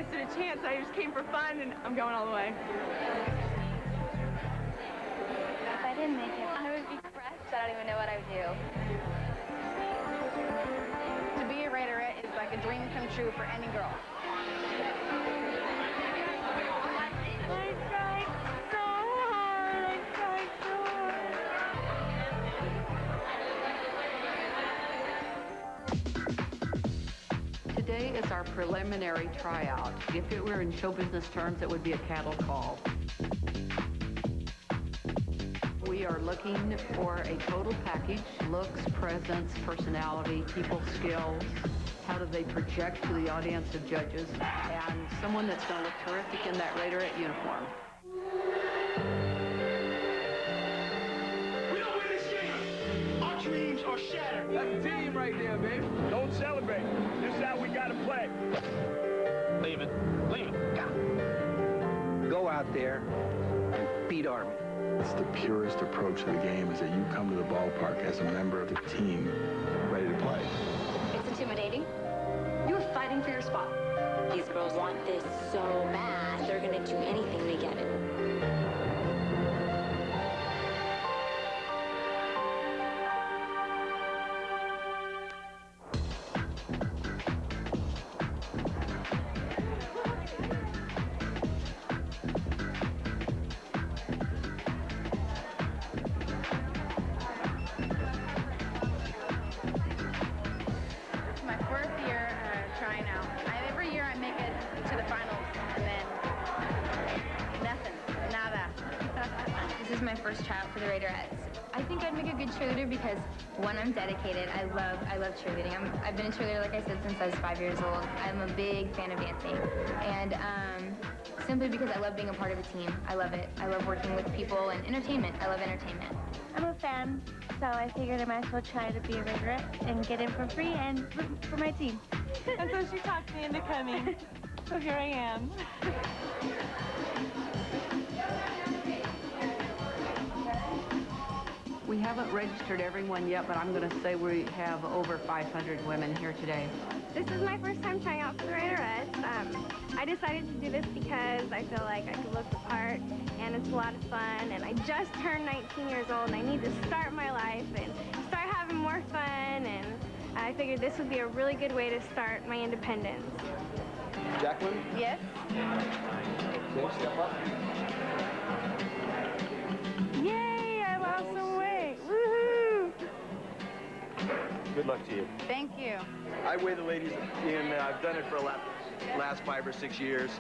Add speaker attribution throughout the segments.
Speaker 1: wasted a chance. I just came for fun, and I'm going all the way.
Speaker 2: If I didn't make it, I would be crushed. I don't even know what I would do.
Speaker 3: To be a Raiderette is like a dream come true for any girl.
Speaker 2: I tried so hard. I tried so hard.
Speaker 4: Today is our preliminary tryout. If it were in show business terms, it would be a cattle call. We are looking for a total package: looks, presence, personality, people skills. How do they project to the audience of judges? And someone that's going to look terrific in that Raiderette uniform.
Speaker 5: We don't win this game. Our dreams are shattered.
Speaker 6: That's a team right there, baby. Don't celebrate. This is how we got to play.
Speaker 5: Leave it. Leave it.
Speaker 7: Go out there and beat Army.
Speaker 8: It's the purest approach to the game is that you come to the ballpark as a member of the team ready to play.
Speaker 2: It's intimidating. You're fighting for your spot.
Speaker 9: These girls want this so bad, they're gonna do anything to get it.
Speaker 3: My fourth year trying out. Every year I make it to the finals, and then nothing, nada.
Speaker 2: This is my first tryout for the Raiderettes. I think I'd make a good cheerleader because, one, I'm dedicated. I love cheerleading. I've been a cheerleader, like I said, since I was 5 years old. I'm a big fan of dancing. And simply because I love being a part of a team. I love it. I love working with people and entertainment. I love entertainment.
Speaker 10: I'm a fan, so I figured I might as well try to be a Raiderette and get in for free and for my team.
Speaker 1: And so she talked me into coming. So here I am.
Speaker 4: We haven't registered everyone yet, but I'm going to say we have over 500 women here today.
Speaker 10: This is my first time trying out for the Raiderettes. I decided to do this because I feel like I could look the part, and it's a lot of fun, and I just turned 19 years old, and I need to start my life and start having more fun, and I figured this would be a really good way to start my independence.
Speaker 7: Jacqueline?
Speaker 3: Yes?
Speaker 7: Okay, step up.
Speaker 10: Yay, I lost some weight. Woohoo!
Speaker 11: Good luck to you.
Speaker 3: Thank you.
Speaker 11: I weigh the ladies in, I've done it for the last 5 or 6 years.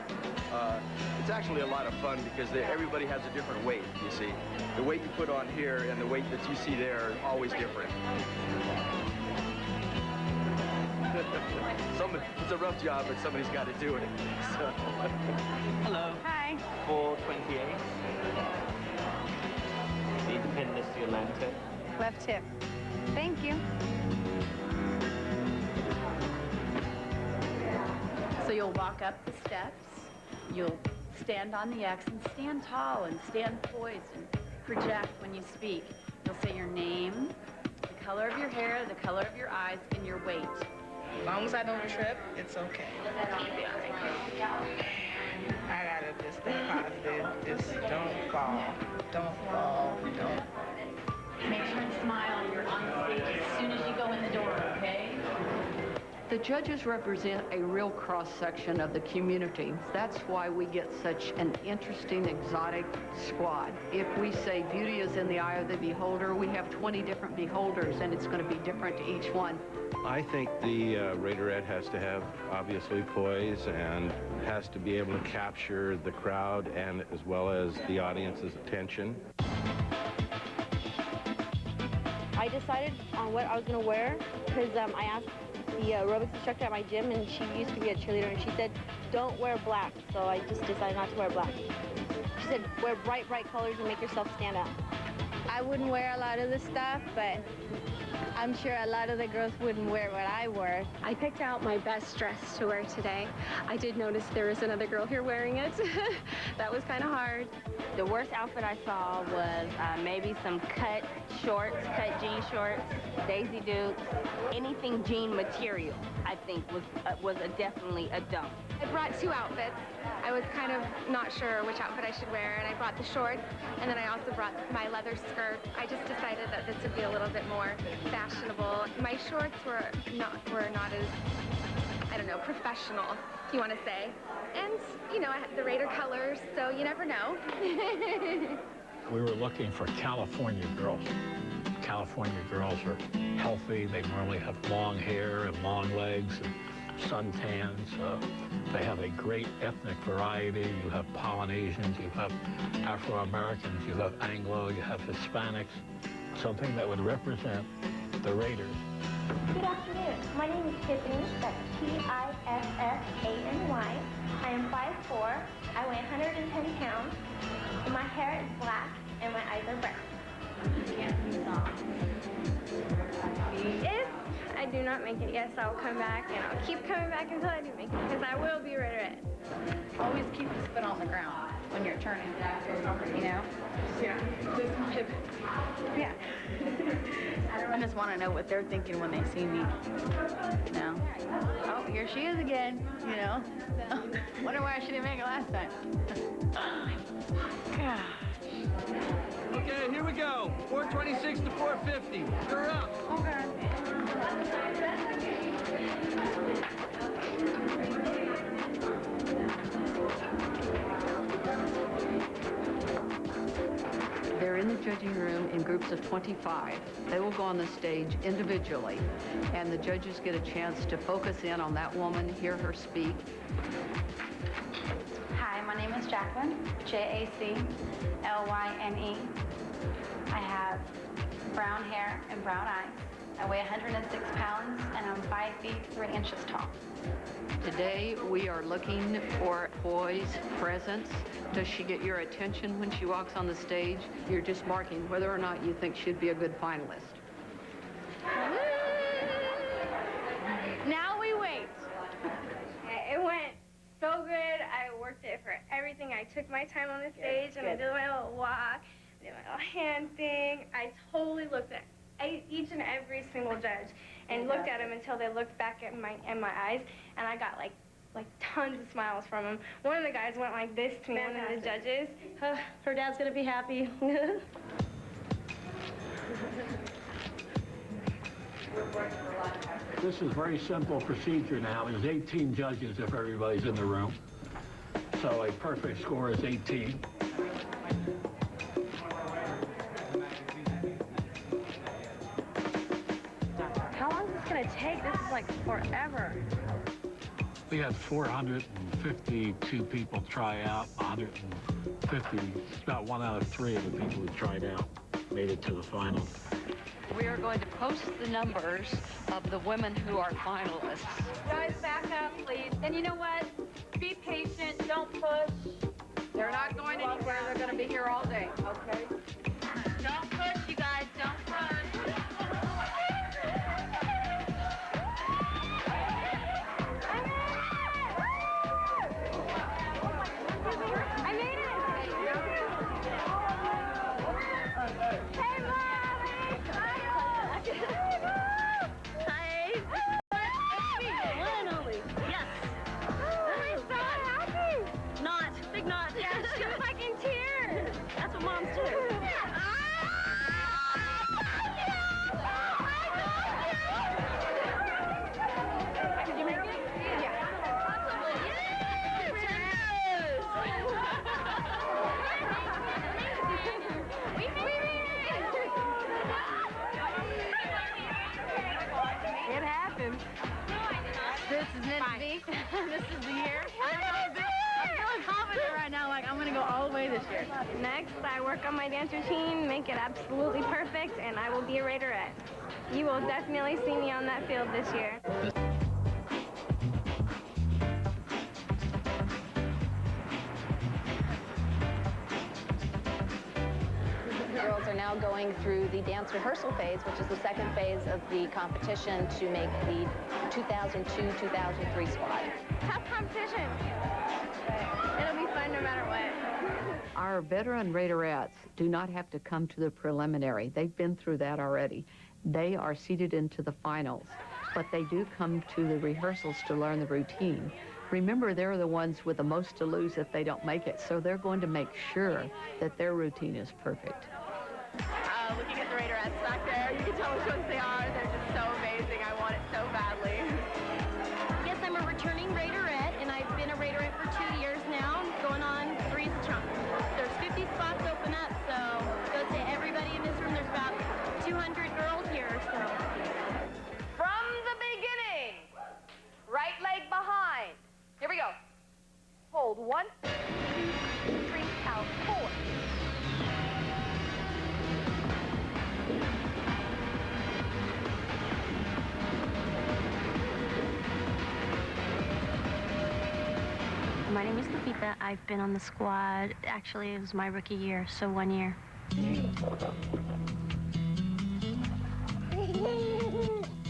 Speaker 11: It's actually a lot of fun because everybody has a different weight, you see. The weight you put on here and the weight that you see there are always different. It's a rough job, but somebody's got to do it. So.
Speaker 12: Hello.
Speaker 3: Hi.
Speaker 12: 428. Independence to your left hip.
Speaker 3: Left hip. Thank you.
Speaker 4: So you'll walk up the steps, you'll stand on the X and stand tall and stand poised and project when you speak. You'll say your name, the color of your hair, the color of your eyes, and your weight.
Speaker 13: As long as I don't trip, it's okay. I gotta just stay positive. Just don't fall. Don't fall. Don't.
Speaker 4: Make sure and smile when you're on stage as soon as you go in the door, okay? The judges represent a real cross-section of the community. That's why we get such an interesting, exotic squad. If we say beauty is in the eye of the beholder, we have 20 different beholders, and it's going to be different to each one.
Speaker 14: I think the Raiderette has to have, obviously, poise and has to be able to capture the crowd and as well as the audience's attention.
Speaker 15: I decided on what I was going to wear because I asked the aerobics instructor at my gym, and she used to be a cheerleader, and she said, don't wear black, so I just decided not to wear black. She said, wear bright colors and make yourself stand out.
Speaker 3: I wouldn't wear a lot of the stuff, but
Speaker 10: I'm sure a lot of the girls wouldn't wear what I wore.
Speaker 16: I picked out my best dress to wear today. I did notice there was another girl here wearing it. That was kind of hard.
Speaker 15: The worst outfit I saw was maybe some cut shorts, cut jean shorts, Daisy Dukes, anything jean material, I think was definitely a dump.
Speaker 16: I brought two outfits. I was kind of not sure which outfit I should wear, and I brought the shorts, and then I also brought my leather skirt. I just decided that this would be a little bit more fashionable. My shorts were not as, I don't know, professional, if you want to say. And, you know, I had the Raider colors, so you never know.
Speaker 17: We were looking for California girls. California girls are healthy. They normally have long hair and long legs and suntans. They have a great ethnic variety. You have Polynesians, you have Afro-Americans, you have Anglo, you have Hispanics. Something that would represent the Raiders.
Speaker 10: Good afternoon. My name is Tiffany. That's Tissany. I am 5'4". I weigh 110 pounds. My hair is black and my eyes are brown. If I do not make it, yes, I'll come back, and I'll keep coming back until I do make it, because I will be Raiderette.
Speaker 3: Always keep his foot on the ground when you're turning, you know? Yeah. Yeah. I just want to know what they're thinking when they see me. You know? Oh, here she is again, you know? Wonder why I didn't make it last time. Gosh.
Speaker 18: Okay, here we go. 426 to 450. You're up.
Speaker 3: Okay.
Speaker 4: They're in the judging room in groups of 25. They will go on the stage individually, and the judges get a chance to focus in on that woman, hear her speak.
Speaker 3: Hi, my name is Jacqueline, Jaclyne. I have brown hair and brown eyes. I weigh 106 pounds, and I'm 5 feet 3 inches tall.
Speaker 4: Today, we are looking for poise, presence. Does she get your attention when she walks on the stage? You're just marking whether or not you think she'd be a good finalist.
Speaker 10: Now we wait. It went so good. I worked it for everything. I took my time on the stage, and I did my little walk, did my little hand thing. I totally looked at each and every single judge and looked at them until they looked back at my eyes, and I got like tons of smiles from them. One of the guys went like this to me, one of the judges. Her dad's gonna be happy.
Speaker 17: This is very simple procedure now. There's 18 judges if everybody's in the room. So a perfect score is 18.
Speaker 3: How long is this going to take? This is like forever.
Speaker 17: We had 452 people try out, 150, about 1 out of 3 of the people who tried out made it to the final.
Speaker 4: We are going to post the numbers of the women who are finalists.
Speaker 1: Guys, back up, please. And you know what? Be patient. Don't push.
Speaker 4: They're not going anywhere. They're going to be here all day. Okay?
Speaker 1: Don't push, you guys. Don't push.
Speaker 10: I made it! Hey, Mommy! Hi!
Speaker 1: One and only. Yes.
Speaker 10: I'm so happy!
Speaker 1: Not. Big not.
Speaker 10: Yeah, she was like in tears.
Speaker 1: That's what moms do. Did you make it? Yeah.
Speaker 10: It happened.
Speaker 3: This is meant to be. This is the year. I'm feeling confident right now. Like, I'm going to go all the way this year.
Speaker 10: Next, I work on my dance routine, make it absolutely perfect, and I will be a Raiderette. You will definitely see me on that field this year.
Speaker 15: The girls are now going through the
Speaker 19: the dance rehearsal phase, which is the second phase of the competition to make the 2002-2003 squad.
Speaker 10: Tough competition, but it'll be fun no matter what.
Speaker 4: Our veteran Raiderettes do not have to come to the preliminary. They've been through that already. They are seeded into the finals, but they do come to the rehearsals to learn the routine. Remember, they're the ones with the most to lose if they don't make it, so they're going to make sure that their routine is perfect.
Speaker 3: Looking at the Raiderettes back there, you can tell which ones they are. They're just so amazing. I want it so badly.
Speaker 15: Yes, I'm a returning Raiderette, and I've been a Raiderette for 2 years now, going on 3 as a trump. There's 50 spots open up, so go to everybody in this room. There's about 200 girls here, so.
Speaker 3: From the beginning, right leg behind. Here we go. Hold 1, 2, 3, out 4.
Speaker 15: My name is Lupita. I've been on the squad. Actually, it was my rookie year, so 1 year.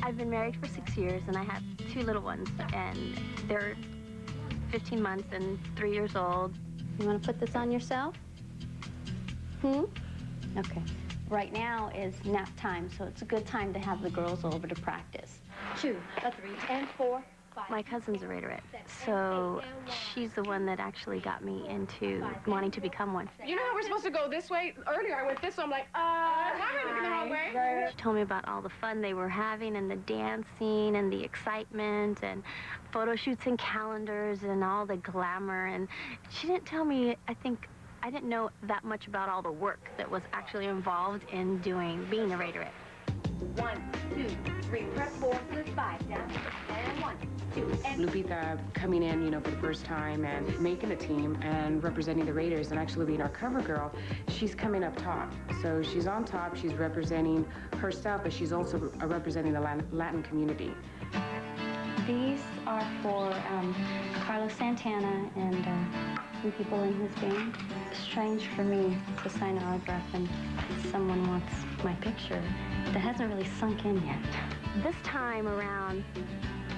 Speaker 15: I've been married for 6 years, and I have 2 little ones, and they're 15 months and 3 years old.
Speaker 9: You want to put this on yourself? Okay. Right now is nap time, so it's a good time to have the girls over to practice. 2, 3, and 4.
Speaker 15: My cousin's a Raiderette, so she's the one that actually got me into wanting to become one.
Speaker 16: You know how we're supposed to go this way? Earlier I went this way. I'm like, am I looking the wrong way?
Speaker 15: She told me about all the fun they were having and the dancing and the excitement and photo shoots and calendars and all the glamour. And she didn't tell me, I didn't know that much about all the work that was actually involved in being a Raiderette.
Speaker 9: 1, 2, 3, press 4, 5, down, and 1, 2, and...
Speaker 20: Lupita coming in, for the first time and making the team and representing the Raiders and actually being our cover girl, she's coming up top. So she's on top, she's representing herself, but she's also representing the Latin community.
Speaker 9: These are for Carlos Santana and some people in his band. It's strange for me to sign an autograph and someone wants my picture. That hasn't really sunk in yet.
Speaker 15: This time around,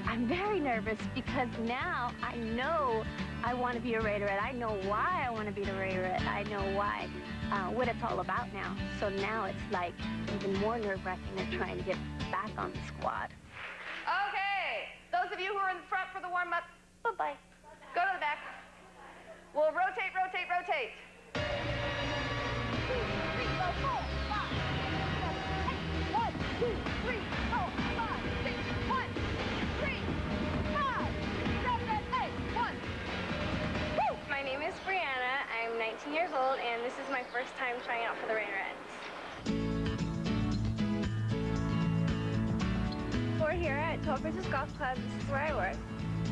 Speaker 15: I'm very nervous because now I know I want to be a Raiderette. I know why I want to be the Raiderette. I know why, what it's all about now. So now it's like even more nerve-wracking than trying to get back on the squad.
Speaker 3: Okay, those of you who are in the front for the warm-up, bye-bye. Go to the back. We'll rotate, rotate, rotate. 2, 3, 4, 5, 1, 2, 3, 4, 5, 6, 1, 3, 5, 7, 8, 1.
Speaker 10: Woo! My name is Brianna. I'm 19 years old, and this is my first time trying out for the Raiderettes. We're here at 12 Bridges Golf Club. This is where I work.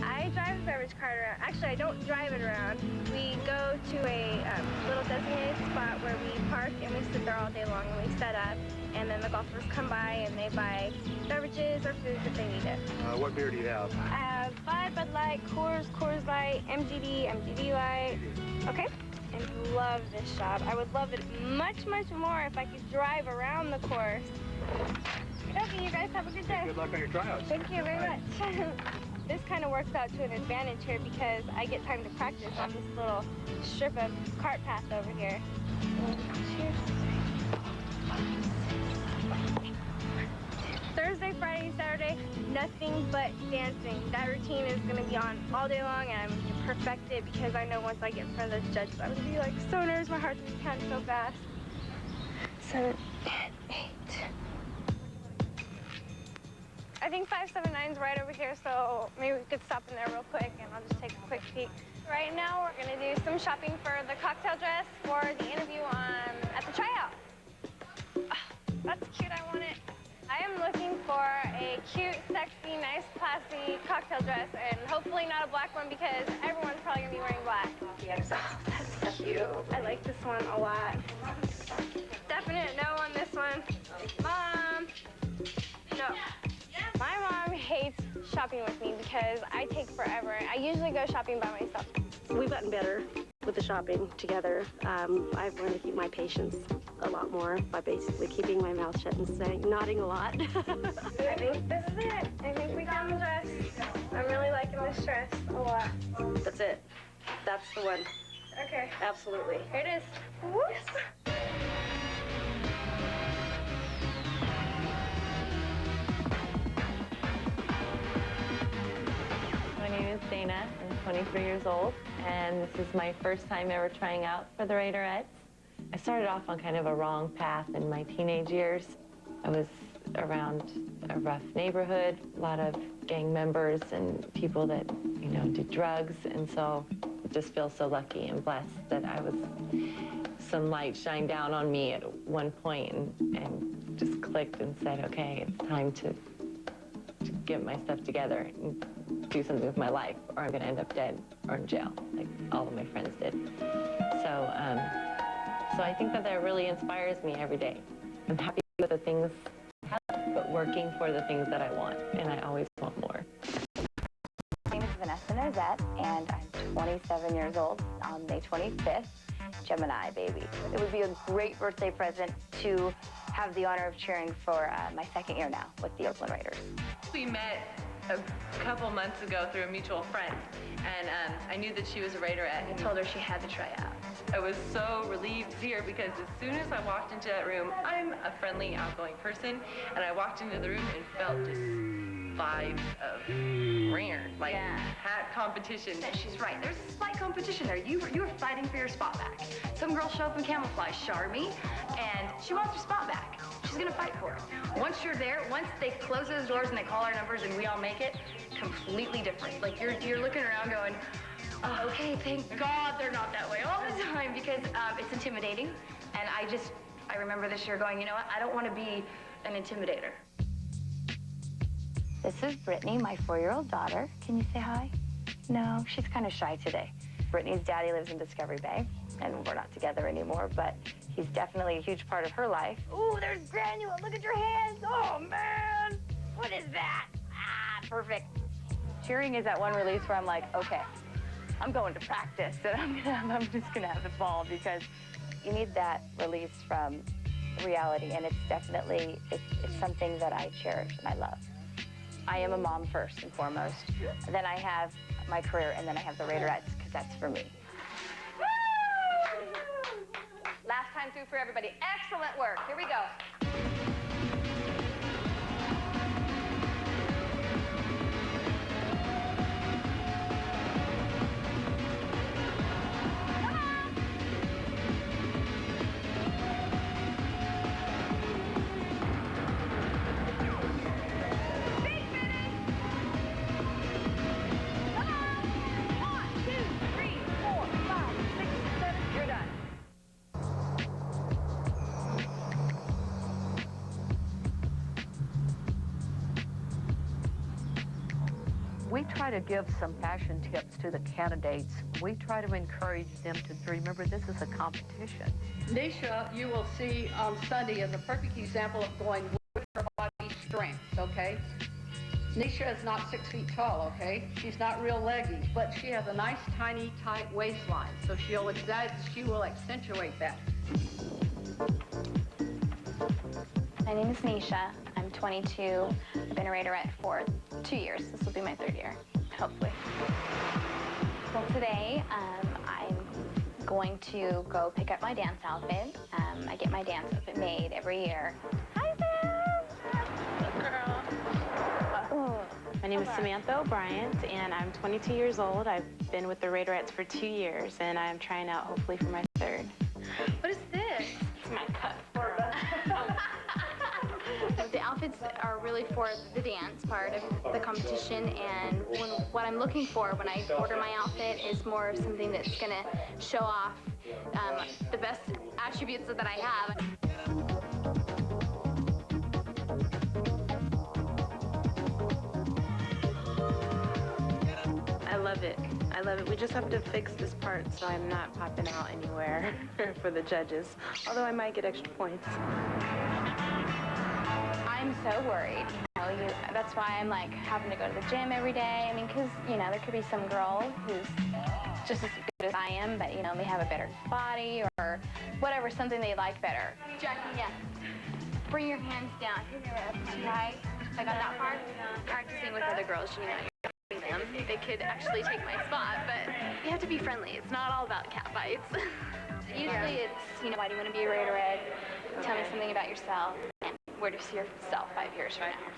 Speaker 10: I drive the beverage cart around. Actually, I don't drive it around. We go to a little designated spot where we park and we sit there all day long and we set up. And then the golfers come by and they buy beverages or food if they need it.
Speaker 11: What beer do you have?
Speaker 10: I have Bud Light, Coors Light, MGD Light. Okay. And love this shop. I would love it much, much more if I could drive around the course. Okay, you guys have a good day.
Speaker 11: Good luck on your tryouts.
Speaker 10: Thank you very much. This kind of works out to an advantage here because I get time to practice on this little strip of cart path over here. Cheers. Thursday, Friday, Saturday, nothing but dancing. That routine is going to be on all day long, and I'm going to perfect it because I know once I get in front of those judges, I'm going to be like so nervous, my heart's going to pound so fast. 7, 8. I think 579 is right over here, so maybe we could stop in there real quick and I'll just take a quick peek. Right now, we're gonna do some shopping for the cocktail dress for the interview at the tryout. Oh, that's cute, I want it. I am looking for a cute, sexy, nice, classy cocktail dress, and hopefully not a black one because everyone's probably gonna be wearing black. Yes. Oh, that's cute. I like this one a lot. Definite no on this one. Mom, no. My mom hates shopping with me because I take forever. I usually go shopping by myself.
Speaker 21: We've gotten better with the shopping together. I've learned to keep my patience a lot more by basically keeping my mouth shut and nodding a lot.
Speaker 10: I think this is it. I think we found the dress. I'm really liking this dress a lot.
Speaker 21: That's it. That's the one.
Speaker 10: Okay.
Speaker 21: Absolutely.
Speaker 10: Here it is. Whoops.
Speaker 22: My name is Dana. I'm 23 years old, and this is my first time ever trying out for the Raiderettes. I started off on kind of a wrong path in my teenage years. I was around a rough neighborhood, a lot of gang members and people that, you know, did drugs, and so I just feel so lucky and blessed that some light shined down on me at one point and just clicked and said, okay, it's time to get my stuff together and do something with my life, or I'm gonna end up dead or in jail, like all of my friends did. So I think that really inspires me every day. I'm happy with the things I have, but working for the things that I want, and I always want more.
Speaker 23: My name is Vanessa Nozette, and I'm 27 years old on May 25th, Gemini baby. It would be a great birthday present to have the honor of cheering for my second year now with the Oakland Raiders.
Speaker 22: We met a couple months ago through a mutual friend, and I knew that she was a Raiderette. I told her she had to try out. I was so relieved to see her because as soon as I walked into that room, I'm a friendly, outgoing person, and I walked into the room and felt this vibe of rare, like hat competition.
Speaker 24: She's right. There's a slight competition there. You were fighting for your spot back. Some girl show up in camouflage, Charmy, and she wants her spot back. She's gonna fight for it. Once you're there, once they close those doors and they call our numbers and we all make it, completely different. Like you're looking around going, oh, okay, thank God they're not that way all the time, because it's intimidating. And I remember this year going, you know what? I don't want to be an intimidator.
Speaker 23: This is Brittany, my 4-year-old daughter. Can you say hi? No, she's kind of shy today. Brittany's daddy lives in Discovery Bay, and we're not together anymore, but he's definitely a huge part of her life. Ooh, there's Granula. Look at your hands. Oh, man. What is that? Ah, perfect. Cheering is that one release where I'm like, okay, I'm going to practice, and I'm just gonna have a ball, because you need that release from reality, and it's definitely, it's something that I cherish and I love. I am a mom first and foremost. Then I have my career, and then I have the Raiderettes, because that's for me. Last time through for everybody. Excellent work. Here we go.
Speaker 4: We try to give some fashion tips to the candidates. We try to encourage them to remember this is a competition.
Speaker 25: Nisha, you will see on Sunday, is a perfect example of going with her body strength, okay? Nisha is not 6 feet tall, okay? She's not real leggy, but she has a nice, tiny, tight waistline, so she will accentuate that.
Speaker 2: My name is Nisha. I'm 22. I've been a Raiderette for 2 years. This will be my 3rd year, hopefully. So today, I'm going to go pick up my dance outfit. I get my dance outfit made every year. Hi, Sam! Girl.
Speaker 26: My name is Samantha O'Brien, and I'm 22 years old. I've been with the Raiderettes for 2 years, and I'm trying out hopefully for my 3rd.
Speaker 2: What is this? It's my cut. The outfits are really for the dance part of the competition, and what I'm looking for when I order my outfit is more something that's going to show off the best attributes that I have.
Speaker 26: I love it. I love it. We just have to fix this part so I'm not popping out anywhere for the judges, although I might get extra points.
Speaker 2: I'm so worried. That's why I'm having to go to the gym every day. I mean, because, there could be some girl who's just as good as I am, but, you know, may have a better body or whatever, something they like better. Jackie, yeah. Bring your hands down. Right? Like on that part, practicing with other girls, you know, you're them. They could actually take my spot, but you have to be friendly. It's not all about cat fights. Usually it's, you know, why do you want to be a Raiderette? Tell me something about yourself. And where do you see yourself 5 years from now?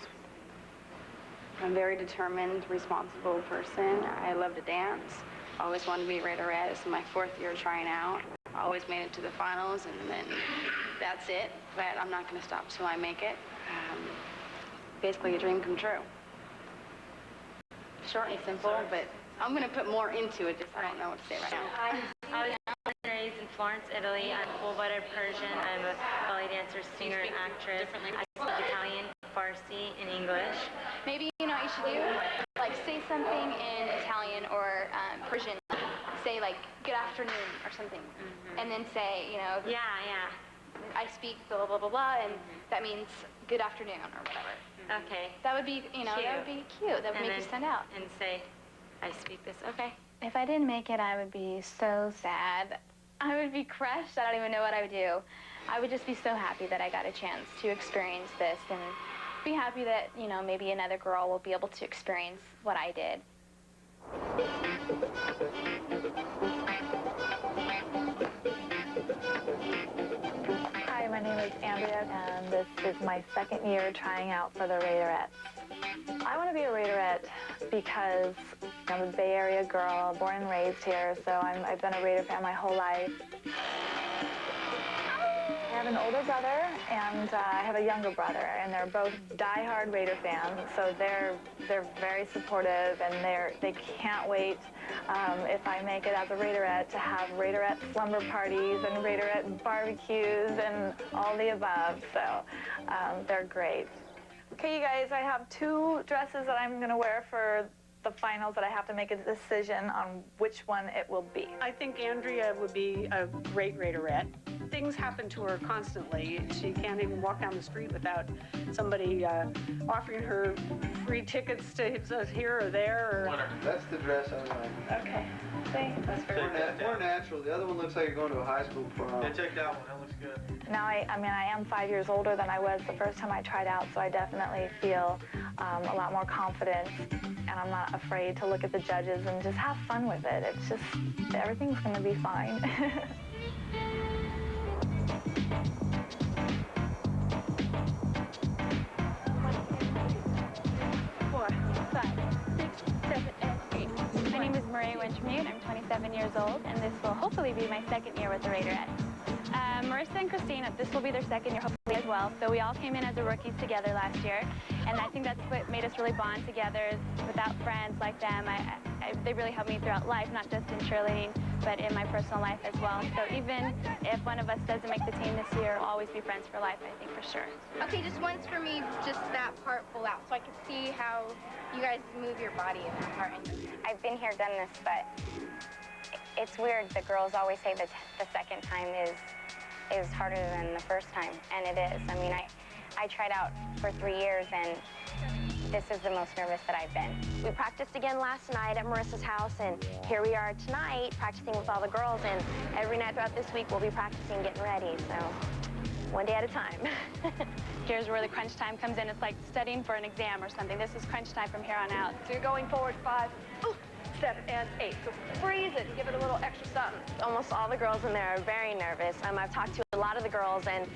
Speaker 26: I'm a very determined, responsible person. I love to dance. Always wanted to be a Raiderette. This is my 4th year trying out. I always made it to the finals, and then that's it. But I'm not going to stop till I make it. Basically a dream come true. Short and simple, but I'm going to put more into it. Just I don't know what to say right now.
Speaker 23: I was born and raised in Florence, Italy. I'm full-blooded Persian. I'm a ballet dancer, singer, and actress. I speak Italian, Farsi, and English.
Speaker 2: Maybe, you know what you should do? Like, say something in Italian or Persian. Say, like, good afternoon or something. And then say, you know...
Speaker 23: Yeah.
Speaker 2: I speak blah, blah, blah, blah, and that means good afternoon or whatever.
Speaker 23: Okay.
Speaker 2: That would be, you know,
Speaker 23: Cute.
Speaker 2: that would be cute. That would make you stand out.
Speaker 23: And say, I speak this. Okay.
Speaker 2: If I didn't make it, I would be so sad. I would be crushed. I don't even know what I would do. I would just be so happy that I got a chance to experience this and be happy that, you know, maybe another girl will be able to experience what I did.
Speaker 5: Hi, my name is Andrea, and this is my 2nd year trying out for the Raiderettes. I want to be a Raiderette because I'm a Bay Area girl, born and raised here, so I've been a Raider fan my whole life. I have an older brother, and I have a younger brother, and they're both die-hard Raider fans, so they're very supportive, and they can't wait, if I make it as a Raiderette, to have Raiderette slumber parties and Raiderette barbecues and all the above, so they're great. Okay, you guys, I have 2 dresses that I'm going to wear for the finals that I have to make a decision on which one it will be.
Speaker 6: I think Andrea would be a great Raiderette. Things happen to her constantly. She can't even walk down the street without somebody offering her free tickets to here or there. Or...
Speaker 7: That's the dress I like.
Speaker 6: Okay. Thanks. That's very
Speaker 7: more natural. The other one looks like you're going to a high school prom.
Speaker 11: Yeah, take that one. That looks good.
Speaker 5: Now, I mean, I am 5 years older than I was the first time I tried out, so I definitely feel a lot more confident, and I'm not afraid to look at the judges and just have fun with it. It's just, everything's going to be fine.
Speaker 2: 4, 5, 6, 7, and 8. My name is Marie Wintermute. I'm 27 years old, and this will hopefully be my 2nd year with the Raiderettes. Marissa and Christine, this will be their 2nd year hopefully as well. So we all came in as a rookies together last year, and I think that's what made us really bond together. Without friends like them, they really helped me throughout life, not just in cheerleading, but in my personal life as well. So even if one of us doesn't make the team this year, we'll always be friends for life, I think, for sure.
Speaker 10: Okay, just once for me, just that part pull out, so I can see how you guys move your body in that part.
Speaker 23: I've been here, done this, but it's weird. The girls always say that the 2nd time is harder than the first time, and it is. I mean, I tried out for 3 years, and this is the most nervous that I've been. We practiced again last night at Marissa's house, and here we are tonight practicing with all the girls, and every night throughout this week we'll be practicing, getting ready, so one day at a time.
Speaker 2: Here's where the crunch time comes in. It's like studying for an exam or something. This is crunch time from here on out.
Speaker 24: So you're going forward 5, 7, and 8. So freeze it and give it a little extra something.
Speaker 23: Almost all the girls in there are very nervous. I've talked to a lot of the girls, and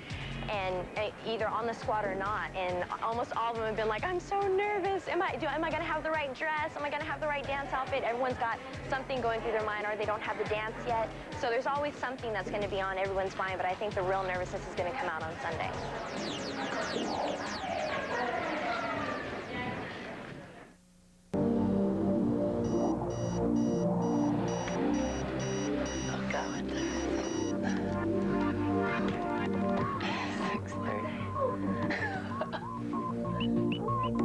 Speaker 23: either on the squad or not, and almost all of them have been like, I'm so nervous. Am I going to have the right dress? Am I going to have the right dance outfit? Everyone's got something going through their mind, or they don't have the dance yet. So there's always something that's going to be on everyone's mind, but I think the real nervousness is going to come out on Sunday.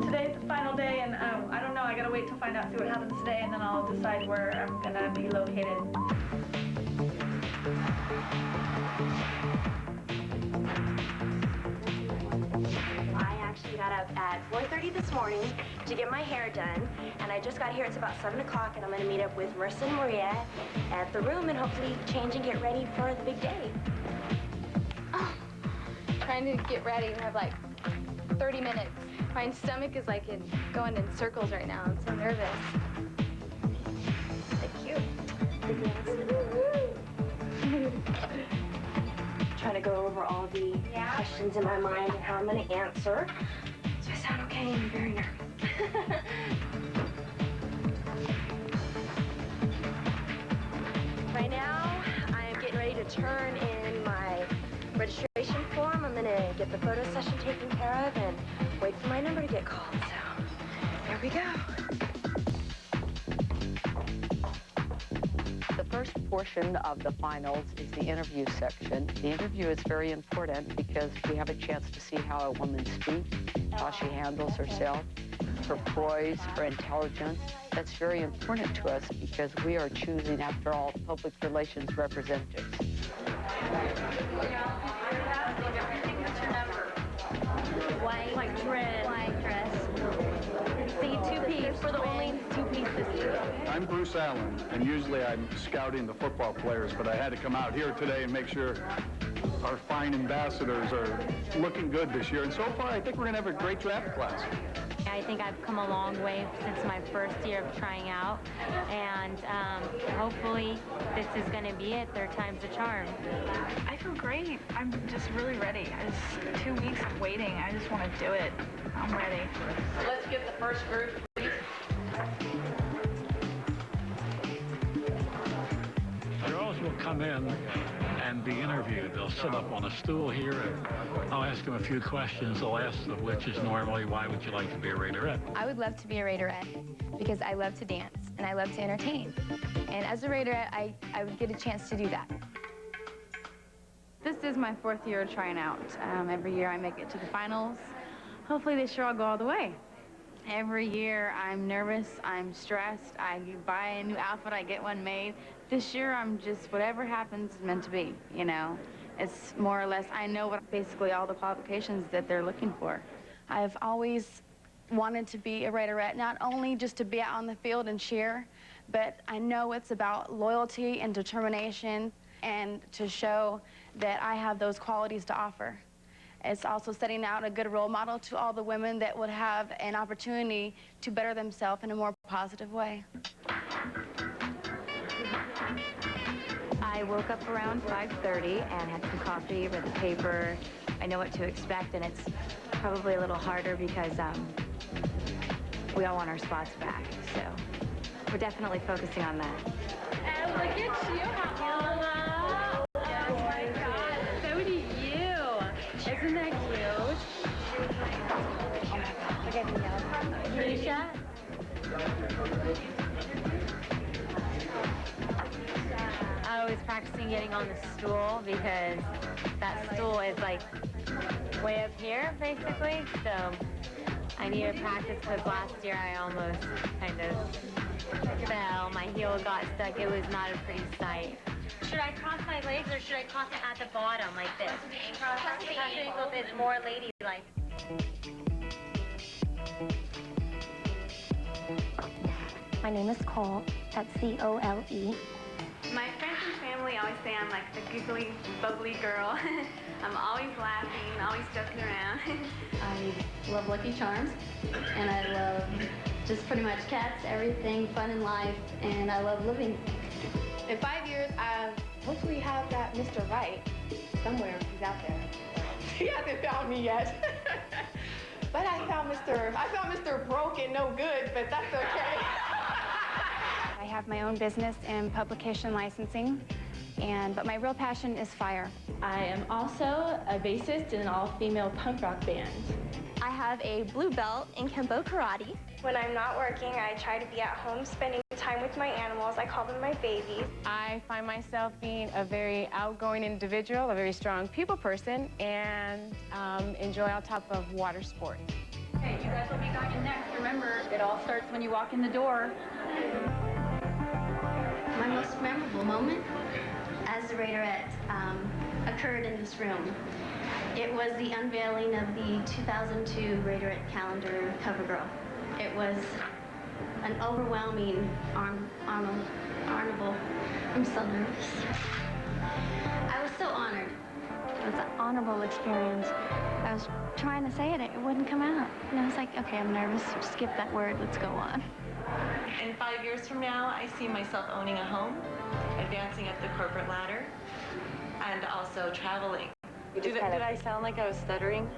Speaker 5: Today's the final day, and I don't know, I gotta wait to find out, see what happens today, and then I'll decide where I'm gonna be located.
Speaker 23: I actually got up at 4:30
Speaker 8: early this morning to get my hair done, and I just got here. It's about 7 o'clock, and I'm going to meet up with Marissa and Maria at the room and hopefully change and get ready for the big day.
Speaker 2: Oh, trying to get ready. We have like 30 minutes. My stomach is like going in circles right now. I'm so nervous.
Speaker 8: Thank you. Trying to go over all the questions in my mind and how I'm going to answer. So I sound okay? I'm very nervous. Right now, I'm getting ready to turn in my registration form. I'm going to get the photo session taken care of and wait for my number to get called. So, there we go.
Speaker 4: The first portion of the finals is the interview section. The interview is very important because we have a chance to see how a woman speaks, how she handles herself, her poise, her intelligence. That's very important to us because we are choosing, after all, public relations representatives.
Speaker 8: White dress. White dress. See, two-piece. We're the only two pieces.
Speaker 12: I'm Bruce Allen, and usually I'm scouting the football players, but I had to come out here today and make sure our fine ambassadors are looking good this year. And so far, I think we're going to have a great draft class.
Speaker 9: I think I've come a long way since my first year of trying out, and hopefully this is going to be it. Third time's a charm.
Speaker 5: I feel great. I'm just really ready. 2 weeks of waiting. I just want to do it. I'm ready.
Speaker 25: Let's get the first group, please.
Speaker 13: Girls will come in and be interviewed. They'll sit up on a stool here, and I'll ask them a few questions, the last of which is normally, why would you like to be a Raiderette?
Speaker 2: I would love to be a Raiderette because I love to dance and I love to entertain. And as a Raiderette, I would get a chance to do that.
Speaker 3: This is my 4th year trying out. Every year I make it to the finals. Hopefully this year I'll go all the way. Every year I'm nervous, I'm stressed, I buy a new outfit, I get one made. This year I'm just, whatever happens is meant to be, you know. It's more or less, I know what basically all the qualifications that they're looking for. I've always wanted to be a Raiderette, not only just to be out on the field and cheer, but I know it's about loyalty and determination and to show that I have those qualities to offer. It's also setting out a good role model to all the women that would have an opportunity to better themselves in a more positive way.
Speaker 23: I woke up around 5:30 and had some coffee, read the paper. I know what to expect, and it's probably a little harder because we all want our spots back. So we're definitely focusing on that.
Speaker 1: And look at you, Mama. Oh my God, so do you. Isn't that cute?
Speaker 23: Look at me now.
Speaker 1: Alicia?
Speaker 9: I was practicing getting on the stool because that stool is like way up here, basically. So I need to practice because last year I almost kind of fell. My heel got stuck. It was not a pretty sight. Should I cross my legs or should I cross it at the bottom like this? Cross it a little bit more ladylike.
Speaker 23: My name is Cole. That's C-O-L-E.
Speaker 10: My friends and family always say I'm like the giggly, bubbly girl. I'm always laughing, always joking around.
Speaker 14: I love Lucky Charms, and I love just pretty much cats, everything fun in life, and I love living.
Speaker 5: In 5 years, I'll hopefully have that Mr. Right somewhere. He's out there. He hasn't found me yet. But I found Mr. Broken, no good, but that's okay.
Speaker 17: I have my own business in publication licensing, but my real passion is fire.
Speaker 18: I am also a bassist in an all-female punk rock band.
Speaker 8: I have a blue belt in Kempo Karate. When I'm not working, I try to be at home spending time with my animals. I call them my babies.
Speaker 20: I find myself being a very outgoing individual, a very strong people person, and enjoy all type of water sports.
Speaker 3: Okay, you guys will be going next. Remember, it all starts when you walk in the door.
Speaker 21: My most memorable moment as a Raiderette occurred in this room.
Speaker 14: It was the unveiling of the 2002 Raiderette calendar cover girl. It was an overwhelming honorable. I'm so nervous. I was so honored.
Speaker 9: It was an honorable experience. I was trying to say it, it wouldn't come out. And I was like, okay, I'm nervous. Skip that word. Let's go on.
Speaker 18: In 5 years from now, I see myself owning a home, advancing up the corporate ladder, and also traveling. Did I sound like I was stuttering?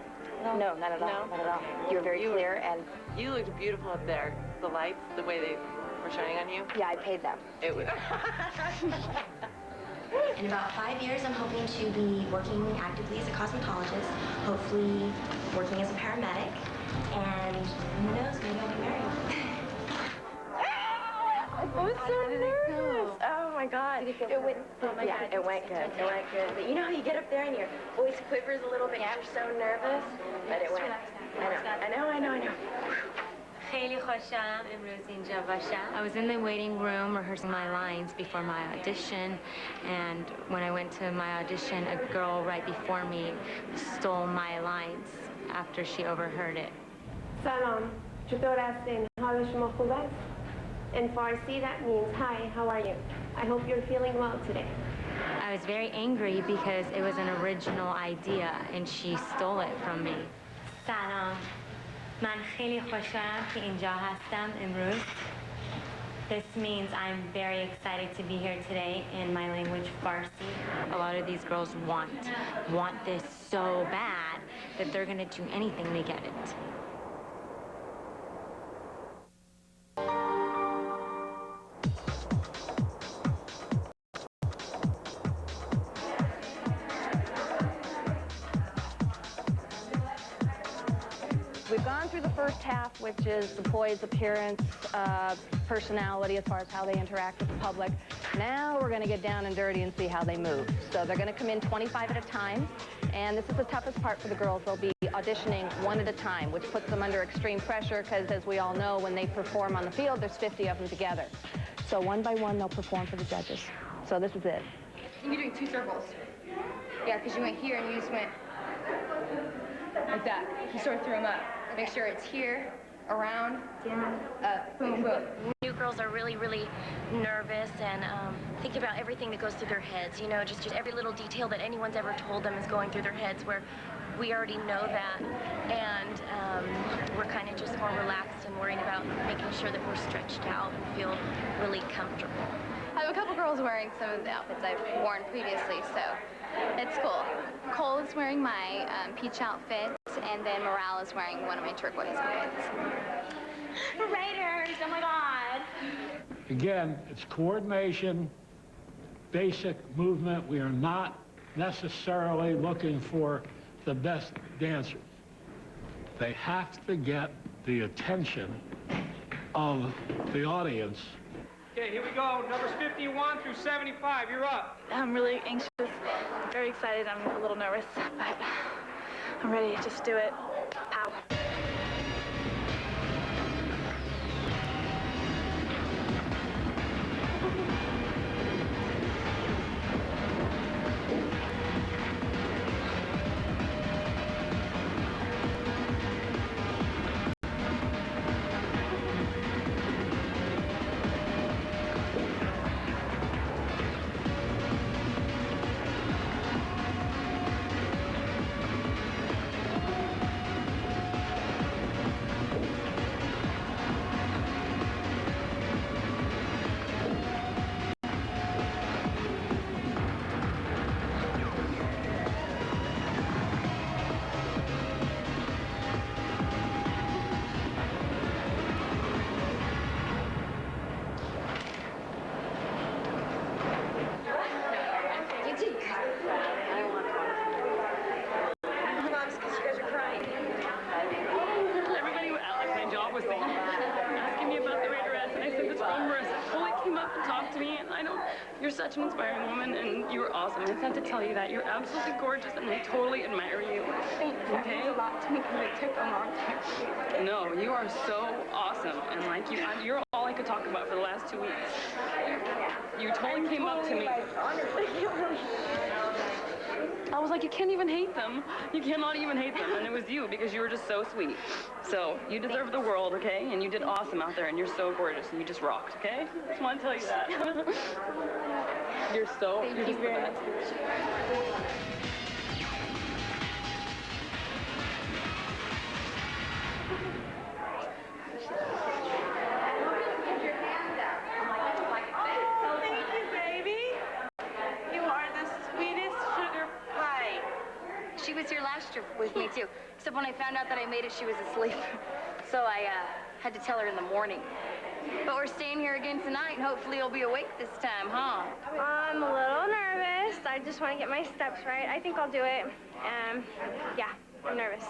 Speaker 23: No, not at all.
Speaker 18: No?
Speaker 23: Not at all. You were very clear and...
Speaker 18: You looked beautiful up there. The lights, the way they were shining on you.
Speaker 23: Yeah, I paid them.
Speaker 18: It was...
Speaker 8: In about 5 years, I'm hoping to be working actively as a cosmetologist, hopefully working as a paramedic, and who knows, maybe I'll be married.
Speaker 23: I was so nervous. Oh my God. It went. Yeah, it went good. It went good. But you know how you get up there and your voice quivers a little bit. You're so nervous, but it went. I know.
Speaker 2: خیلی خوشم امروز اینجا باشم. I was in the waiting room rehearsing my lines before my audition, and when I went to my audition, a girl right before me stole my lines after she overheard it.
Speaker 10: سلام. چطور هستین؟ حال شما خوب است؟ In Farsi, that means, hi, how are you? I hope you're feeling well today.
Speaker 2: I was very angry because it was an original idea and she stole it from me. سلام. من خیلی خوشحالم که اینجا هستم امروز. This means I'm very excited to be here today in my language Farsi. A lot of these girls want this so bad that they're going to do anything to get it.
Speaker 6: We've gone through the first half, which is the poise, appearance, personality as far as how they interact with the public. Now we're going to get down and dirty and see how they move. So they're going to come in 25 at a time, and this is the toughest part for the girls. They'll be auditioning one at a time, which puts them under extreme pressure because, as we all know, when they perform on the field, there's 50 of them together. So one by one, they'll perform for the judges. So this is it.
Speaker 2: You're doing 2 circles. Yeah, because you went here and you just went like that. You sort of threw them up. Make sure it's here, around, down, up, boom, boom.
Speaker 8: New girls are really, really nervous and think about everything that goes through their heads, you know, just every little detail that anyone's ever told them is going through their heads, where we already know that, and we're kind of just more relaxed and worried about making sure that we're stretched out and feel really comfortable.
Speaker 2: I have a couple girls wearing some of the outfits I've worn previously, so it's cool. Cole is wearing my peach outfit, and then Morale is wearing one of my turquoise outfits.
Speaker 8: Raiders, oh my God.
Speaker 13: Again, it's coordination, basic movement. We are not necessarily looking for the best dancers. They have to get the attention of the audience.
Speaker 15: Okay, here we go. Numbers 51 through 75. You're up.
Speaker 5: I'm really anxious, very excited. I'm a little nervous, but I'm ready to just do it. Pow.
Speaker 18: You're such an inspiring woman, and you were awesome. I just have to tell you that. You're absolutely gorgeous, and I totally admire you.
Speaker 2: Thank you. That means a lot to me because it took a long time.
Speaker 18: No, you are so awesome, and like you're all I could talk about for the last 2 weeks. You totally came up to me.
Speaker 7: I was like, you can't even hate them. You cannot even hate them. And it was you because you were just so sweet. So you deserve the world, okay? And you did awesome out there, and you're so gorgeous, and you just rocked, okay? I just want to tell you that. You're just the best.
Speaker 2: She was here last year with me, too. Except when I found out that I made it, she was asleep. So I had to tell her in the morning. But we're staying here again tonight, and hopefully you'll be awake this time, huh?
Speaker 10: I'm a little nervous. I just want to get my steps right. I think I'll do it. Yeah, I'm nervous.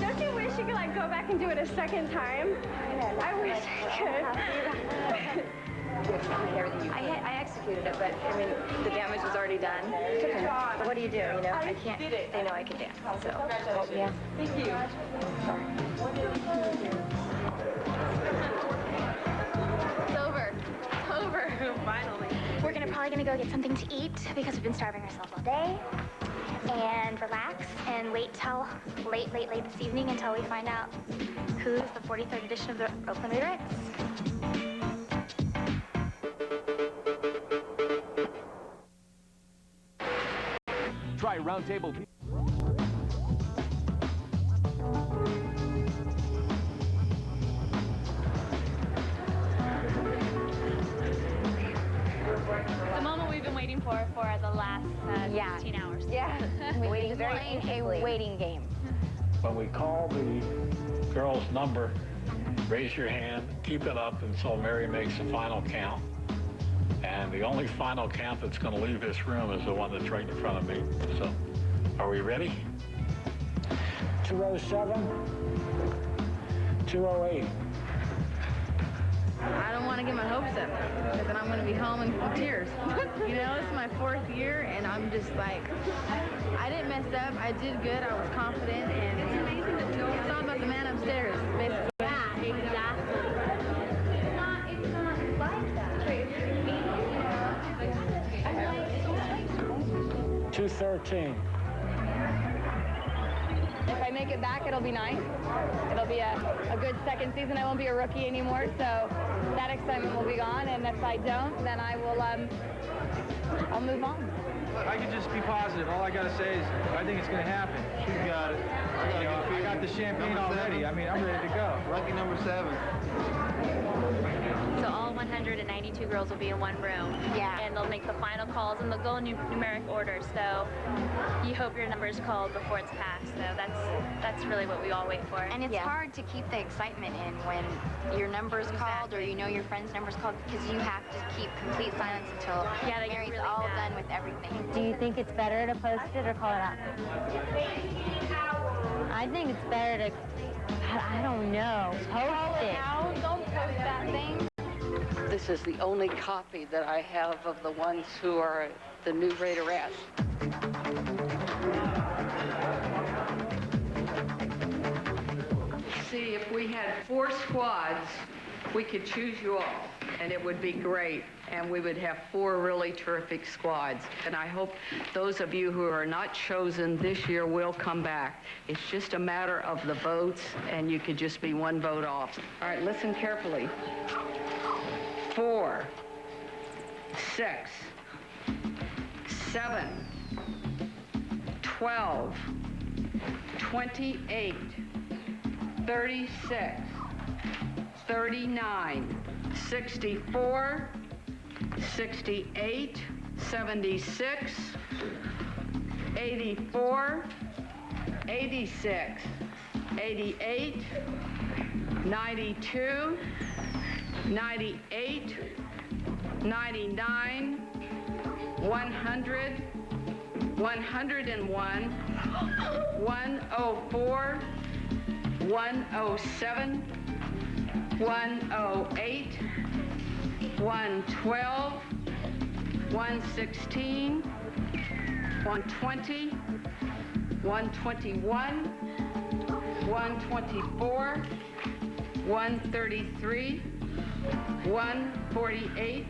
Speaker 10: Don't you wish you could like go back and do it a second time? I wish I could.
Speaker 2: I executed it, but I mean, the damage was already done. But what do? You know, I can't. They know I can dance, so. Yeah. Thank you. Sorry.
Speaker 8: It's over. It's over. Finally. We're probably gonna go get something to eat because we've been starving ourselves all day. And relax and wait till late this evening until we find out who's the 43rd edition of the Oakland Raiderettes.
Speaker 11: Try Roundtable.
Speaker 16: The moment we've been waiting for the last 15 hours.
Speaker 6: Yeah. Waiting very a waiting game.
Speaker 13: When we call the girl's number, raise your hand, keep it up until Mary makes the final count. And the only final count that's going to leave this room is the one that's right in front of me. So, are we ready? 207, 208.
Speaker 3: I don't want to get my hopes up, because then I'm going to be home in tears. You know, it's my 4th year, and I'm just like, I didn't mess up. I did good. I was confident, and it's amazing to do. It's all about the man upstairs, basically.
Speaker 8: Yeah, exactly. It's not like that.
Speaker 13: 213.
Speaker 6: If I make it back, it'll be nice. It'll be a good second season. I won't be a rookie anymore, so that excitement will be gone. And if I don't, then I will, I'll move on.
Speaker 15: I can just be positive. All I got to say is I think it's going to happen.
Speaker 19: You got it.
Speaker 15: I got the champagne already. I mean, I'm ready to go.
Speaker 19: Lucky number 7.
Speaker 16: So all 192 girls will be in one room.
Speaker 8: Yeah.
Speaker 16: And they'll make the final calls, and they'll go in numeric order. So you hope your number is called before it's passed. So that's really what we all wait for.
Speaker 2: And it's hard to keep the excitement in when your number's called or you know your friend's number's called, because you have to keep complete silence until Mary's really all done with everything.
Speaker 9: Do you think it's better to post it or call it out? I think it's better to, I don't know, post it.
Speaker 6: Don't post that thing.
Speaker 4: This is the only copy that I have of the ones who are the new Raiderettes. See, if we had 4 squads, we could choose you all, and it would be great. And we would have 4 really terrific squads. And I hope those of you who are not chosen this year will come back. It's just a matter of the votes, and you could just be 1 vote off. All right, listen carefully. 4, 6, 7, 12, 28, 36, 39, 64, 68, 76, 84, 86, 88, 92, 98, 99, 100, 101, 104, 107, 108, 112, 116, 120, 121, 124, 133, 148,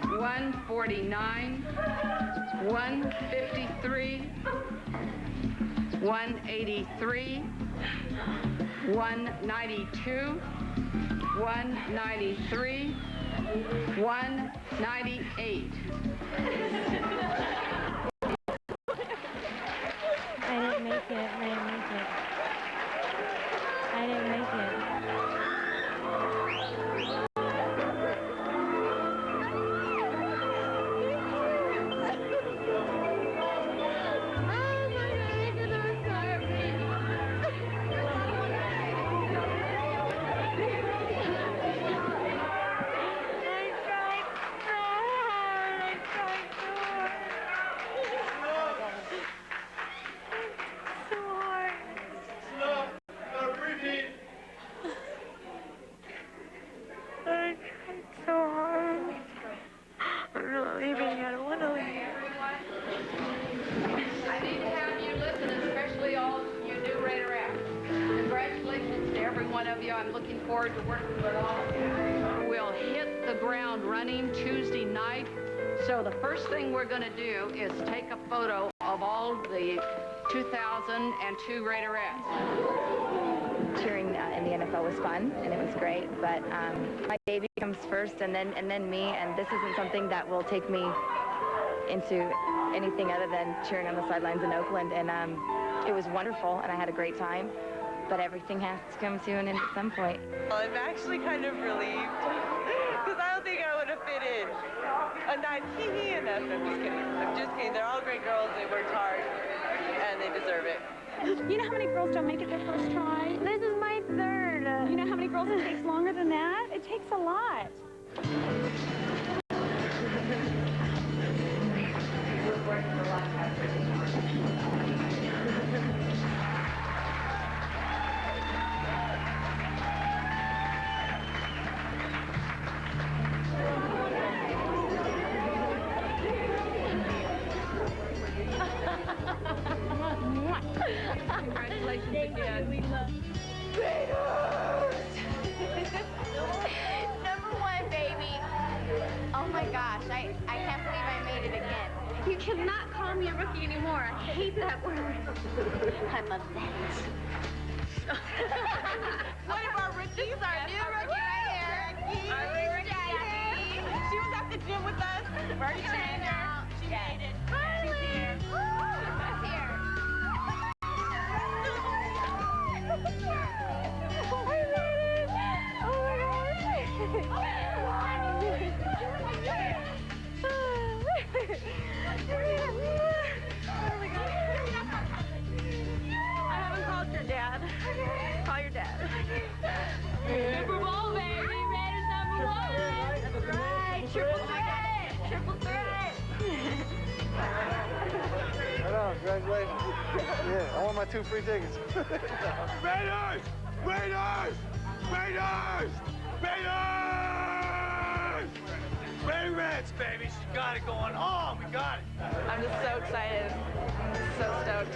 Speaker 4: 149, 153, 183, 192, 193, 198.
Speaker 9: I didn't make it. I didn't make it. I didn't make it.
Speaker 4: I need to have you listen, especially all you new Raiderettes. Congratulations to every one of you. I'm looking forward to working with all of you. We'll hit the ground running Tuesday night. So the first thing we're going to do is take a photo of all the 2002 Raiderettes.
Speaker 2: Cheering in the NFL was fun, and it was great, but my baby comes first, and then me, and this isn't something that will take me into anything other than cheering on the sidelines in Oakland, and it was wonderful, and I had a great time, but everything has to come to an end at some point.
Speaker 18: Well, I'm actually kind of relieved, because I don't think I would have fit in. A nice hee-hee enough. I'm just kidding. I'm just kidding. They're all great girls. They worked hard, and they deserve it.
Speaker 10: You know how many girls don't make it their first try?
Speaker 9: This is my third.
Speaker 10: You know how many girls it takes longer than that? It takes a lot.
Speaker 4: Congratulations again.
Speaker 10: We love
Speaker 2: Number one, baby. Oh my gosh, I can't believe I made it again.
Speaker 10: You cannot call me a rookie anymore. I hate that word.
Speaker 2: I'm a vet.
Speaker 18: One of our rookies, our new rookie right here. Our new rookie, Jackie. She was at the gym with us. Already trained her. She made it. She's here. She's here.
Speaker 10: I haven't called your dad. Call your dad.
Speaker 16: Super Bowl, baby. Raiders #1. That's right. Triple threat. Triple threat.
Speaker 12: Right on, congratulations. Yeah, I want my 2 free tickets.
Speaker 15: Raiders! Raiders! Raiders! Raiders! Raiderettes, baby. She got it going on. We got it.
Speaker 5: I'm just so excited. I'm so stoked.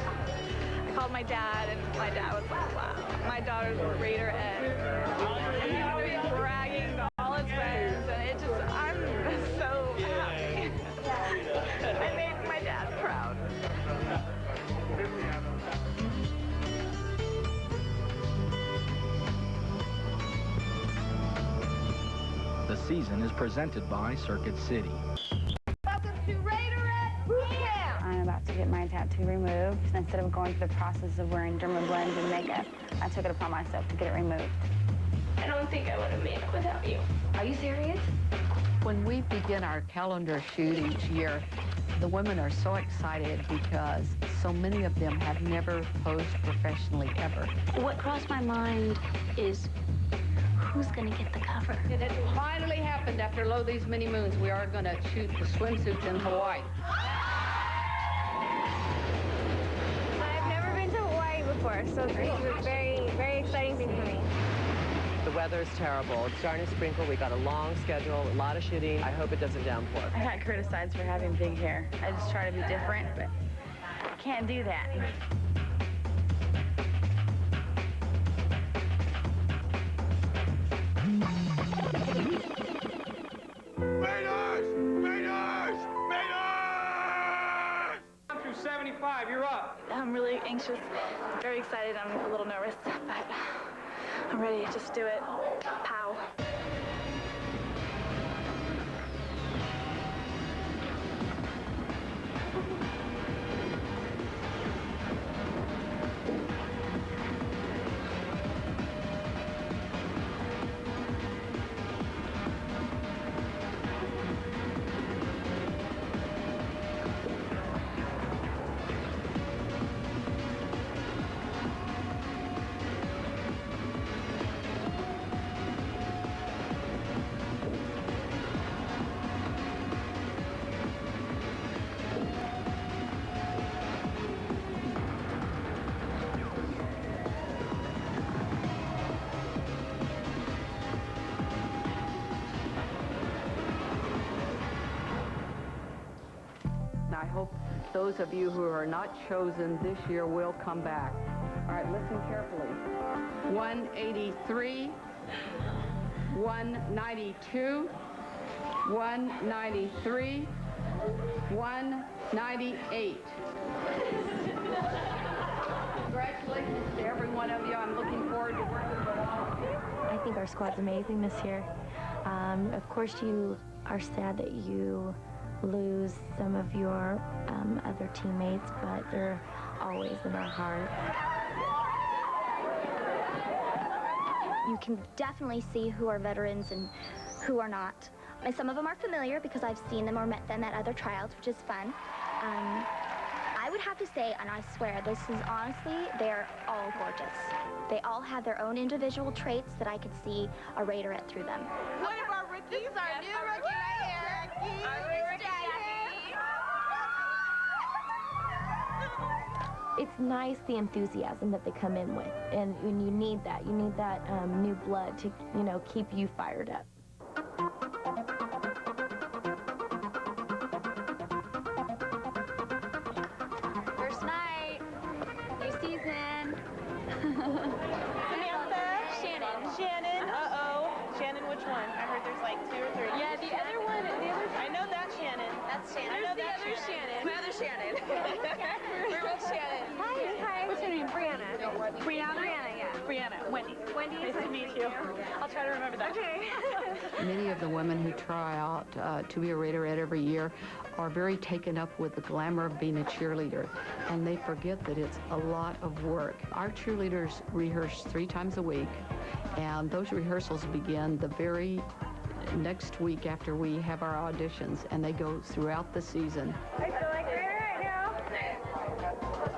Speaker 5: I called my dad, and my dad was like, wow, my daughter's a Raiderette. And he's going to be bragging to all his friends, and it just, I'm so happy. I made my dad proud.
Speaker 19: The season is presented by Circuit City.
Speaker 10: Welcome to Raiderette Boot Camp.
Speaker 23: I'm about to get my tattoo removed. Instead of going through the process of wearing dermablend and makeup, I took it upon myself to get it removed.
Speaker 8: I don't think I would have made it without you.
Speaker 2: Are you serious?
Speaker 4: When we begin our calendar shoot each year, the women are so excited because so many of them have never posed professionally ever.
Speaker 9: What crossed my mind is who's going to get the cover?
Speaker 4: It has finally happened after Lo These Many Moons. We are going to shoot the swimsuits in Hawaii.
Speaker 10: I've never been to Hawaii before, so this is a very, very exciting thing for me.
Speaker 1: The weather is terrible. It's starting to sprinkle. We got a long schedule, a lot of shooting. I hope it doesn't downpour.
Speaker 3: I got criticized for having big hair. I just try to be different, but I can't do that.
Speaker 15: Raiders! Raiders! Raiders!
Speaker 18: Through 75, you're up.
Speaker 3: I'm really anxious, very excited. I'm a little nervous, but I'm ready to just do it. Pow.
Speaker 4: I hope those of you who are not chosen this year will come back. All right, listen carefully. 183, 192, 193, 198. Congratulations to every one of you. I'm looking forward to working with all of you.
Speaker 23: I think our squad's amazing this year. Of course, you are sad that you lose some of your other teammates, but they're always in our heart.
Speaker 9: You can definitely see who are veterans and who are not. And some of them are familiar because I've seen them or met them at other tryouts, which is fun. I would have to say, and I swear, this is honestly, they're all gorgeous. They all have their own individual traits that I could see a Raiderette through them.
Speaker 18: One of our rookies, our new rookie right here. Our new rookie, Jackie.
Speaker 23: It's nice, the enthusiasm that they come in with, and when you need that new blood to, keep you fired up.
Speaker 16: First night, new season.
Speaker 18: Samantha. Shannon. Uh-oh. Shannon, which one? I heard there's like 2 or 3.
Speaker 16: Yeah, the other one,
Speaker 18: I know that's Shannon.
Speaker 16: That's Shannon.
Speaker 18: I know
Speaker 16: There's
Speaker 18: that's
Speaker 16: the other Shannon.
Speaker 18: My other Shannon. We're both Shannon.
Speaker 10: Hi, what's your name? Brianna.
Speaker 18: Brianna,
Speaker 10: yeah.
Speaker 18: Brianna. Wendy.
Speaker 10: Wendy,
Speaker 18: Nice to meet you. I'll try to remember that.
Speaker 10: Okay.
Speaker 4: Many of the women who try out to be a Raiderette every year are very taken up with the glamour of being a cheerleader, and they forget that it's a lot of work. Our cheerleaders rehearse 3 times a week, and those rehearsals begin the very next week after we have our auditions, and they go throughout the season.
Speaker 10: I feel like Raider right now.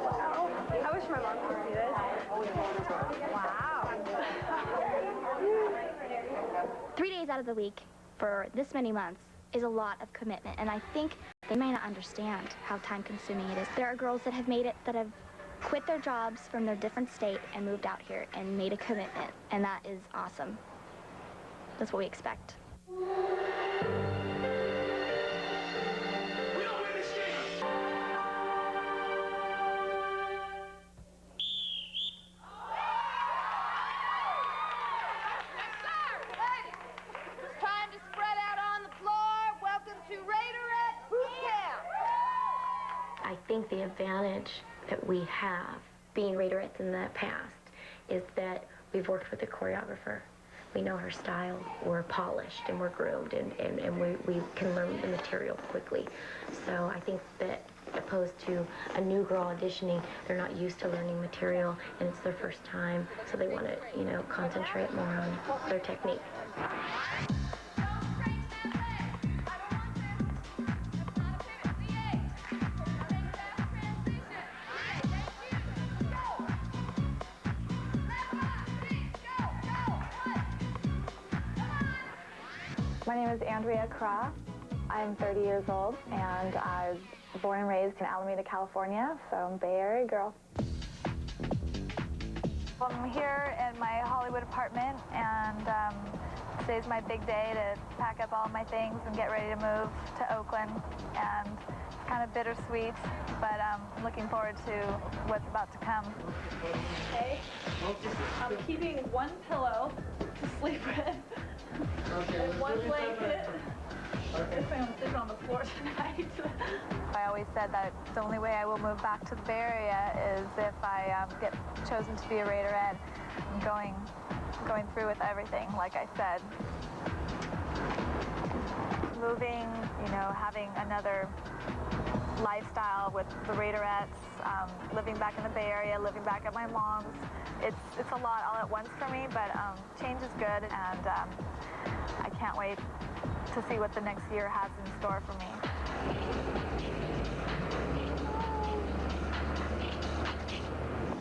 Speaker 10: Wow. I wish my mom could see this. Wow.
Speaker 9: 3 days out of the week for this many months is a lot of commitment, and I think they may not understand how time-consuming it is. There are girls that have made it, that have quit their jobs from their different state and moved out here and made a commitment, and that is awesome. That's what we expect.
Speaker 18: Time to spread out on the floor. Welcome to Raiderette Boot Camp.
Speaker 23: I think the advantage that we have, being Raiderettes in the past, is that we've worked with a choreographer. We know her style, we're polished and we're groomed, and we can learn the material quickly. So I think that opposed to a new girl auditioning, they're not used to learning material, and it's their first time, so they want to, concentrate more on their technique.
Speaker 5: My name is Andrea Craw. I'm 30 years old, and I was born and raised in Alameda, California, so I'm a Bay Area girl. I'm here in my Hollywood apartment, and today's my big day to pack up all my things and get ready to move to Oakland. And it's kind of bittersweet, but I'm looking forward to what's about to come. Okay, I'm keeping one pillow to sleep with, and one blanket. I guess I'm sitting on the floor tonight. I always said that the only way I will move back to the Bay Area is if I get chosen to be a Raiderette. I'm going through with everything, like I said. Moving, you know, having another lifestyle with the Raiderettes, living back in the Bay Area, living back at my mom's. It's a lot all at once for me, but change is good, and I can't wait to see what the next year has in store for me.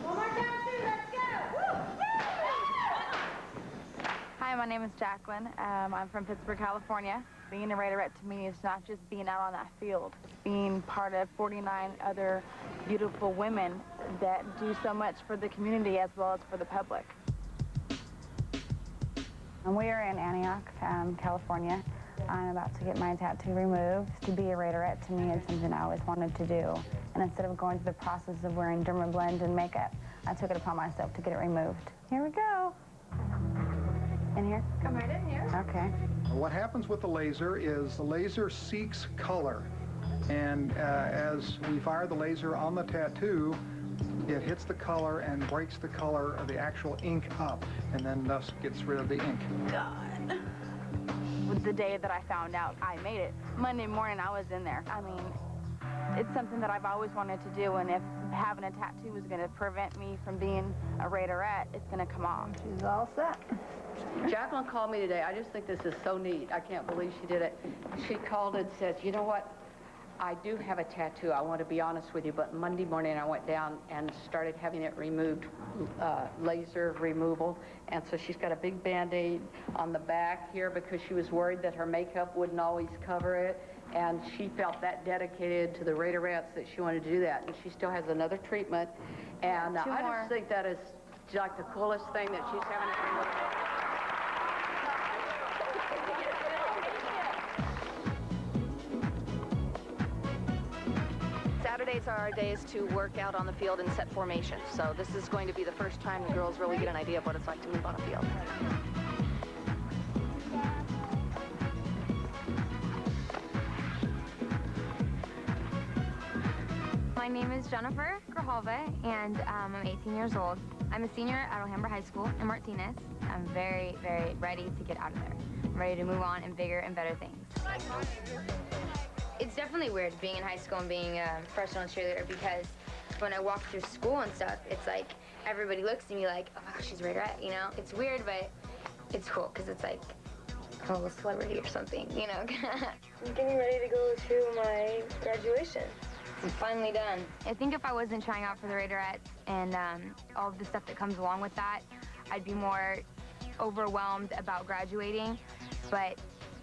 Speaker 2: One more tattoo, let's go!
Speaker 3: Hi, my name is Jacqueline. I'm from Pittsburgh, California. Being a Raiderette to me is not just being out on that field. It's being part of 49 other beautiful women that do so much for the community as well as for the public.
Speaker 17: We are in Antioch, California. I'm about to get my tattoo removed. To be a Raiderette to me is something I always wanted to do. And instead of going through the process of wearing dermablend and makeup, I took it upon myself to get it removed. Here we go. In here?
Speaker 2: Come right in here.
Speaker 17: Okay.
Speaker 20: What happens with the laser is the laser seeks color. And as we fire the laser on the tattoo, it hits the color and breaks the color of the actual ink up, and then thus gets rid of the ink.
Speaker 3: God. The day that I found out I made it, Monday morning I was in there. I mean, it's something that I've always wanted to do, and if having a tattoo is going to prevent me from being a Raiderette, it's going to come off.
Speaker 17: She's all set.
Speaker 4: Jacqueline called me today. I just think this is so neat. I can't believe she did it. She called and said, you know what? I do have a tattoo. I want to be honest with you, but Monday morning I went down and started having it removed, laser removal. And so she's got a big Band-Aid on the back here because she was worried that her makeup wouldn't always cover it. And she felt that dedicated to the Raiderettes that she wanted to do that. And she still has another treatment. And I just think that is like the coolest thing that she's having it removed.
Speaker 6: Saturdays are our days to work out on the field and set formation. So this is going to be the first time the girls really get an idea of what it's like to move on a field.
Speaker 2: My name is Jennifer Grijalva, and I'm 18 years old. I'm a senior at Alhambra High School in Martinez. I'm very, very ready to get out of there. I'm ready to move on and bigger and better things. It's definitely weird being in high school and being a professional cheerleader, because when I walk through school and stuff, it's like everybody looks at me like, oh, she's Raiderette, you know? It's weird, but it's cool because it's like a little celebrity or something, you know?
Speaker 10: I'm getting ready to go to my graduation.
Speaker 2: It's finally done. I think if I wasn't trying out for the Raiderettes and all of the stuff that comes along with that, I'd be more overwhelmed about graduating. But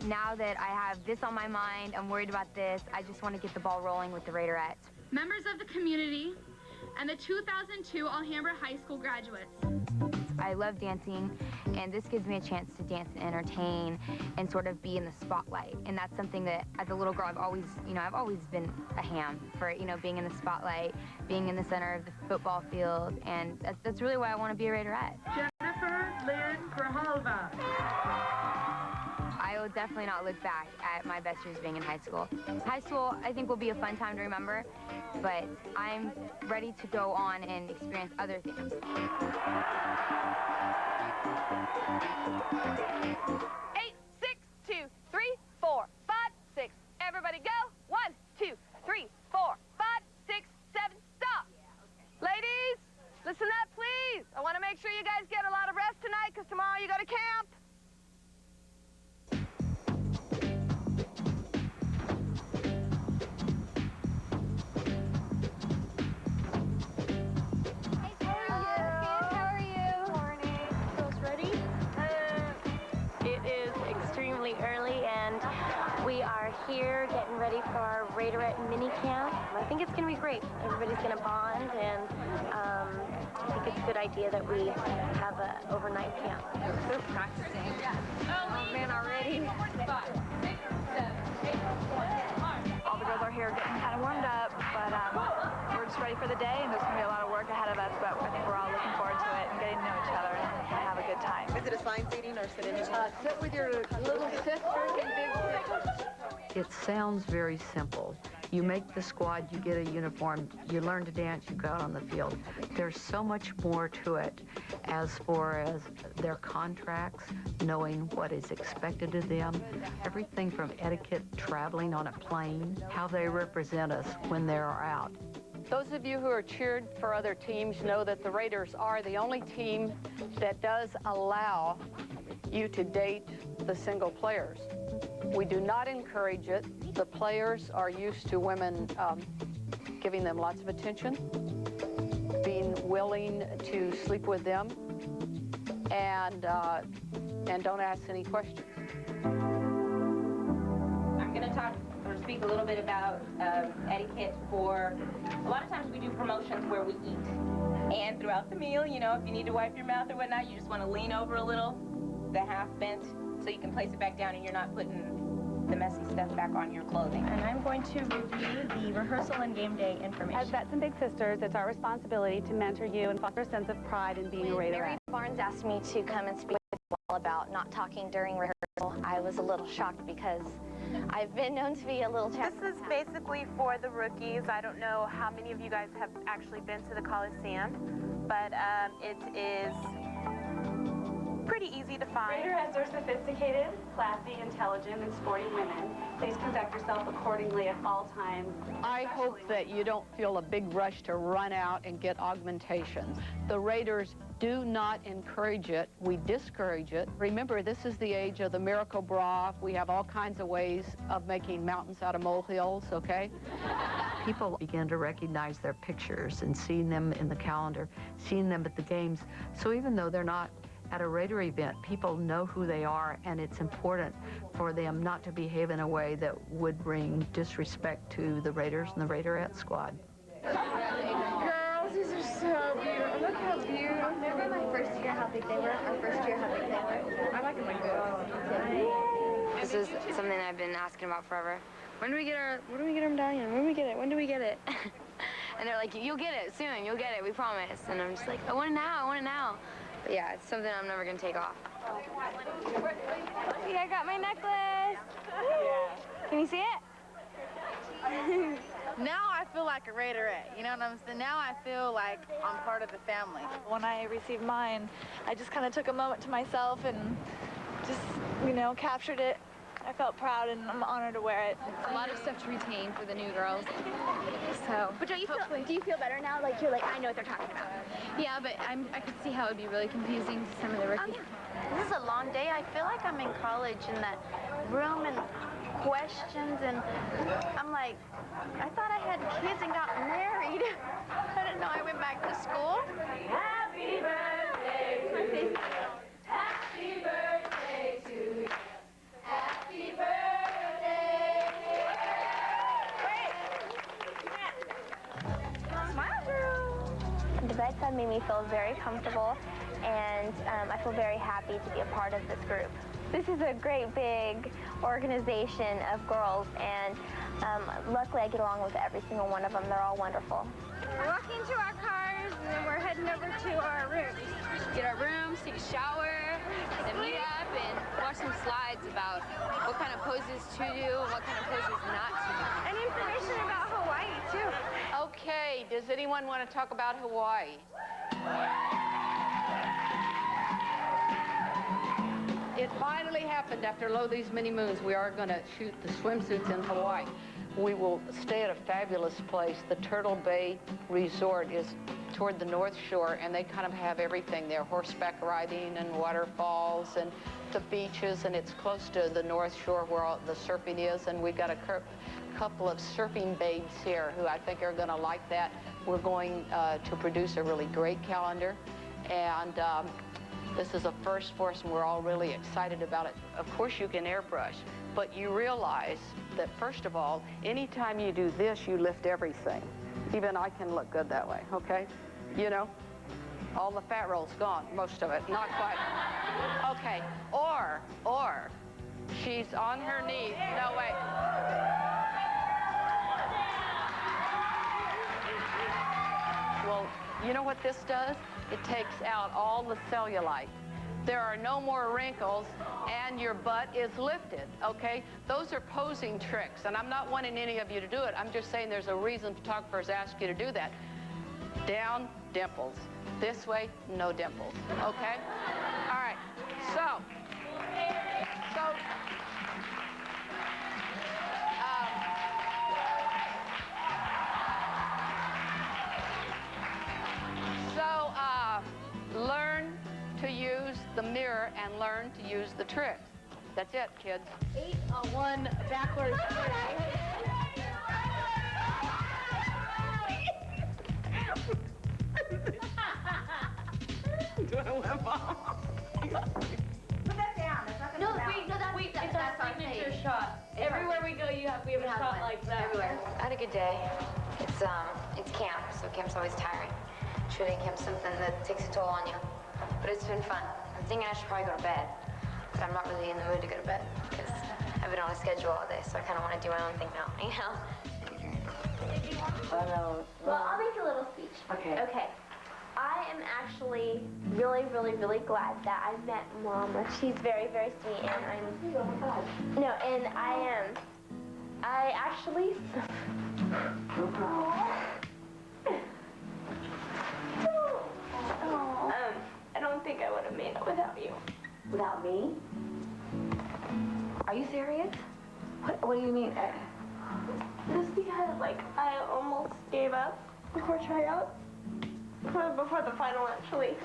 Speaker 2: now that I have this on my mind, I'm worried about this, I just want to get the ball rolling with the Raiderettes.
Speaker 22: Members of the community and the 2002 Alhambra High School graduates.
Speaker 2: I love dancing, and this gives me a chance to dance and entertain and sort of be in the spotlight. And that's something that, as a little girl, I've always been a ham for, being in the spotlight, being in the center of the football field, and that's really why I want to be a Raiderette.
Speaker 18: Jennifer Lynn Grijalva.
Speaker 2: I will definitely not look back at my best years being in high school. High school, I think, will be a fun time to remember, but I'm ready to go on and experience other things.
Speaker 6: 8, 6, 2, 3, 4, 5, 6. Everybody go. 1, 2, 3, 4, 5, 6, 7, stop. Ladies, listen up, please. I want to make sure you guys get a lot of rest tonight, because tomorrow you go to camp.
Speaker 3: It is
Speaker 8: Raiderette mini camp. I think it's going to be great. Everybody's going to bond, and I think it's a good idea that we have an overnight camp.
Speaker 18: They're practicing. Oh man, already.
Speaker 5: All the girls are here getting kind of warmed up, but we're just ready for the day, and there's going to be a lot of work ahead of us, but I think we're all looking forward to it and getting to know each other and have a good time.
Speaker 18: Is it a sign seating or sit in?
Speaker 6: Sit with your little sisters and big sisters.
Speaker 4: It sounds very simple. You make the squad, you get a uniform, you learn to dance, you go out on the field. There's so much more to it as far as their contracts, knowing what is expected of them, everything from etiquette, traveling on a plane, how they represent us when they're out.
Speaker 6: Those of you who are cheered for other teams know that the Raiders are the only team that does allow you to date the single players. We do not encourage it. The players are used to women giving them lots of attention, being willing to sleep with them, and don't ask any questions.
Speaker 7: I'm going to talk or speak a little bit about etiquette for, a lot of times we do promotions where we eat. And throughout the meal, you know, if you need to wipe your mouth or whatnot, you just want to lean over a little, the half bent, so you can place it back down and you're not putting the messy stuff back on your clothing.
Speaker 8: And I'm going to review the rehearsal and game day information.
Speaker 5: As vets and big sisters, it's our responsibility to mentor you and foster a sense of pride in being a Raiderette.
Speaker 8: Mary Barnes asked me to come and speak with you all about not talking during rehearsal. I was a little shocked because I've been known to be a little chatty.
Speaker 10: This is basically for the rookies. I don't know how many of you guys have actually been to the Coliseum, but it is pretty easy to find.
Speaker 5: Raiderettes are sophisticated, classy, intelligent, and sporting women. Please conduct yourself accordingly at all times.
Speaker 6: I hope that you don't feel a big rush to run out and get augmentations. The Raiders do not encourage it. We discourage it. Remember, this is the age of the miracle bra. We have all kinds of ways of making mountains out of molehills, okay?
Speaker 4: People begin to recognize their pictures and seeing them in the calendar, seeing them at the games. So even though they're not at a Raider event, people know who they are, and it's important for them not to behave in a way that would bring disrespect to the Raiders and the Raiderette squad.
Speaker 2: Girls, these are so beautiful. Look how beautiful. Remember my first year how big they were? Our first year how big they were? I like them like this.
Speaker 23: This is something I've been asking about forever. When do we get our medallion? When do we get it? When do we get it? And they're like, you'll get it soon, you'll get it, we promise. And I'm just like, I want it now, I want it now. But yeah, it's something I'm never gonna take off.
Speaker 10: See, I got my necklace. Can you see it?
Speaker 3: Now I feel like a Raiderette, you know what I'm saying? Now I feel like I'm part of the family.
Speaker 5: When I received mine, I just kind of took a moment to myself and just, you know, captured it. I felt proud and I'm honored to wear it.
Speaker 2: A lot of stuff to retain for the new girls. So,
Speaker 10: But do you feel better now? Like you're like, I know what they're talking about.
Speaker 2: yeah, but I could see how it would be really confusing to some of the rookies.
Speaker 23: This is a long day. I feel like I'm in college in that room and questions, and I'm like, I thought I had kids and got married. I didn't know I went back to school.
Speaker 18: Happy birthday. Happy birthday to you. Happy birthday.
Speaker 10: Smile, girl.
Speaker 8: The vets have made me feel very comfortable, and I feel very happy to be a part of this group. This is a great big organization of girls, and luckily I get along with every single one of them. They're all wonderful.
Speaker 10: We're walking to our cars, and then we're heading over to our rooms.
Speaker 2: Get our rooms, take a shower, then meet up and watch some slides about what kind of poses to do and what kind of poses not to do.
Speaker 10: And information about Hawaii, too.
Speaker 6: Okay, does anyone want to talk about Hawaii? It finally happened after these many moons. We are going to shoot the swimsuits in Hawaii. We will stay at a fabulous place. The Turtle Bay Resort is toward the North Shore, and they kind of have everything there, horseback riding and waterfalls and the beaches, and it's close to the North Shore where all the surfing is, and we've got a couple of surfing babes here who I think are going to like that. We're going to produce a really great calendar, and
Speaker 4: This is a first for us, and we're all really excited about it. Of course, you can airbrush, but you realize that, first of all, anytime you do this, you lift everything. Even I can look good that way, okay? You know? All the fat roll's gone, most of it, not quite. Okay, or, she's on her knees. No, wait. Well, you know what this does? It takes out all the cellulite. There are no more wrinkles, and your butt is lifted, okay? Those are posing tricks, and I'm not wanting any of you to do it. I'm just saying there's a reason photographers ask you to do that. Down, dimples. This way, no dimples, okay? All right, so learn to use the mirror and learn to use the tricks. That's it, kids.
Speaker 6: 8 on 1 backwards.
Speaker 18: Do I whip off? Put that down. It's not gonna
Speaker 16: It's our signature shot. Everywhere we go, we have a shot like that.
Speaker 23: Everywhere. I had a good day. It's camp, so camp's always tiring. Shooting camp's something that takes a toll on you. But it's been fun. I'm thinking I should probably go to bed. But I'm not really in the mood to go to bed because I've been on a schedule all day, so I kind of want to do my own thing now, you know?
Speaker 10: Well, I'll make a little speech.
Speaker 23: Okay.
Speaker 10: Okay. I am actually really, really, really glad that I met Mama. She's very, very sweet, and I actually... I don't think I would have made it without you.
Speaker 23: Without me? Are you serious? What do you mean?
Speaker 10: Just because, like, I almost gave up before tryout. Before the final, actually.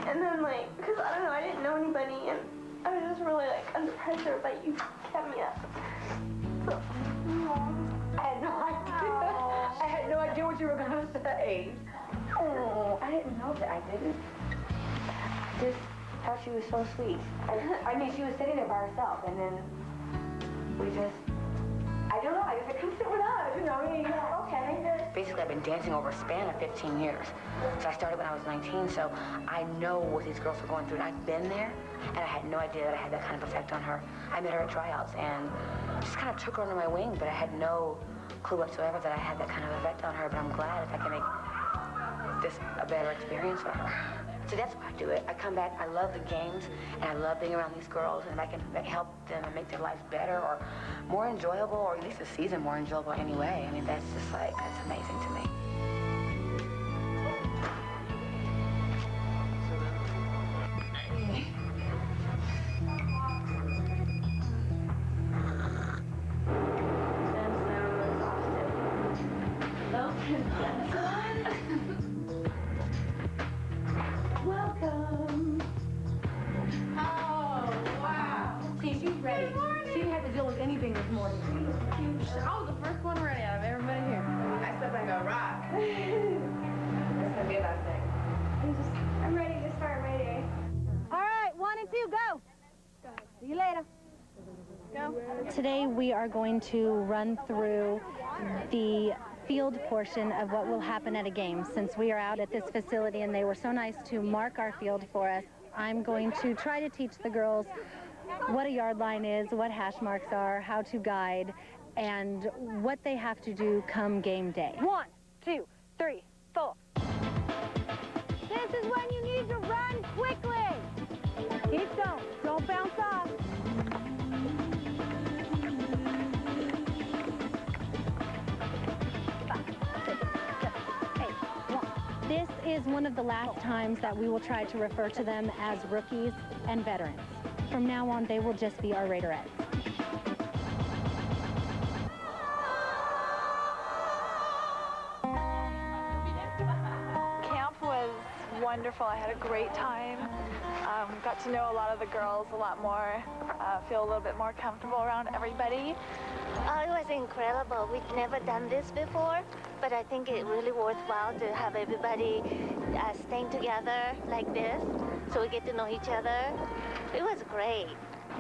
Speaker 10: And then, like, because, I don't know, I didn't know anybody, and I was just really, like, under pressure, but you kept me up. So,
Speaker 23: I had no idea. I had no idea what you were going to say. Oh, I didn't know that. I didn't. Just thought she was so sweet. I mean, she was sitting there by herself, and then we just, I don't know, I just said, come sit with us, you know, I mean, okay. Basically, I've been dancing over a span of 15 years. So I started when I was 19, so I know what these girls are going through, and I've been there, and I had no idea that I had that kind of effect on her. I met her at tryouts, and just kind of took her under my wing, but I had no clue whatsoever that I had that kind of effect on her, but I'm glad if I can make this a better experience for her. So that's why I do it. I come back, I love the games, and I love being around these girls, and if I can help them and make their lives better or more enjoyable, or at least the season more enjoyable anyway, I mean, that's just like, that's amazing to me.
Speaker 6: Welcome. Oh, wow. See, she's ready. She didn't have to deal with anything this morning. I was the first one ready out of everybody here.
Speaker 18: I slept like a rock. That's gonna be a bad thing.
Speaker 10: I'm ready to start my day.
Speaker 6: All right, 1 and 2, go. See you later. Go.
Speaker 9: Today we are going to run through the field portion of what will happen at a game. Since we are out at this facility and they were so nice to mark our field for us, I'm going to try to teach the girls what a yard line is, what hash marks are, how to guide, and what they have to do come game day.
Speaker 6: 1, 2, 3, 4. This is when you need to run quickly. Keep going. Don't bounce off.
Speaker 9: This is one of the last times that we will try to refer to them as rookies and veterans. From now on, they will just be our Raiderettes.
Speaker 5: Camp was wonderful. I had a great time. Got to know a lot of the girls a lot more. Feel a little bit more comfortable around everybody.
Speaker 10: It was incredible. We've never done this before, but I think it's really worthwhile to have everybody
Speaker 11: staying together like this, so we get to know each other. It was great.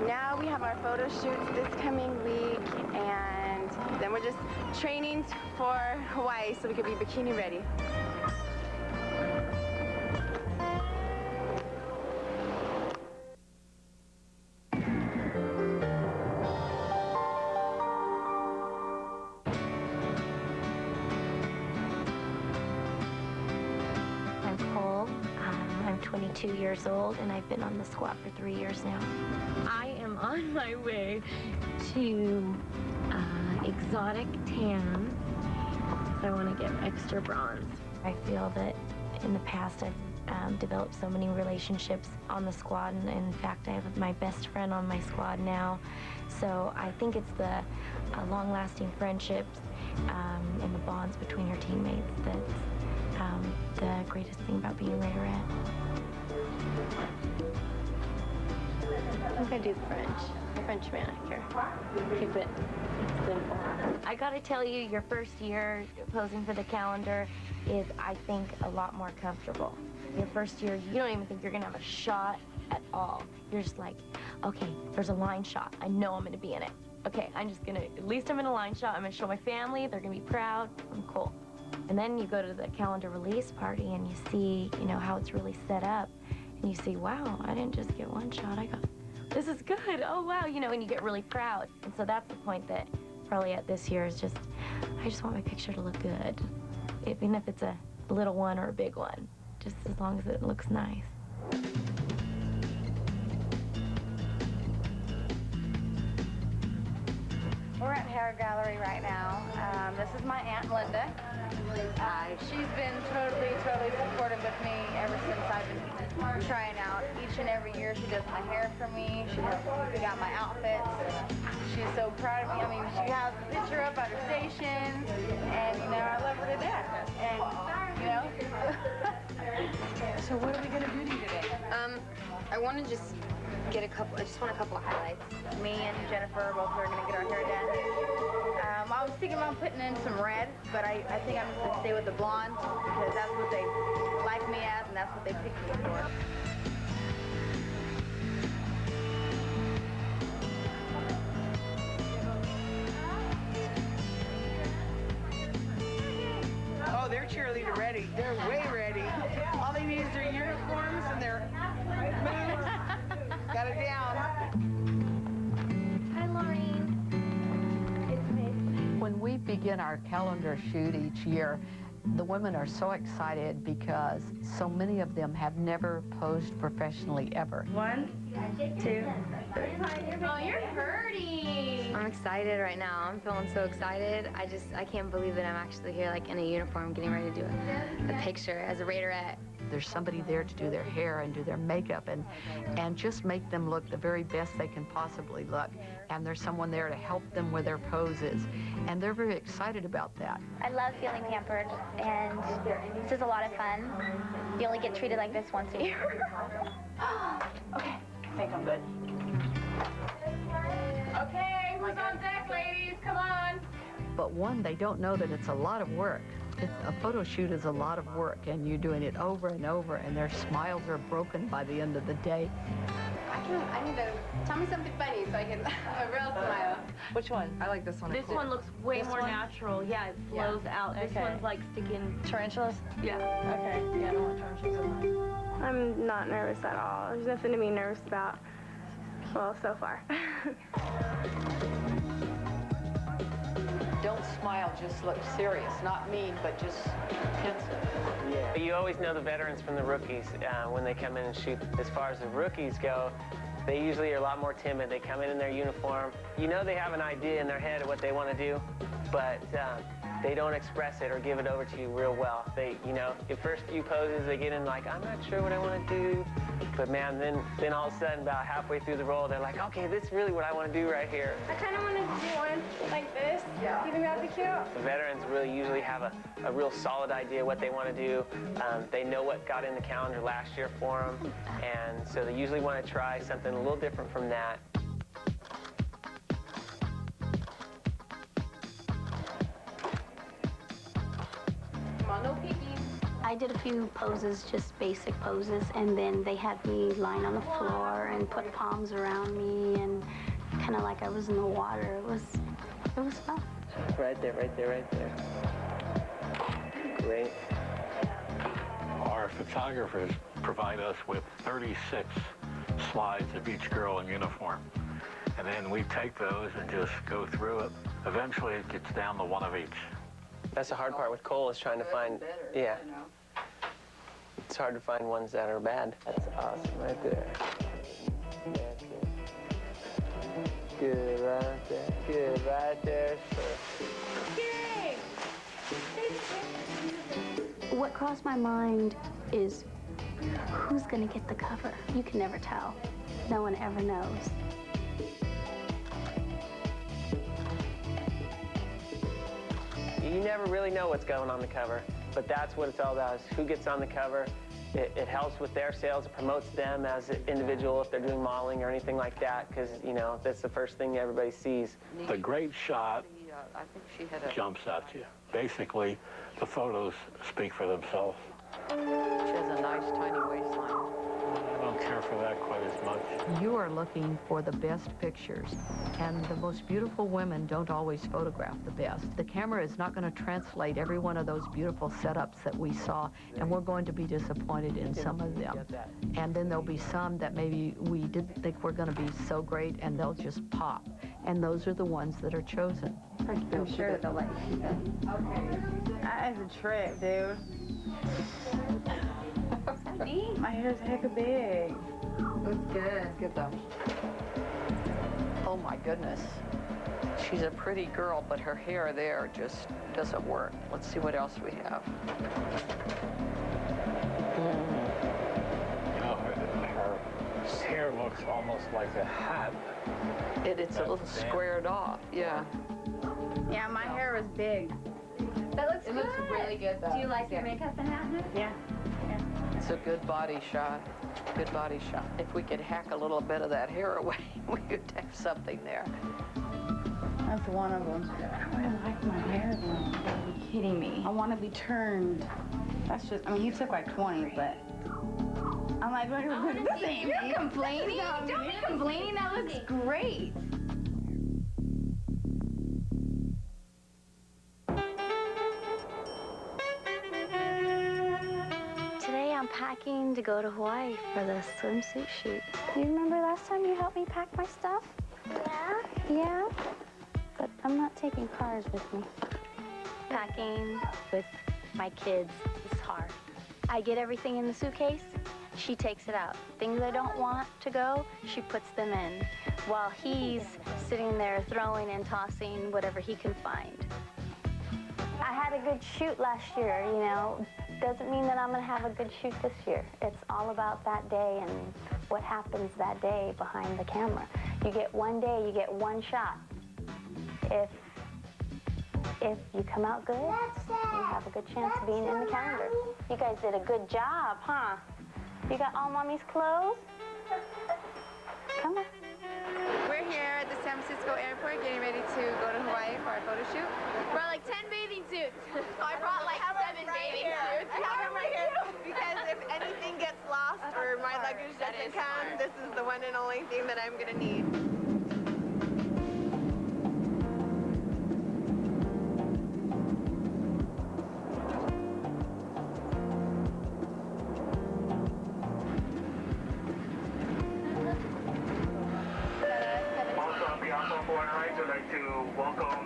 Speaker 3: Now we have our photo shoots this coming week, and then we're just training for Hawaii so we could be bikini ready.
Speaker 8: I'm Cole. I'm 22 years old, and I've been on the squad for 3 years now. I am on my way to exotic tan. So I want to get extra bronze. I feel that in the past I've developed so many relationships on the squad, and in fact I have my best friend on my squad now. So I think it's the long-lasting friendships and the bonds between your teammates that's the greatest thing about being a Raiderette. I'm gonna do the French manicure. Keep it simple. I gotta tell you, your first year posing for the calendar is, I think, a lot more comfortable. Your first year, you don't even think you're gonna have a shot at all. You're just like, okay, there's a line shot. I know I'm gonna be in it. Okay, at least I'm in a line shot. I'm gonna show my family. They're gonna be proud. I'm cool. And then you go to the calendar release party and you see, how it's really set up. And you see, wow, I didn't just get one shot. This is good. Oh, wow, and you get really proud. And so that's the point that probably at this year is just, I just want my picture to look good. Even if it's a little one or a big one, just as long as it looks nice.
Speaker 17: We're at Hair Gallery right now. This is my Aunt Linda. She's been totally supportive with me ever since I've been trying out. Each and every year she does my hair for me. She helps me pick out my outfits. She's so proud of me. I mean, she has a picture up at her station, and I love her to death. And
Speaker 3: So what are we gonna do to you today?
Speaker 2: I want to just get a couple of highlights.
Speaker 17: Me and Jennifer both are gonna get our hair done. I was thinking about putting in some red, but I think I'm just gonna stay with the blonde because that's what they like me as, and that's what they picked me for.
Speaker 3: Oh, they're cheerleader ready. They're way ready. All they need is their uniforms and their moves. Got it down.
Speaker 8: Hi, Laureen. It's me.
Speaker 4: When we begin our calendar shoot each year, the women are so excited because so many of them have never posed professionally ever.
Speaker 2: 1, 2, 3. Oh, you're hurting. I'm excited right now. I'm feeling so excited. I can't believe that I'm actually here, like in a uniform, getting ready to do a picture as a Raiderette.
Speaker 4: There's somebody there to do their hair and do their makeup and just make them look the very best they can possibly look. And there's someone there to help them with their poses. And they're very excited about that.
Speaker 9: I love feeling pampered, and this is a lot of fun. You only get treated like this once a year.
Speaker 3: Okay, I think I'm good.
Speaker 18: Okay, who's on deck, ladies? Come on.
Speaker 4: But one, they don't know that it's a lot of work. A photo shoot is a lot of work, and you're doing it over and over, and their smiles are broken by the end of the day.
Speaker 3: I need to tell me something funny so I can a real smile.
Speaker 1: Which one? I like this one.
Speaker 8: This one looks way more natural. Yeah, it flows out. This one's like sticking.
Speaker 1: Tarantulas?
Speaker 8: Yeah.
Speaker 1: Okay. Yeah, I don't want tarantulas in mine.
Speaker 10: I'm not nervous at all. There's nothing to be nervous about. Well, so far.
Speaker 4: Don't smile, just look serious. Not mean, but just pensive.
Speaker 1: Yeah. You always know the veterans from the rookies when they come in and shoot. As far as the rookies go, they usually are a lot more timid. They come in their uniform. You know they have an idea in their head of what they want to do, but they don't express it or give it over to you real well. They, the first few poses, they get in like, I'm not sure what I want to do. But man, then all of a sudden, about halfway through the roll, they're like, okay, this is really what I want to do right here.
Speaker 10: I kind of want to do one like this. Yeah. You think that would be cute?
Speaker 1: The veterans really usually have a real solid idea what they want to do. They know what got in the calendar last year for them, and so they usually want to try something a little different from that.
Speaker 3: Come on, no peeking.
Speaker 9: I did a few poses, just basic poses, and then they had me lying on the floor and put palms around me and kind of like I was in the water. It was fun.
Speaker 1: Right there, right there, right there. Great.
Speaker 13: Our photographers provide us with 36 slides of each girl in uniform. And then we take those and just go through it. Eventually it gets down to one of each.
Speaker 1: That's the hard part with Cole, is trying to find, yeah. It's hard to find ones that are bad. That's awesome, right there. That's good. Good right there, good right there, sir.
Speaker 9: What crossed my mind is who's gonna get the cover? You can never tell. No one ever knows.
Speaker 1: You never really know what's going on the cover, but that's what it's all about, is who gets on the cover. It helps with their sales. It promotes them as an individual if they're doing modeling or anything like that, because, you know, that's the first thing everybody sees.
Speaker 13: The great shot jumps at you. Basically, the photos speak for themselves.
Speaker 4: She has a nice tiny waistline.
Speaker 13: I don't care for that quite as much.
Speaker 4: You are looking for the best pictures, and the most beautiful women don't always photograph the best. The camera is not going to translate every one of those beautiful setups that we saw, and we're going to be disappointed in some of them. And then there'll be some that maybe we didn't think were going to be so great, and they'll just pop. And those are the ones that are chosen.
Speaker 3: I'm sure they'll let you keep it. Okay. That is a trip, dude. My hair's hecka big.
Speaker 4: Looks good. Good though. Oh my goodness. She's a pretty girl, but her hair there just doesn't work. Let's see what else we have.
Speaker 13: You know, her hair looks almost like a hat.
Speaker 4: It's a little squared off, yeah.
Speaker 3: Yeah, my hair was big.
Speaker 2: That looks good.
Speaker 3: It looks really good though.
Speaker 2: Do you like your makeup and that?
Speaker 3: Yeah.
Speaker 4: It's a good body shot. Good body shot. If we could hack a little bit of that hair away, we could have something there.
Speaker 3: That's one of them. I really like my hair though. You gotta be kidding me. I want to be turned. That's just, I mean, you took like 20, but I'm like, this ain't me.
Speaker 2: You're complaining? Don't be complaining. That looks great.
Speaker 9: Today I'm packing to go to Hawaii for the swimsuit shoot. You remember last time you helped me pack my stuff? Yeah. Yeah? But I'm not taking cars with me. Packing with my kids is hard. I get everything in the suitcase, she takes it out. Things I don't want to go, she puts them in, while he's sitting there throwing and tossing whatever he can find. I had a good shoot last year, you know. Doesn't mean that I'm gonna have a good shoot this year. It's all about that day and what happens that day behind the camera. You get one day, you get one shot. If you come out good, you have a good chance of being in the calendar. You guys did a good job, huh? You got all Mommy's clothes? Come on.
Speaker 10: We're here at the San Francisco airport getting ready to go to Hawaii for our photo shoot. Brought like 10 bathing suits. I brought like 7 bathing suits. I have them right here because if anything gets lost or my luggage doesn't come, this is the one and only thing that I'm gonna need.
Speaker 15: I'd like to welcome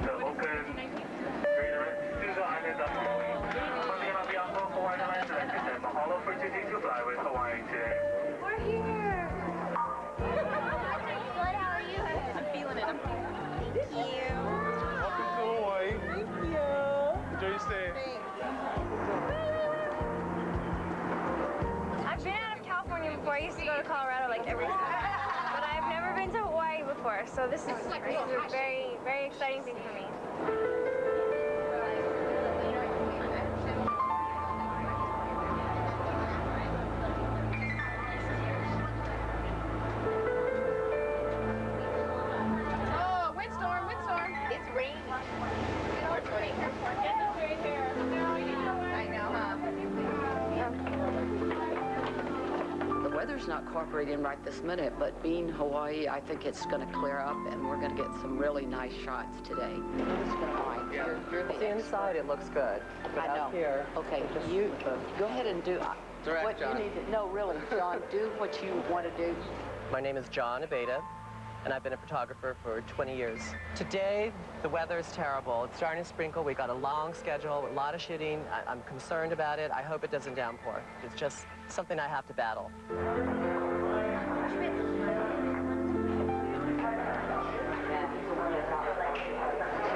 Speaker 15: the Open Raiderettes to the island of Hawaii. On behalf of Hawaiian Airlines, I'd like to send mahalo for choosing to fly with Hawaii today.
Speaker 10: We're here. Good, how are you? I'm feeling it. Thank you.
Speaker 15: Welcome to Hawaii.
Speaker 10: Thank you.
Speaker 15: Enjoy your stay.
Speaker 10: I've been out of California before. I used to go to Colorado like every summer. But I've never been to Hawaii before, so this is a very, very exciting thing for me. Oh, windstorm, windstorm. It's raining. It's raining. Right here. I know, huh?
Speaker 4: weather's not cooperating right this minute, but being Hawaii, I think it's going to clear up, and we're going to get some really nice shots today. Who's going to mind? You're the
Speaker 12: inside it looks good, but
Speaker 4: I know.
Speaker 12: out here...
Speaker 4: Okay, you go ahead and do
Speaker 12: Direct,
Speaker 4: what
Speaker 12: John.
Speaker 4: you need to... No, really, John, do what you want to do.
Speaker 12: My name is John Abeda, and I've been a photographer for 20 years. Today, the weather is terrible. It's starting to sprinkle. We got a long schedule, a lot of shooting. I'm concerned about it. I hope it doesn't downpour. It's just something I have to battle.
Speaker 4: Take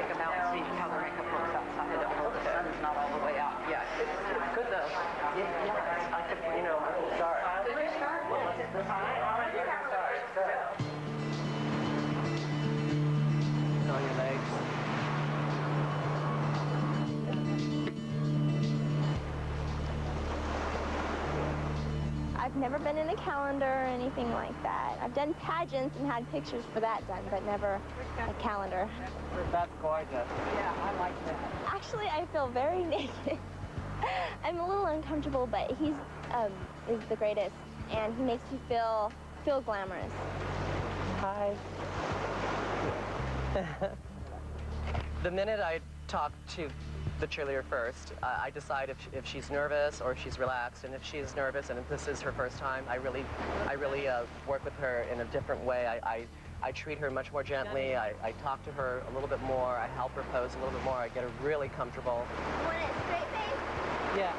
Speaker 4: them out and see how the makeup looks outside. The sun's not all the way out yet. It's good though. Yeah, I could, you know, start. Did you start?
Speaker 12: On your legs.
Speaker 10: I've never been in a calendar or anything like that. I've done pageants and had pictures for that done, but never a calendar.
Speaker 12: That's gorgeous.
Speaker 4: Yeah, I like that.
Speaker 10: Actually, I feel very naked. I'm a little uncomfortable, but he's is the greatest, and he makes me feel glamorous.
Speaker 12: Hi. The minute I talk to the cheerleader first, I decide if she's nervous or if she's relaxed, and if she's nervous and if this is her first time, I really work with her in a different way. I treat her much more gently. I talk to her a little bit more. I help her pose a little bit more. I get her really comfortable.
Speaker 10: You want it straight face?
Speaker 12: Yeah.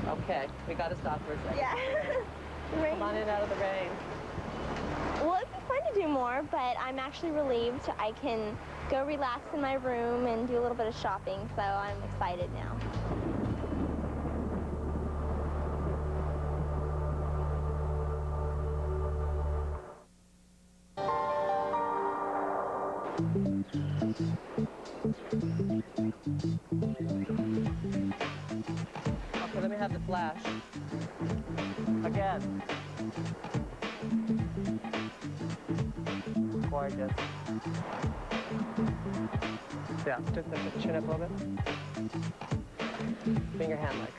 Speaker 12: Okay, we got to stop for a second.
Speaker 10: Yeah.
Speaker 12: Come on in out of the rain.
Speaker 10: Well, it'd be fun to do more, but I'm actually relieved. I can go relax in my room and do a little bit of shopping, so I'm excited now.
Speaker 12: Okay, let me have the flash. Again. Gorgeous. Yeah, stick the chin up a little bit. Bring your hand like.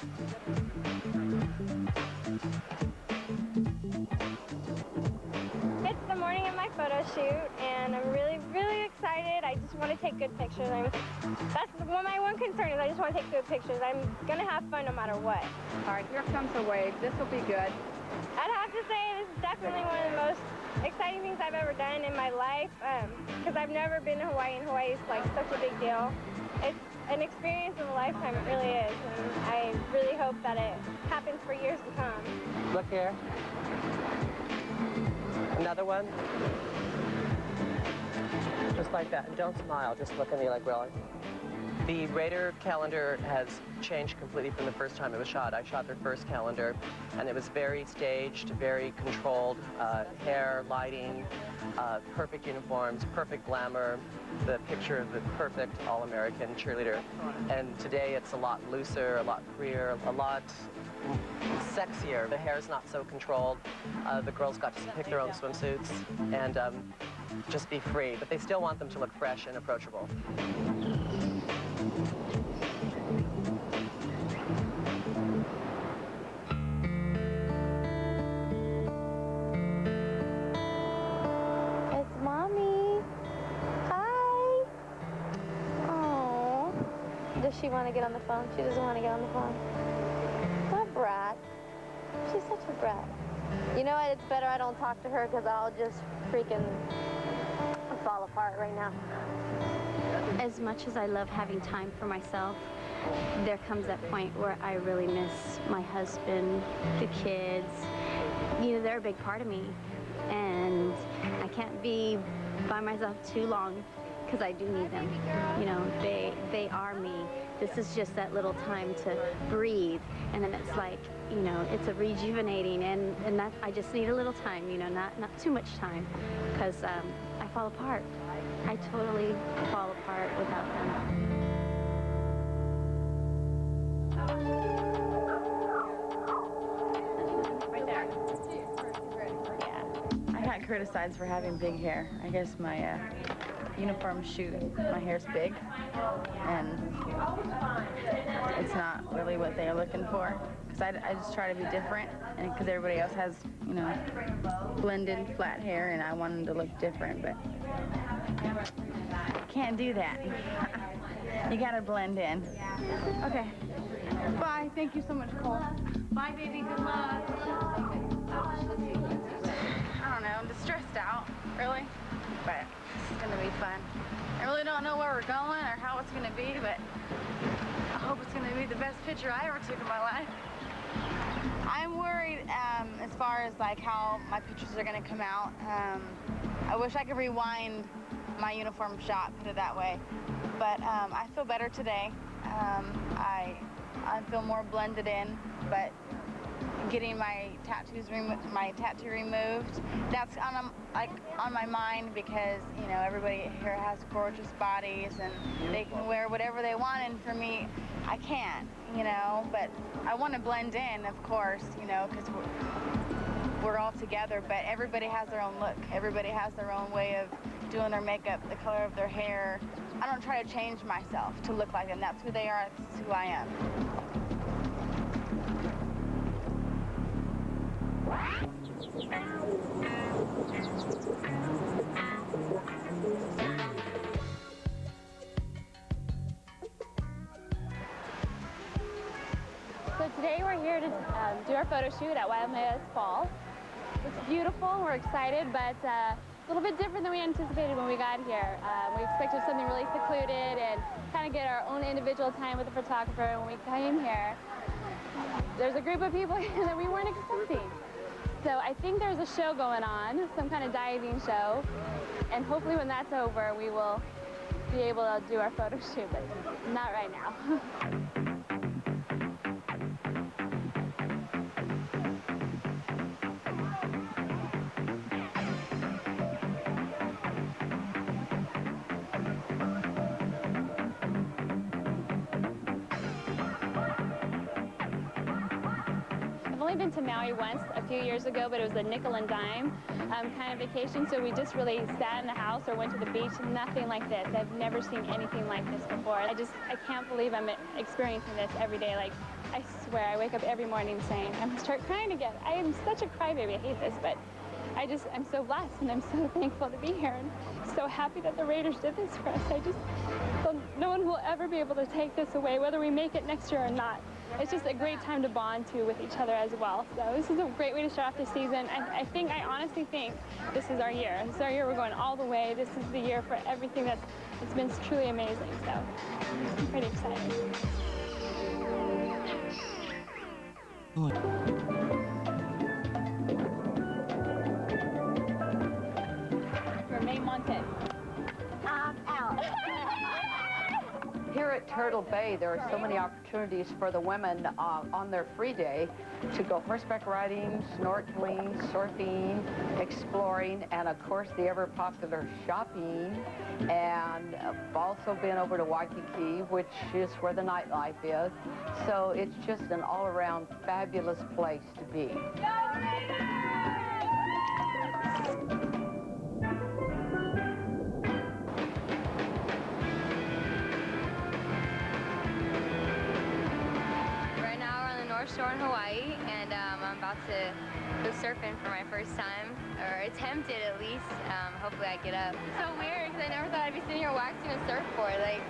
Speaker 10: It's the morning of my photo shoot, and I'm really, really excited. I just want to take good pictures. That's my one concern is I just want to take good pictures. I'm going to have fun no matter what.
Speaker 6: All right, here comes the wave. This will be good.
Speaker 10: I'd have to say this is definitely one of the most exciting things I've ever done in my life, because I've never been to Hawaii, and Hawaii is like such a big deal. It's an experience of a lifetime, it really is, and I really hope that it happens for years to come.
Speaker 12: Look here. Another one. Just like that. And don't smile, just look at me like, really. The Raider calendar has changed completely from the first time it was shot. I shot their first calendar, and it was very staged, very controlled, hair, lighting, perfect uniforms, perfect glamour, the picture of the perfect all-American cheerleader. And today it's a lot looser, a lot freer, a lot sexier. The hair's not so controlled. The girls got to pick their own swimsuits and just be free, but they still want them to look fresh and approachable.
Speaker 10: It's Mommy. Hi. Oh. Does she want to get on the phone? She doesn't want to get on the phone. What a brat. She's such a brat. You know what? It's better I don't talk to her because I'll just freaking fall apart right now.
Speaker 9: As much as I love having time for myself, there comes that point where I really miss my husband, the kids. You know, they're a big part of me, and I can't be by myself too long because I do need them. You know, they are me. This is just that little time to breathe, and then it's like, you know, it's a rejuvenating, and that I just need a little time, you know, not too much time, because I fall apart. I totally fall apart without them.
Speaker 3: Right there. Yeah. I got criticized for having big hair. I guess my uniform shoot, my hair's big. and it's not really what they're looking for. Because I just try to be different, and because everybody else has, you know, blended flat hair, and I want them to look different, but can't do that. You gotta blend in. Okay. Bye. Thank you so much, Cole. Bye, baby. Good luck. I don't know. I'm just stressed out, really. But it's gonna be fun. I really don't know where we're going or how it's gonna be, but I hope it's gonna be the best picture I ever took in my life. I'm worried as far as like how my pictures are gonna come out. I wish I could rewind my uniform shot, put it that way. But I feel better today. I feel more blended in, but getting my tattoo removed, that's on my mind because, you know, everybody here has gorgeous bodies and they can wear whatever they want, and for me, I can't, you know, but I want to blend in, of course, you know, because we're all together, but everybody has their own look. Everybody has their own way of doing their makeup, the color of their hair. I don't try to change myself to look like them. That's who they are, that's who I am.
Speaker 22: So today we're here to do our photo shoot at Wild Meadows Fall. It's beautiful, we're excited, but a little bit different than we anticipated when we got here. We expected something really secluded and kind of get our own individual time with the photographer. When we came here, there's a group of people here that we weren't expecting. So I think there's a show going on, some kind of diving show, and hopefully when that's over, we will be able to do our photo shoot, but not right now. I've only been to Maui once, a few years ago, but it was a nickel and dime kind of vacation, so we just really sat in the house or went to the beach. Nothing like this. I've never seen anything like this before. I can't believe I'm experiencing this every day. Like, I swear, I wake up every morning saying, I'm gonna start crying again. I am such a crybaby. I hate this, but I'm so blessed, and I'm so thankful to be here, and so happy that the Raiders did this for us. No one will ever be able to take this away, whether we make it next year or not. It's just a great time to bond to with each other as well. So this is a great way to start off the season. I honestly think this is our year. This is our year. We're going all the way. This is the year for everything it's been truly amazing. So I'm pretty excited. Remain Monte.
Speaker 11: I'm out.
Speaker 4: Here at Turtle Bay, there are so many opportunities for the women on their free day to go horseback riding, snorkeling, surfing, exploring, and of course the ever-popular shopping. And I've also been over to Waikiki, which is where the nightlife is. So it's just an all-around fabulous place to be.
Speaker 2: North Shore in Hawaii, and I'm about to go surfing for my first time, or attempted at least. Hopefully I get up. It's so weird because I never thought I'd be sitting here waxing a surfboard, like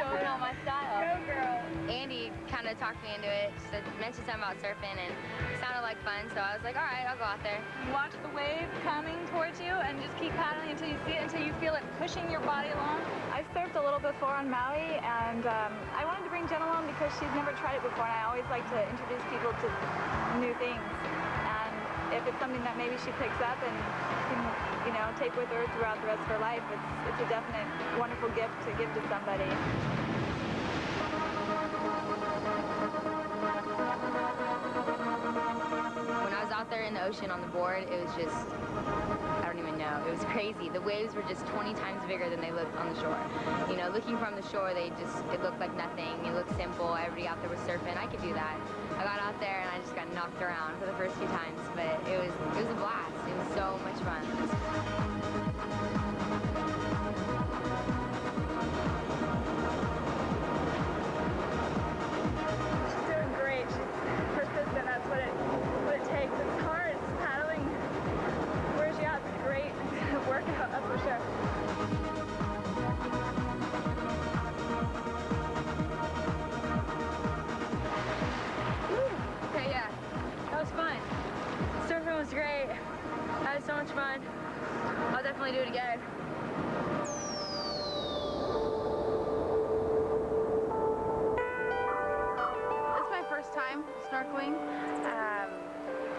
Speaker 2: showing all my style. Go girl. Andy kind of talked me into it, just mentioned something about surfing, and it sounded like fun, so I was like, all right, I'll go out there.
Speaker 5: Watch the wave coming towards you and just keep paddling until you see it, until you feel it pushing your body along. I've surfed a little before on Maui, and I wanted to bring Jen along because she's never tried it before, and I always like to introduce people to new things. And if it's something that maybe she picks up and can, you know, take with her throughout the rest of her life, it's a definite wonderful gift to give to somebody.
Speaker 2: When I was out there in the ocean on the board, it was just, I don't even know, it was crazy. The waves were just 20 times bigger than they looked on the shore. You know, looking from the shore, it looked like nothing. It looked simple. Everybody out there was surfing. I could do that. I got out there and I just got knocked around for the first few times, but it was a blast. It was so much fun.
Speaker 3: definitely do it again. This is my first time snorkeling.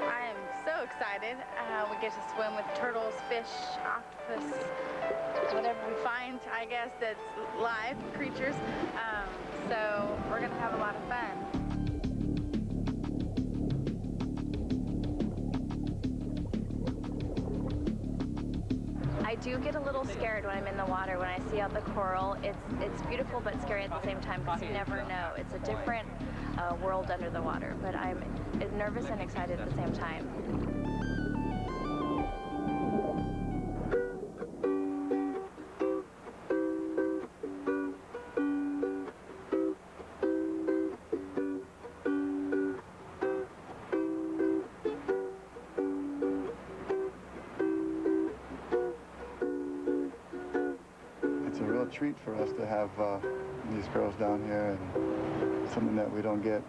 Speaker 3: I am so excited. We get to swim with turtles, fish, octopus, whatever we find, I guess, that's live creatures. So we're going to have a lot of fun.
Speaker 8: I do get a little scared when I'm in the water, when I see out the coral. It's beautiful but scary at the same time because you never know. It's a different world under the water, but I'm nervous and excited at the same time.
Speaker 14: It's a real treat for us to have these girls down here, and something that we don't get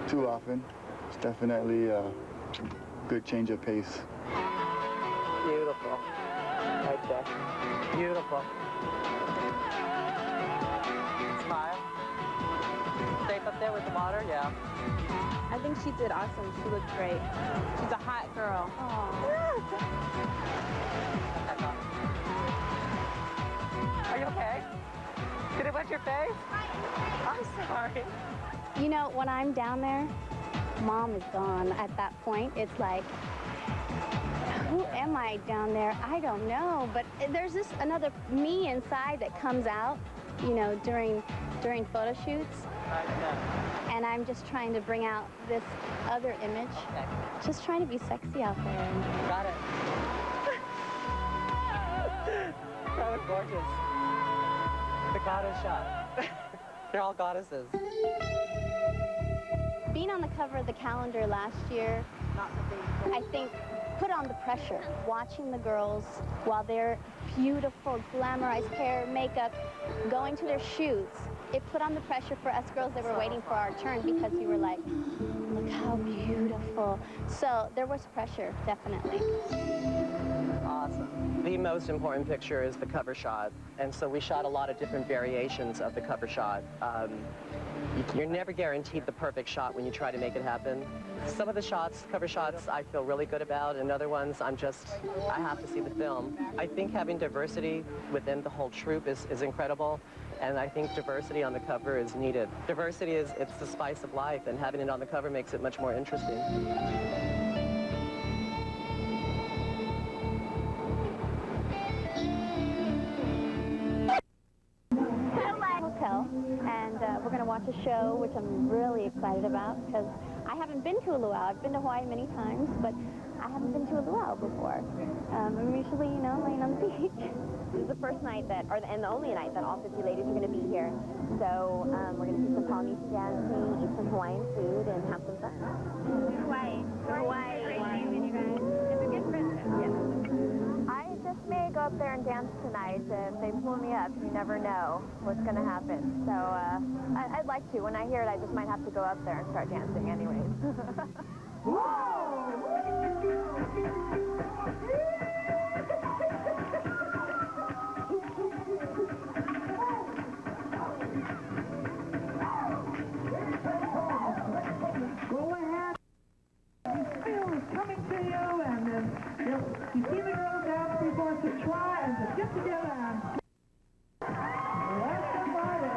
Speaker 14: too often. It's definitely a good change of pace.
Speaker 12: Beautiful. Right there. Beautiful. Smile. Safe up there with the water? Yeah.
Speaker 19: I think she did awesome. She looked great. She's a hot girl.
Speaker 12: Are you okay? Did it wet your face? I'm sorry.
Speaker 9: You know, when I'm down there, Mom is gone at that point. It's like, who am I down there? I don't know. But there's this another me inside that comes out, you know, during photo shoots. And I'm just trying to bring out this other image. Okay. Just trying to be sexy out there.
Speaker 12: Got it. That was gorgeous. The goddess shot. They're all goddesses.
Speaker 9: Being on the cover of the calendar last year, I think, put on the pressure. Watching the girls while they're beautiful, glamorized hair, makeup, going to their shoots, it put on the pressure for us girls that were waiting for our turn because we were like, look how beautiful. So there was pressure, definitely.
Speaker 12: Awesome. The most important picture is the cover shot, and so we shot a lot of different variations of the cover shot. You're never guaranteed the perfect shot when you try to make it happen. Some of the shots, cover shots, I feel really good about, and other ones I have to see the film. I think having diversity within the whole troupe is incredible, and I think diversity on the cover is needed. Diversity it's the spice of life, and having it on the cover makes it much more interesting.
Speaker 9: Hotel, and we're going to watch a show, which I'm really excited about because I haven't been to a luau. I've been to Hawaii many times, but I haven't been to a luau before. I'm usually, you know, laying on the beach.
Speaker 21: This is the first night and the only night that all 50 ladies are going to be here. So we're going to see some Polynesian dancing, eat some Hawaiian food, and have some fun.
Speaker 10: Hawaii.
Speaker 21: Hawaii.
Speaker 10: It's a good friendship.
Speaker 21: Yeah. I just may go up there and dance tonight. If they pull me up, you never know what's going to happen. So I'd like to. When I hear it, I just might have to go up there and start dancing anyways.
Speaker 24: Go ahead. Coming to you, and then you see the girls dance before, so try and just get together and let somebody.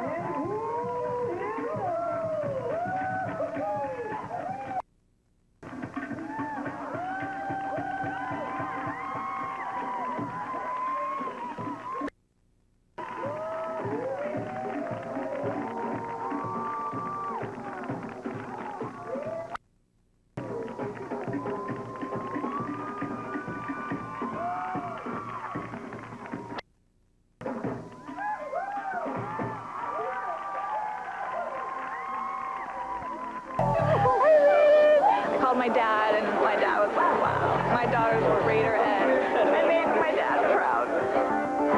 Speaker 5: I called my dad, and my dad was like, wow, my daughters were Raiderettes. I made my dad proud.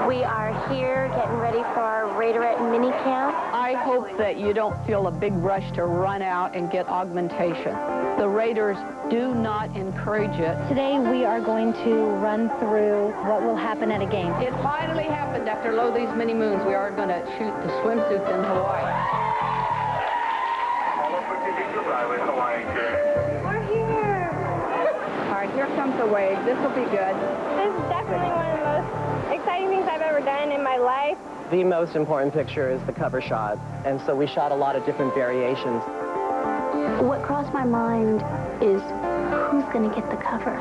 Speaker 8: We are here getting ready for our Raiderette mini camp.
Speaker 25: I
Speaker 4: I hope that you don't feel a big rush to run out and get augmentation. The Raiders do not encourage it.
Speaker 9: Today we are going to run through what will happen at a game.
Speaker 4: It finally happened after lo these many moons. We are going to shoot the swimsuits in Hawaii.
Speaker 10: We're here.
Speaker 6: All right, here comes the wave. This will be good.
Speaker 10: This is definitely one of the most exciting things I've ever done in my life.
Speaker 12: The most important picture is the cover shot, and so we shot a lot of different variations.
Speaker 9: What crossed my mind is who's going to get the cover.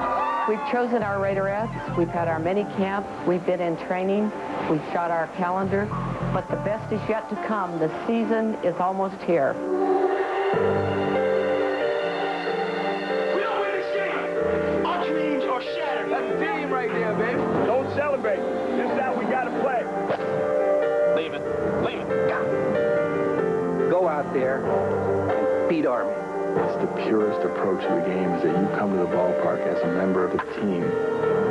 Speaker 4: We've chosen our Raiderettes. We've had our mini camp. We've been in training. We've shot our calendar. But the best is yet to come. The season is almost here.
Speaker 7: We don't win this game. Our dreams are shattered. That's a team right there, baby. Don't celebrate. This is how we got to play. Leave it. Leave it.
Speaker 16: Go out there and beat Army.
Speaker 20: It's the purest approach to the game is that you come to the ballpark as a member of the team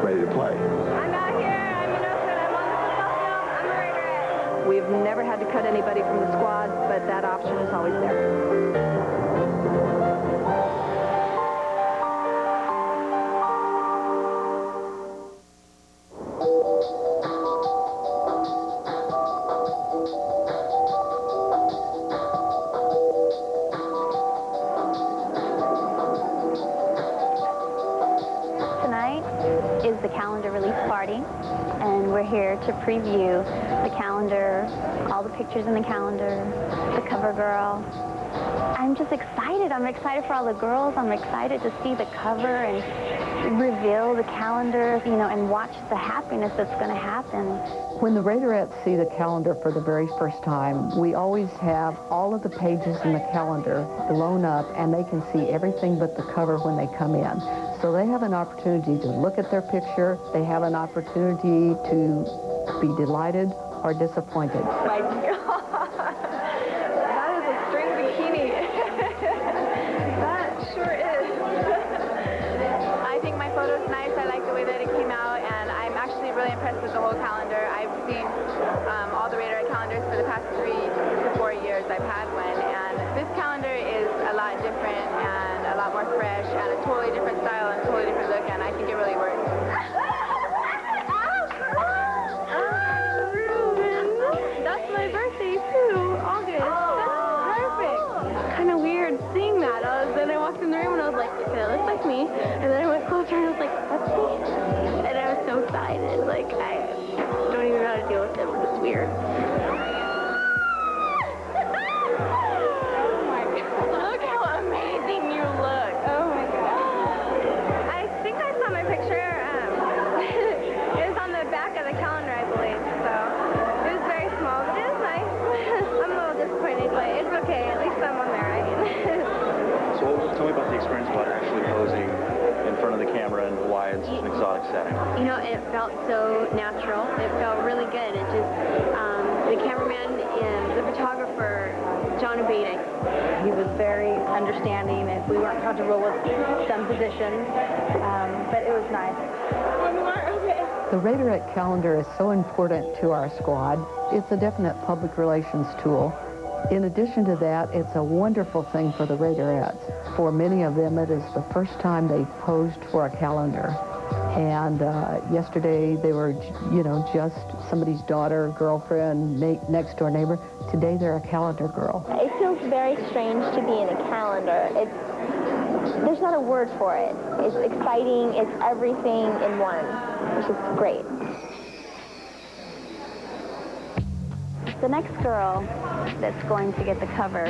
Speaker 20: ready to play.
Speaker 10: I'm out here. I'm in Oakland. I'm on the football field. I'm a Raiderette.
Speaker 6: We've never had to cut anybody from the squad, but that option is always there.
Speaker 9: Is the calendar release party, and we're here to preview the calendar, all the pictures in the calendar, the cover girl. I'm just excited. I'm excited for all the girls. I'm excited to see the cover and reveal the calendar, you know, and watch the happiness that's going to happen.
Speaker 4: When the Raiderettes see the calendar for the very first time, we always have all of the pages in the calendar blown up, and they can see everything but the cover when they come in. So they have an opportunity to look at their picture. They have an opportunity to be delighted or disappointed.
Speaker 10: My God. That is a string bikini. That sure is. I think my photo's nice. I like the way that it came out, and I'm actually really impressed with the whole calendar. I've seen all the Raiderette calendars for the past 3 to 4 years I've had one, and this calendar is a lot different and a lot more fresh and a totally different style and a totally different look, and I think it really works. That's my birthday too, August. That's perfect. Kind of weird seeing that. Then I walked in the room and I was like, that looks like me. And then I went closer and I was like, that's me. And I was so excited. Like, I don't even know how to deal with it, but it's weird. Oh my God. Look how amazing you look. Oh my God. I think I saw my picture. It was on the back of the calendar, I believe. So it was very small, but it was nice. I'm a little disappointed, but it's okay. At least I'm on there, right?
Speaker 23: So tell me about the experience about actually posing in front of the camera and why it's an exotic setting.
Speaker 10: You know, it felt so natural. It felt really good. It just, the cameraman and the photographer, John Abate,
Speaker 6: He was very understanding if we weren't comfortable with some positions, but it was nice.
Speaker 10: One more? Okay.
Speaker 4: The Raiderette calendar is so important to our squad. It's a definite public relations tool. In addition to that, it's a wonderful thing for the Raiderettes. For many of them, it is the first time they posed for a calendar. And yesterday, they were, you know, just somebody's daughter, girlfriend, next door neighbor. Today, they're a calendar girl.
Speaker 21: It feels very strange to be in a calendar. There's not a word for it. It's exciting. It's everything in one, which is great.
Speaker 9: The next girl that's going to get the cover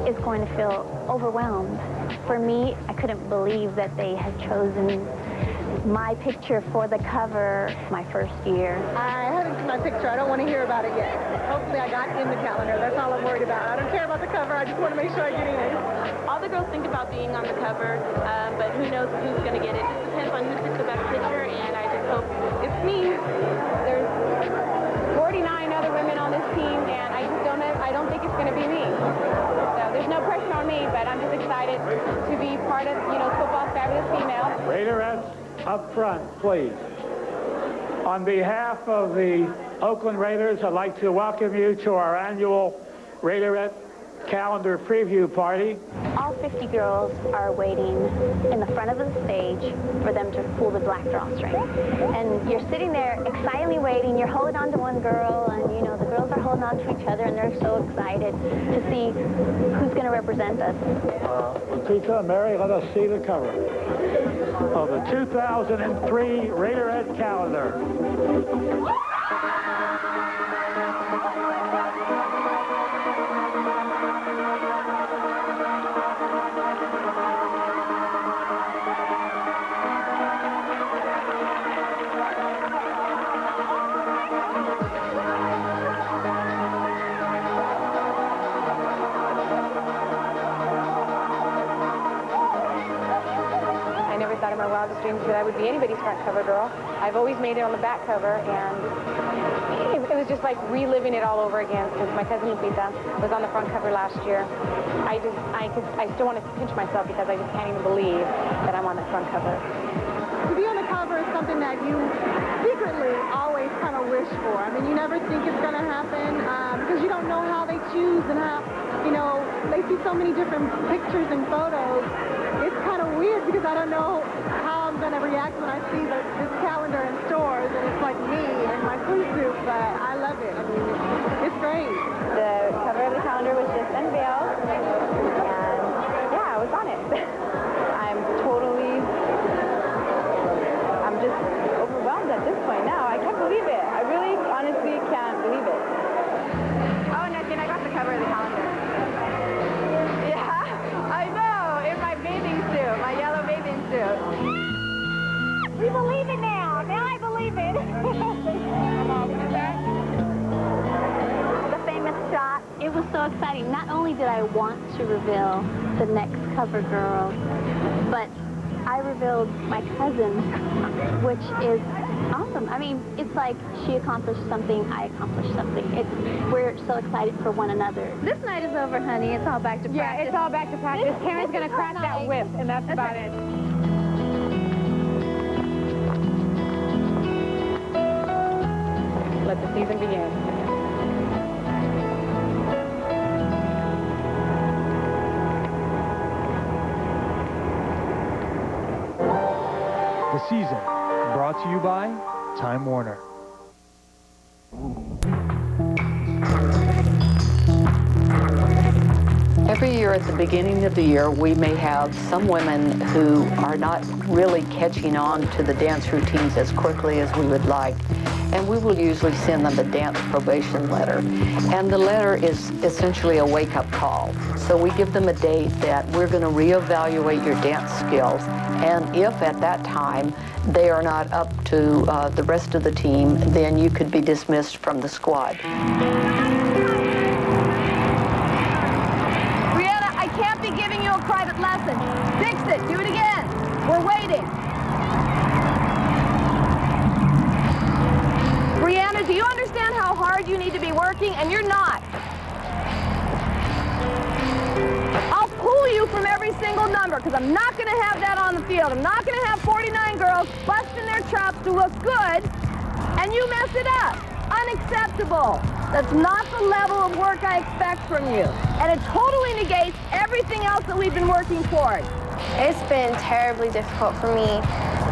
Speaker 9: is going to feel overwhelmed. For me, I couldn't believe that they had chosen my picture for the cover my first year.
Speaker 25: I haven't seen my picture. I don't want to hear about it yet. Hopefully I got in the calendar. That's all I'm worried about. I don't care about the cover. I just want to make sure I get in.
Speaker 26: All the girls think about being on the cover, but who knows who's going to get it. It just depends on who picks the best picture, and I just hope it's me. There's 49 other women on this team, and I don't think it's going to be me. So there's no pressure on me, but I'm just excited to be part of, football's fabulous female.
Speaker 27: Raiderettes up front, please. On behalf of the Oakland Raiders, I'd like to welcome you to our annual Raiderette calendar preview party.
Speaker 9: All 50 girls are waiting in the front of the stage for them to pull the black drawstring. And you're sitting there excitedly waiting. You're holding on to one girl, and you know the girls are holding on to each other, and they're so excited to see who's going to represent us.
Speaker 27: Tita and Mary, let us see the cover of the 2003 Raiderette calendar.
Speaker 25: Out of my wildest dreams that I would be anybody's front cover girl. I've always made it on the back cover, and it was just like reliving it all over again because my cousin Lupita was on the front cover last year. I still want to pinch myself because I just can't even believe that I'm on the front cover. To be on the cover is something that you secretly always kind of wish for. I mean, you never think it's going to happen because you don't know how they choose and how, you know, they see so many different pictures and photos. It's kind of weird because I don't know how I'm going to react when I see this calendar in stores and it's like me in my swimsuit, but I love it. I mean, it's great.
Speaker 21: The cover of the calendar was just unveiled, and yeah, I was on it. I'm just overwhelmed at this point now. I can't believe it. I really, honestly can't believe it. Oh, Nadine, I got the cover of the calendar. Yeah, I know, in my bathing suit, my yellow bathing suit. We believe it now. Now I believe it.
Speaker 9: The famous shot. It was so exciting. Not only did I want to reveal the next cover girl, but I revealed my cousin, which is awesome. I mean, it's like she accomplished something, I accomplished something. We're so excited for one another.
Speaker 21: This night is over, honey. It's all back to practice.
Speaker 25: Yeah, it's all back to practice. Karen's going to crack that whip, and that's about it. Let the season begin.
Speaker 1: The season, brought to you by Time Warner.
Speaker 4: Every year at the beginning of the year, we may have some women who are not really catching on to the dance routines as quickly as we would like. And we will usually send them a dance probation letter. And the letter is essentially a wake-up call. So we give them a date that we're going to reevaluate your dance skills. And if at that time they are not up to the rest of the team, then you could be dismissed from the squad.
Speaker 21: Brianna, I can't be giving you a private lesson. Fix it. Do it again. We're waiting. Brianna, do you understand how hard you need to be working? And you're not. I'll pull you from every single number because I'm not going to have that on the field. I'm not going to have 49 girls busting their chops to look good, and you mess it up. Unacceptable. That's not the level of work I expect from you. And it totally negates everything else that we've been working towards.
Speaker 10: It's been terribly difficult for me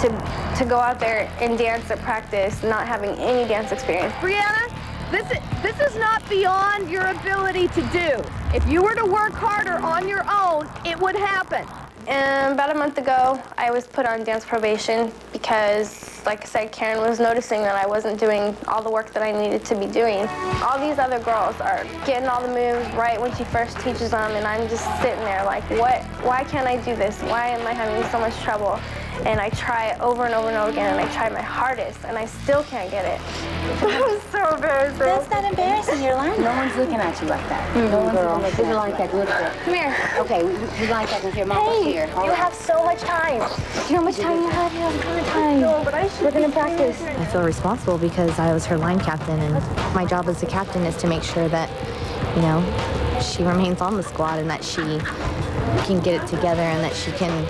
Speaker 10: to go out there and dance at practice, not having any dance experience.
Speaker 21: Brianna, this is not beyond your ability to do. If you were to work harder on your own, it would happen.
Speaker 10: About a month ago, I was put on dance probation because, like I said, Karen was noticing that I wasn't doing all the work that I needed to be doing. All these other girls are getting all the moves right when she first teaches them, and I'm just sitting there like, what? Why can't I do this? Why am I having so much trouble? And I try it over and over and over again, and I try my hardest, and I still can't get it. It was so embarrassing.
Speaker 9: That's not embarrassing. You're learning.
Speaker 11: No one's looking at you like that. No one's looking at you. We like that. Look at
Speaker 10: Come here.
Speaker 11: Okay, we like that. Here, Mama's here.
Speaker 10: You have so much time. Do you know how much time you have? You have a ton of time. No, but I should. We're going to practice.
Speaker 13: I feel responsible because I was her line captain, and my job as a captain is to make sure that, you know, she remains on the squad and that she can get it together and that she can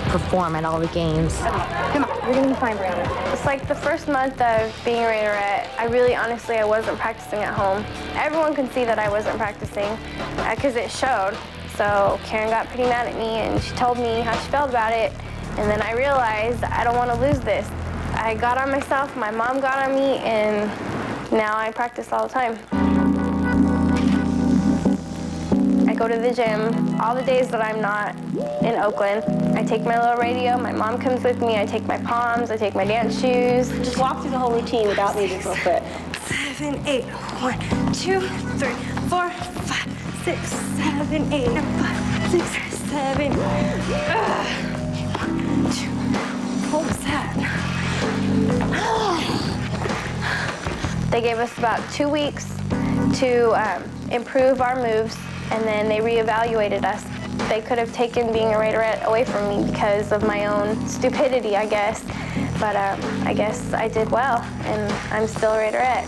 Speaker 13: perform at all the games.
Speaker 11: Come on.
Speaker 5: You're gonna be fine, Brianna. It's like the first month of being a Raiderette, honestly, I wasn't practicing at home. Everyone could see that I wasn't practicing because it showed. So Karen got pretty mad at me and she told me how she felt about it. And then I realized I don't want to lose this. I got on myself, my mom got on me, and now I practice all the time. I go to the gym all the days that I'm not in Oakland. I take my little radio, my mom comes with me, I take my palms, I take my dance shoes.
Speaker 11: Just walk through the whole routine without me just real quick.
Speaker 5: 7, 8, 1, 2, 3, 4, 5, 6, 7, 8, 5, 6, 7. 1, 2, what was that? They gave us about 2 weeks to improve our moves, and then they reevaluated us. They could have taken being a Raiderette away from me because of my own stupidity, I guess. But I guess I did well, and I'm still a Raiderette.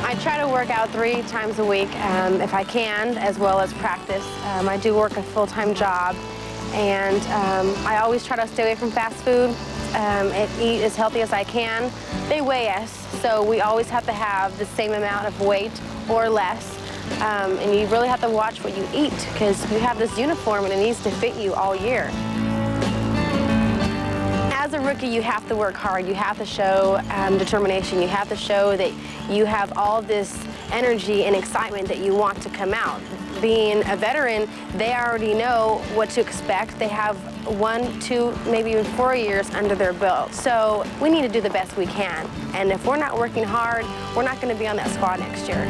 Speaker 6: I try to work out 3 times a week if I can, as well as practice. I do work a full-time job, and I always try to stay away from fast food and eat as healthy as I can. They weigh us, so we always have to have the same amount of weight or less. And you really have to watch what you eat because you have this uniform and it needs to fit you all year. As a rookie, you have to work hard. You have to show determination. You have to show that you have all this energy and excitement that you want to come out. Being a veteran, they already know what to expect. They have 1, 2, maybe even 4 years under their belt. So we need to do the best we can. And if we're not working hard, we're not going to be on that squad next year.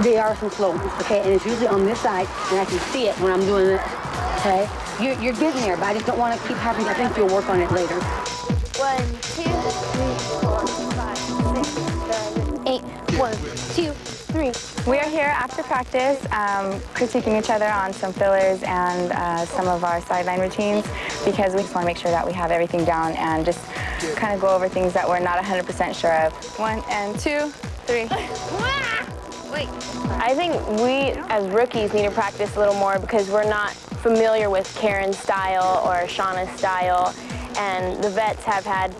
Speaker 11: There are some slow ones, okay? And it's usually on this side, and I can see it when I'm doing this, okay? You're getting there, but I just don't want to keep having, I think you'll work on it later.
Speaker 5: 1, 2, 3, 4, 5, 6, 7, 8. 1, 2, 3. We are here after practice, critiquing each other on some fillers and some of our sideline routines because we just want to make sure that we have everything down and just kind of go over things that we're not 100% sure of. 1 and 2, 3. Wait. I think we, as rookies, need to practice a little more because we're not familiar with Karen's style or Shauna's style, and the vets have had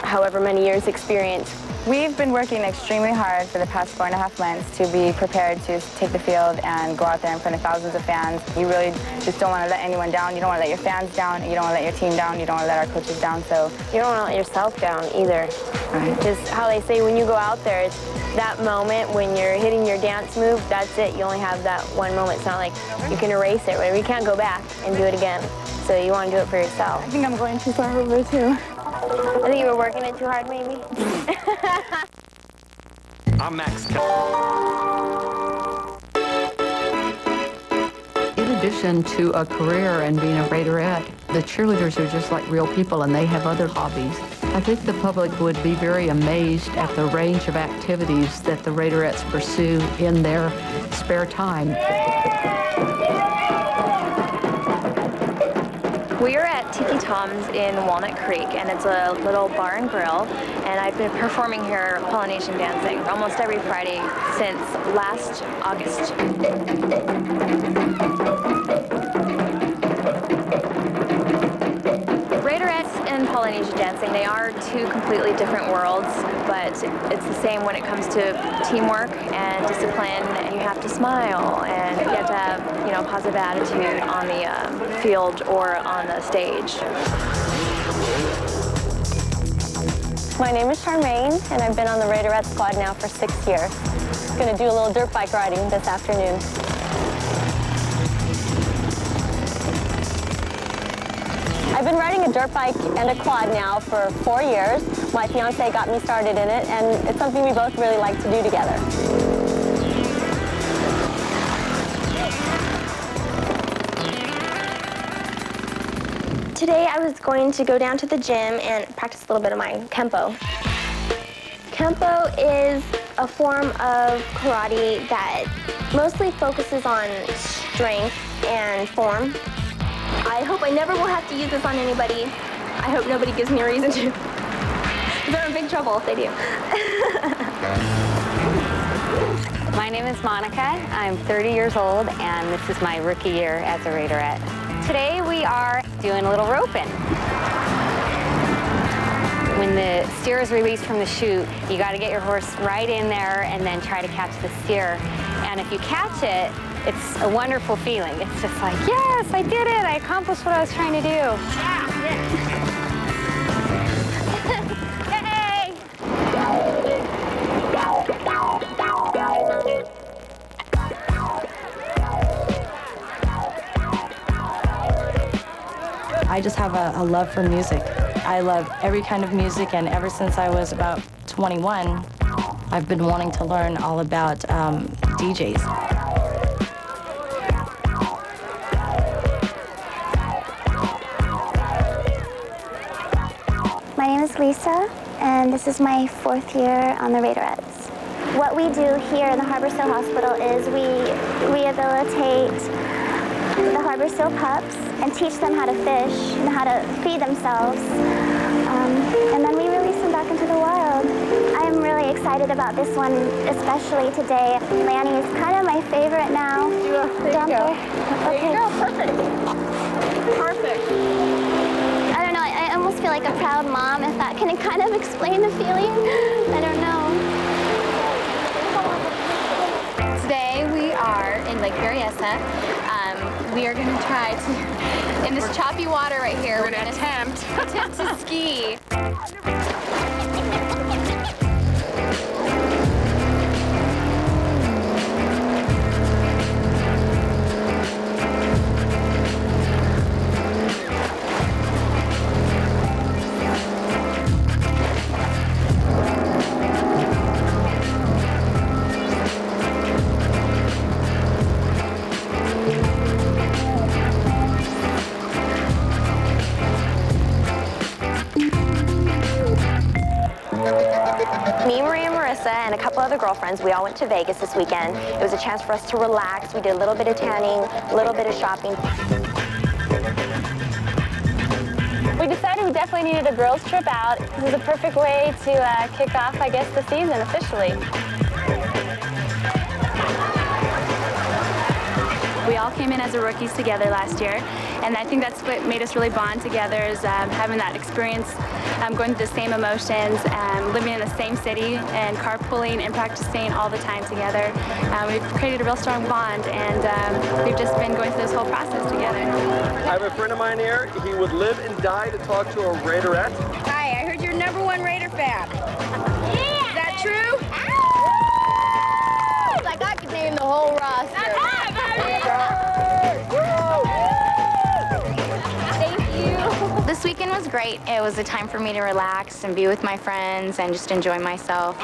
Speaker 5: however many years experience. We've been working extremely hard for the past 4.5 months to be prepared to take the field and go out there in front of thousands of fans. You really just don't want to let anyone down. You don't want to let your fans down. You don't want to let your team down. You don't want to let our coaches down. So you don't want to let yourself down either. Right. Just how they say when you go out there, it's that moment when you're hitting your dance move, that's it. You only have that one moment. It's not like you can erase it, whatever. You can't go back and do it again. So you want to do it for yourself. I think I'm going too far over too. I think you were working it too hard, maybe.
Speaker 2: I'm Max.
Speaker 4: In addition to a career and being a Raiderette, the cheerleaders are just like real people and they have other hobbies. I think the public would be very amazed at the range of activities that the Raiderettes pursue in their spare time.
Speaker 5: We are at Tiki Tom's in Walnut Creek, and it's a little bar and grill, and I've been performing here Polynesian dancing almost every Friday since last August. Raiderettes and Polynesian dancing, they are two completely different worlds, but it's the same when it comes to teamwork and discipline. You have to smile, and you have to have, a positive attitude on the field or on the stage. My name is Charmaine, and I've been on the Raiderette squad now for 6 years. I'm going to do a little dirt bike riding this afternoon. I've been riding a dirt bike and a quad now for 4 years. My fiance got me started in it, and it's something we both really like to do together. Today I was going to go down to the gym and practice a little bit of my Kempo. Kempo is a form of karate that mostly focuses on strength and form.
Speaker 2: I hope I never will have to use this on anybody. I hope nobody gives me a reason to. They're in big trouble if they do.
Speaker 3: My name is Monica. I'm 30 years old, and this is my rookie year as a Raiderette. Today we are doing a little roping. When the steer is released from the chute, you got to get your horse right in there and then try to catch the steer. And if you catch it, it's a wonderful feeling. It's just like, yes, I did it. I accomplished what I was trying to do. Yeah.
Speaker 14: I just have a love for music. I love every kind of music, and ever since I was about 21, I've been wanting to learn all about DJs.
Speaker 15: My name is Lisa, and this is my 4th year on the Raiderettes. What we do here in the Harbor Seal Hospital is we rehabilitate the Harbor Seal pups and teach them how to fish and how to feed themselves. And then we release them back into the wild. I am really excited about this one, especially today. Lanny is kind of my favorite now.
Speaker 21: There you go. There you go, perfect. Perfect.
Speaker 15: I don't know, I almost feel like a proud mom, if that can kind of explain the feeling. I don't know.
Speaker 17: Today we are in Lake Berryessa. We are going to try to, in this choppy water right here, we're going to attempt to ski.
Speaker 15: Me, Maria, Marissa, and a couple other girlfriends, we all went to Vegas this weekend. It was a chance for us to relax. We did a little bit of tanning, a little bit of shopping.
Speaker 25: We decided we definitely needed a girls' trip out. This is a perfect way to kick off, I guess, the season officially.
Speaker 18: We all came in as rookies together last year, and I think that's what made us really bond together, is having that experience, going through the same emotions, living in the same city, and carpooling and practicing all the time together. We've created a real strong bond, and we've just been going through this whole process together.
Speaker 22: I have a friend of mine here. He would live and die to talk to a Raiderette.
Speaker 21: Hi, I heard you're #1 Raider fan. Yeah! Is that true?
Speaker 15: Like I could name the whole roster.
Speaker 13: This weekend was great. It was a time for me to relax and be with my friends and just enjoy myself.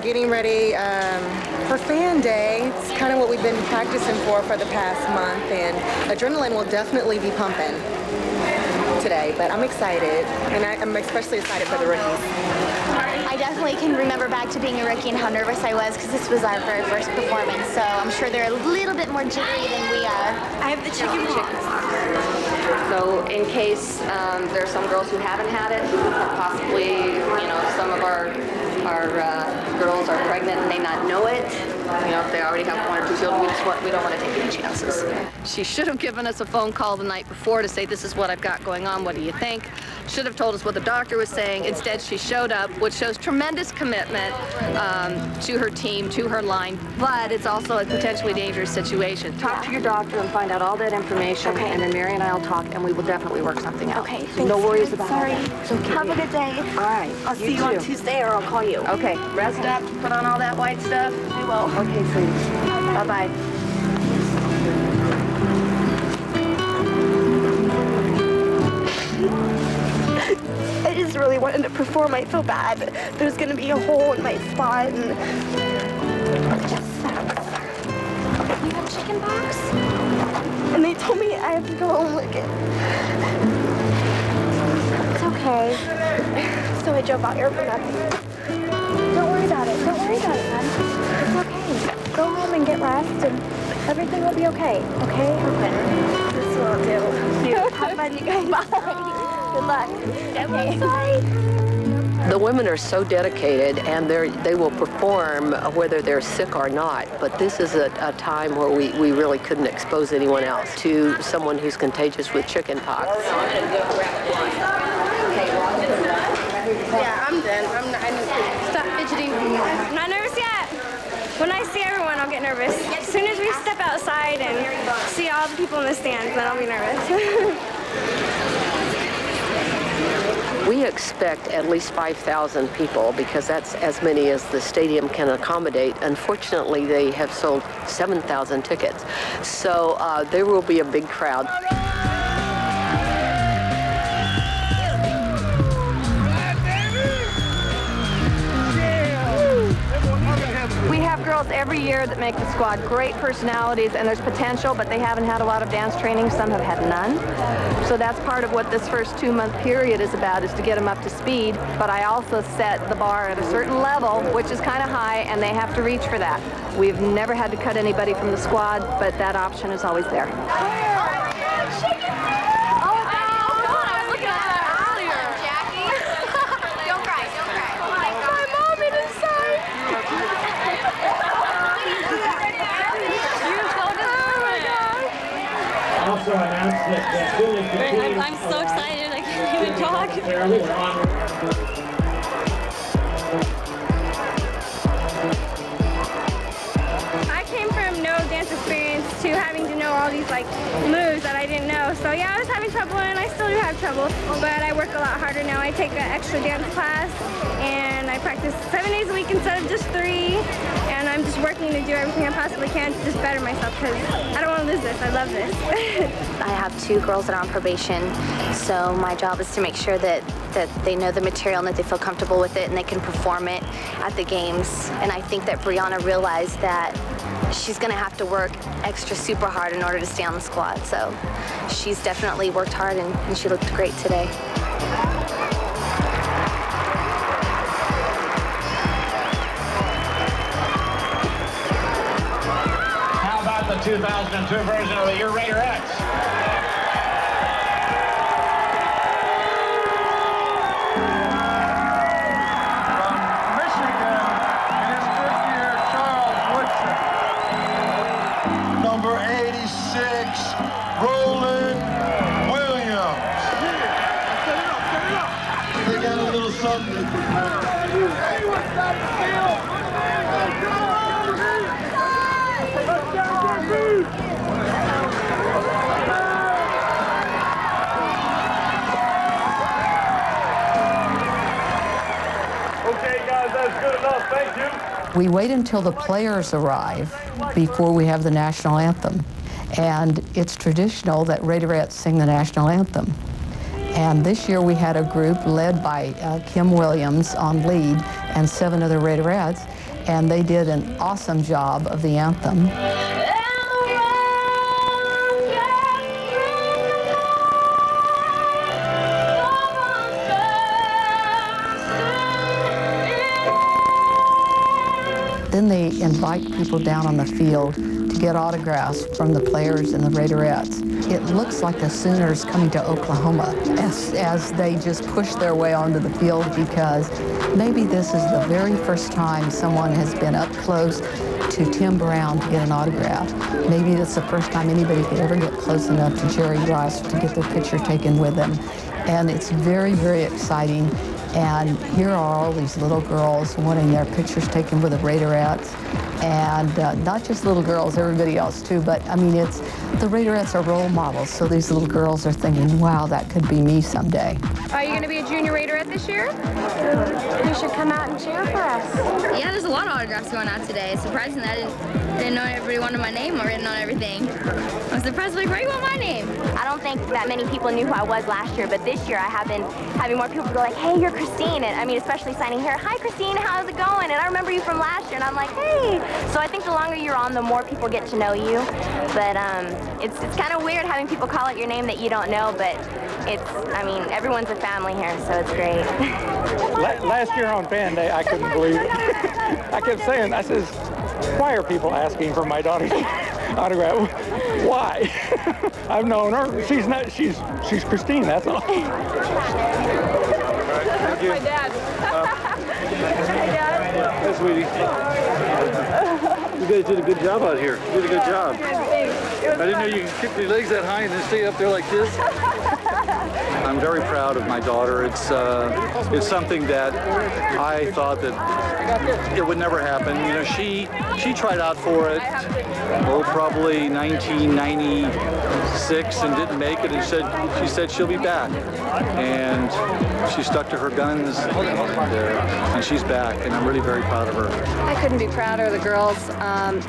Speaker 28: Getting ready for fan day. It's kind of what we've been practicing for the past month, and adrenaline will definitely be pumping today, but I'm excited, and I'm especially excited for the rookies.
Speaker 15: I definitely can remember back to being a rookie and how nervous I was, because this was our very first performance, so I'm sure they're a little bit more jittery than we are. I have the chicken pox.
Speaker 29: So in case there's some girls who haven't had it, possibly, some of our
Speaker 7: our girls are pregnant and they not know it. You know, if they already have 1 or 2 children, we don't want to take any chances.
Speaker 4: She should have given us a phone call the night before to say, this is what I've got going on, what do you think? Should have told us what the doctor was saying. Instead, she showed up, which shows tremendous commitment to her team, to her line, but it's also a potentially dangerous situation.
Speaker 6: Talk to your doctor and find out all that information, and then Mary and I will talk, and we will definitely work something out.
Speaker 15: Okay,
Speaker 6: No worries about
Speaker 15: Sorry.
Speaker 6: it. It's okay.
Speaker 15: Have a good day.
Speaker 6: All right.
Speaker 15: I'll see you on Tuesday, or I'll call you.
Speaker 6: Okay. Rest up. Put on all that white stuff.
Speaker 15: I will.
Speaker 6: Okay, sweetie. Bye-bye.
Speaker 15: I just really wanted to perform. I feel bad. There's going to be a hole in my spot, and it just sucks.
Speaker 2: You have chicken pox?
Speaker 15: And they told me I have to go home again. It's okay. So I drove out here for nothing. Don't worry about it. Don't worry about it, man. It's okay. Go home and get rest, and everything will be okay. Okay? Okay. This is what I'll do. Have fun, you guys. Bye. Good luck. Okay. Sorry.
Speaker 8: The women are so dedicated, and they will perform whether they're sick or not. But this is a time where we really couldn't expose anyone else to someone who's contagious with chicken pox.
Speaker 2: Yeah, I'm done. Stop fidgeting. I'm not nervous yet. When I see everyone, I'll get nervous. As soon as we step outside and see all the people in the stands, then I'll be nervous.
Speaker 8: We expect at least 5,000 people because that's as many as the stadium can accommodate. Unfortunately, they have sold 7,000 tickets. So there will be a big crowd.
Speaker 6: We have girls every year that make the squad. Great personalities, and there's potential, but they haven't had a lot of dance training. Some have had none. So that's part of what this first 2-month period is about, is to get them up to speed. But I also set the bar at a certain level, which is kind of high, and they have to reach for that. We've never had to cut anybody from the squad, but that option is always there.
Speaker 27: Also announced that Billy continues.
Speaker 2: I'm so excited, I can't even talk. I came from no dance experience to having to know all these moves that I didn't know. So yeah, I was having trouble, and I still do have trouble, but I work a lot harder now. I take an extra dance class, and I practice 7 days a week instead of just 3, and I'm just working to do everything I possibly can to just better myself, because I don't want to lose this. I love this.
Speaker 13: I have 2 girls that are on probation, so my job is to make sure that they know the material and that they feel comfortable with it and they can perform it at the games. And I think that Brianna realized that she's going to have to work extra super hard in order to stay on the squad. So she's definitely worked hard, and she looked great today.
Speaker 27: How about the 2002 version of the Your Raiderettes?
Speaker 12: We wait until the players arrive before we have the national anthem. And it's traditional that Raiderettes sing the national anthem. And this year we had a group led by Kim Williams on lead and 7 other Raiderettes, and they did an awesome job of the anthem. Then they invite people down on the field to get autographs from the players and the Raiderettes. It looks like the Sooners coming to Oklahoma as they just push their way onto the field, because maybe this is the very first time someone has been up close to Tim Brown to get an autograph. Maybe it's the first time anybody could ever get close enough to Jerry Rice to get their picture taken with him. And it's very, very exciting. And here are all these little girls wanting their pictures taken with the Raiderettes. And not just little girls, everybody else too, but I mean, the Raiderettes are role models, so these little girls are thinking, wow, that could be me someday.
Speaker 2: Are you going to be a junior Raiderette this year?
Speaker 15: You should come out and cheer for us.
Speaker 1: Yeah, there's a lot of autographs going out today. Surprisingly, I didn't know everybody wanted my name or written on everything. I was surprised, like, why do you want my name?
Speaker 13: I don't think that many people knew who I was last year, but this year I have been having more people go like, hey, you're Christine. And I mean, especially signing here, hi, Christine, how's it going? And I remember you from last year. And I'm like, hey. So I think the longer you're on, the more people get to know you. But it's kind of weird having people call out your name that you don't know, but I mean, everyone's a family here, so it's great.
Speaker 27: Last year on Fan Day, I couldn't believe it. I kept saying, I says, why are people asking for my daughter's autograph? Why? I've known her. She's Christine, that's all.
Speaker 22: Thank you.
Speaker 21: My dad.
Speaker 22: Hey, Dad. Hey, sweetie. You guys did a good job out here. You did a good job. I didn't know you could kick your legs that high and then stay up there like this. I'm very proud of my daughter. It's something that I thought that it would never happen. You know, she tried out for it, probably 1996, and didn't make it. And she said she'll be back, and she stuck to her guns, and she's back. And I'm really very proud of her.
Speaker 6: I couldn't be prouder of the girls.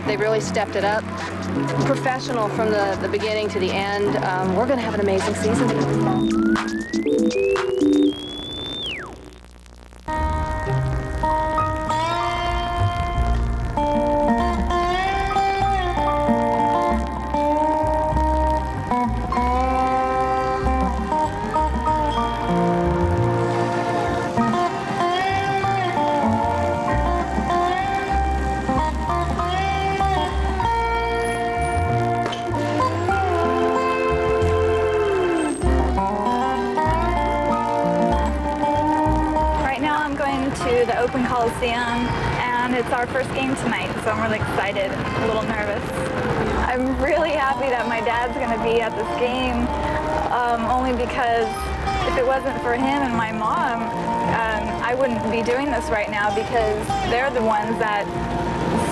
Speaker 6: They really stepped it up. Professional from the beginning to the end. We're going to have an amazing season.
Speaker 5: To the Open Coliseum, and it's our first game tonight, so I'm really excited, a little nervous. I'm really happy that my dad's going to be at this game, only because if it wasn't for him and my mom, I wouldn't be doing this right now, because they're the ones that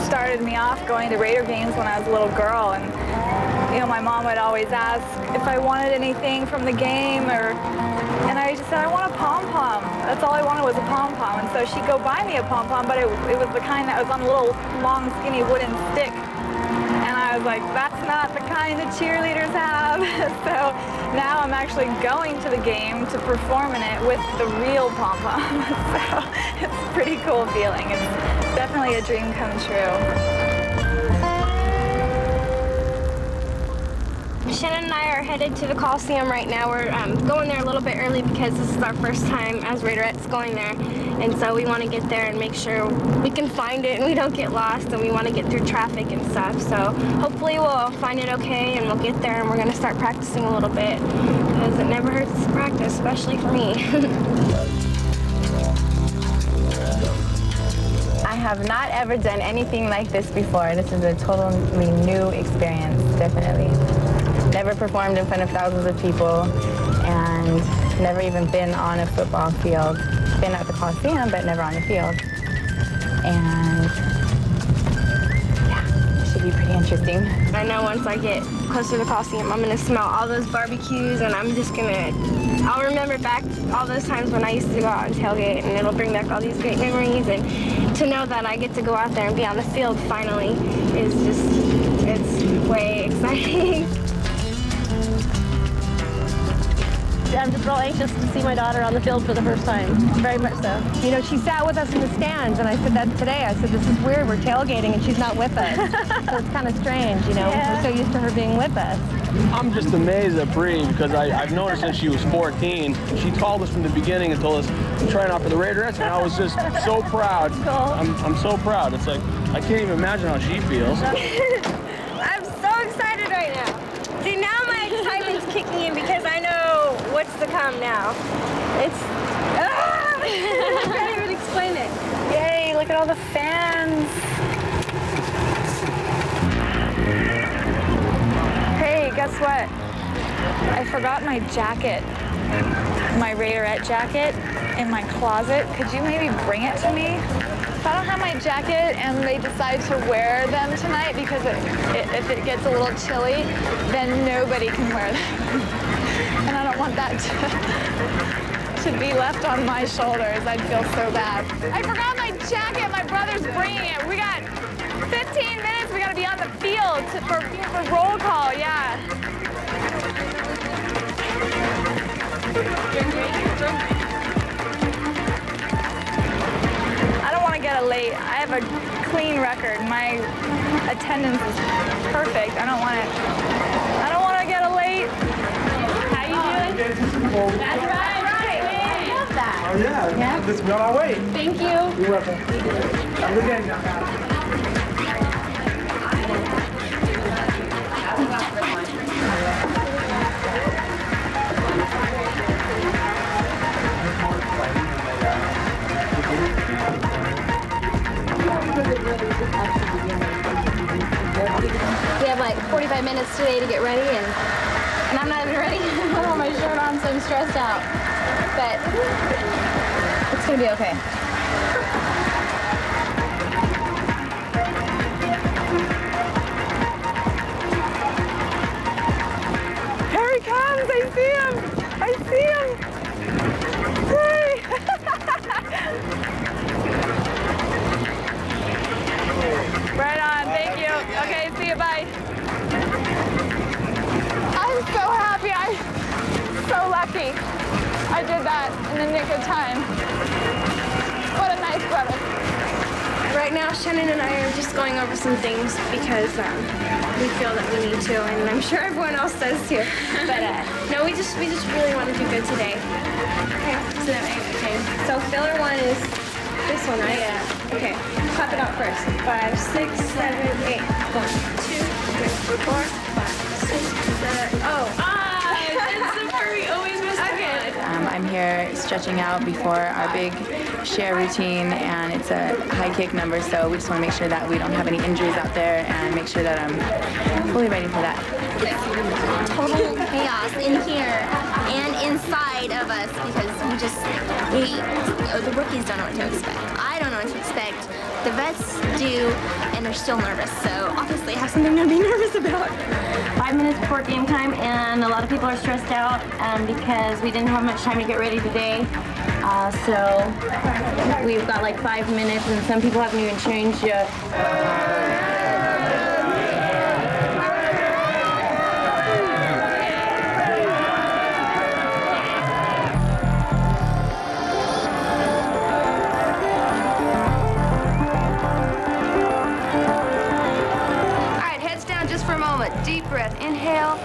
Speaker 5: started me off going to Raider games when I was a little girl. And you know, my mom would always ask if I wanted anything from the game, and I just said, I want a pom-pom. That's all I wanted was a pom-pom. And so she'd go buy me a pom-pom, but it was the kind that was on a little long, skinny wooden stick. And I was like, that's not the kind that cheerleaders have. So now I'm actually going to the game to perform in it with the real pom-pom. So it's a pretty cool feeling. It's definitely a dream come true.
Speaker 2: Shannon and I are headed to the Coliseum right now. We're going there a little bit early because this is our first time as Raiderettes going there. And so we want to get there and make sure we can find it and we don't get lost, and we want to get through traffic and stuff. So hopefully we'll find it okay and we'll get there, and we're going to start practicing a little bit, because it never hurts to practice, especially for me.
Speaker 9: I have not ever done anything like this before. This is a totally new experience, definitely. Never performed in front of thousands of people, and never even been on a football field. Been at the Coliseum, but never on the field. And yeah, it should be pretty interesting.
Speaker 2: I know once I get closer to the Coliseum, I'm gonna smell all those barbecues, and I'll remember back all those times when I used to go out and tailgate, and it'll bring back all these great memories. And to know that I get to go out there and be on the field finally it's way exciting.
Speaker 3: I'm just real anxious to see my daughter on the field for the first time, very much so.
Speaker 2: You know, she sat with us in the stands, and I said that today. I said, this is weird, we're tailgating, and she's not with us. So it's kind of strange, you know, we're so used to her being with us.
Speaker 10: I'm just amazed at Bree because I've known her since she was 14. She called us from the beginning and told us, I'm trying out for the Raiderettes, and I was just so proud.
Speaker 2: Cool.
Speaker 10: I'm so proud. It's like, I can't even imagine how she feels.
Speaker 2: I'm so excited right now. See, now my excitement's kicking in because I know what's to come now. It's, I can't even explain it.
Speaker 5: Yay, look at all the fans. Hey, guess what? I forgot my jacket, my Raiderette jacket in my closet. Could you maybe bring it to me? If I don't have my jacket and they decide to wear them tonight because if it gets a little chilly, then nobody can wear them. And I don't want that to be left on my shoulders. I'd feel so bad. I forgot my jacket. My brother's bringing it. We got 15 minutes. We got to be on the field for roll call. Yeah. I don't want to get late. I have a clean record. My attendance is perfect. I don't want to get late. How you doing? That's right. I love that.
Speaker 11: Oh yeah.
Speaker 5: Yeah.
Speaker 11: Let's be on our way.
Speaker 5: Thank you.
Speaker 11: You're welcome. Have a good day.
Speaker 1: We have like 45 minutes today to get ready, and I'm not even ready. I don't have my shirt on, so I'm stressed out. But it's gonna be okay.
Speaker 5: Here he comes! I see him! I see him! Hey! Right on, thank you. Okay, see you, bye. I'm so happy. I'm so lucky. I did that in the nick of time. What a nice brother.
Speaker 2: Right now, Shannon and I are just going over some things because we feel that we need to, and I'm sure everyone else does too. But no, we just really want to do good today. Okay. So filler one is this one, right? Yeah. Okay. Clap it out first. 5, 6, 7, 8. 1, 2, 3, 4, 5, 6, 7. Oh. That's the part we always miss. Okay.
Speaker 9: I'm here stretching out before our big share routine, and it's a high kick number, so we just want to make sure that we don't have any injuries out there and make sure that I'm fully ready for that.
Speaker 1: Total chaos in here and inside of us because the rookies don't know what to expect. I don't know what to expect. The vets do, and they're still nervous, so obviously I have something to be nervous about.
Speaker 16: 5 minutes before game time, and a lot of people are stressed out because we didn't have much time to get ready today. So we've got like 5 minutes, and some people haven't even changed yet.
Speaker 7: Deep breath, inhale.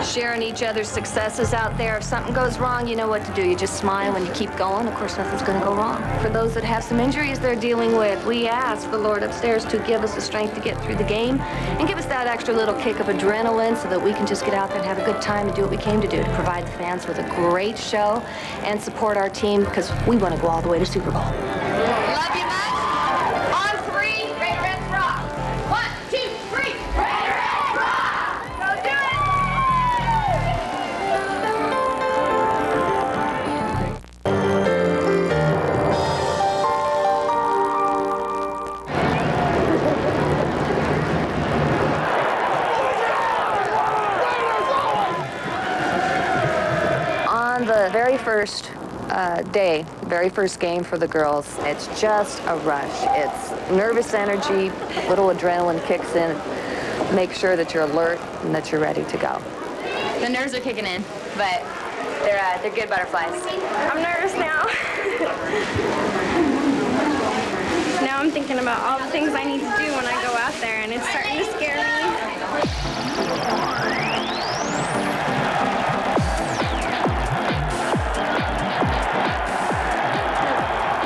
Speaker 7: Sharing each other's successes out there. If something goes wrong, you know what to do. You just smile and you keep going. Of course, nothing's going to go wrong. For those that have some injuries they're dealing with, we ask the Lord upstairs to give us the strength to get through the game and give us that extra little kick of adrenaline so that we can just get out there and have a good time and do what we came to do, to provide the fans with a great show and support our team because we want to go all the way to Super Bowl.
Speaker 1: Love you much. On 3, Raiderettes rock. 1, 2, 3, Raiderettes rock. Go do it.
Speaker 7: On the very first day, very first game for the girls, it's just a rush. It's nervous energy, little adrenaline kicks in. Make sure that you're alert and that you're ready to go.
Speaker 1: The nerves are kicking in, but
Speaker 7: They're good butterflies.
Speaker 2: I'm nervous now. Now I'm thinking about all the things I need to do when I go out there, and it's starting to scare me.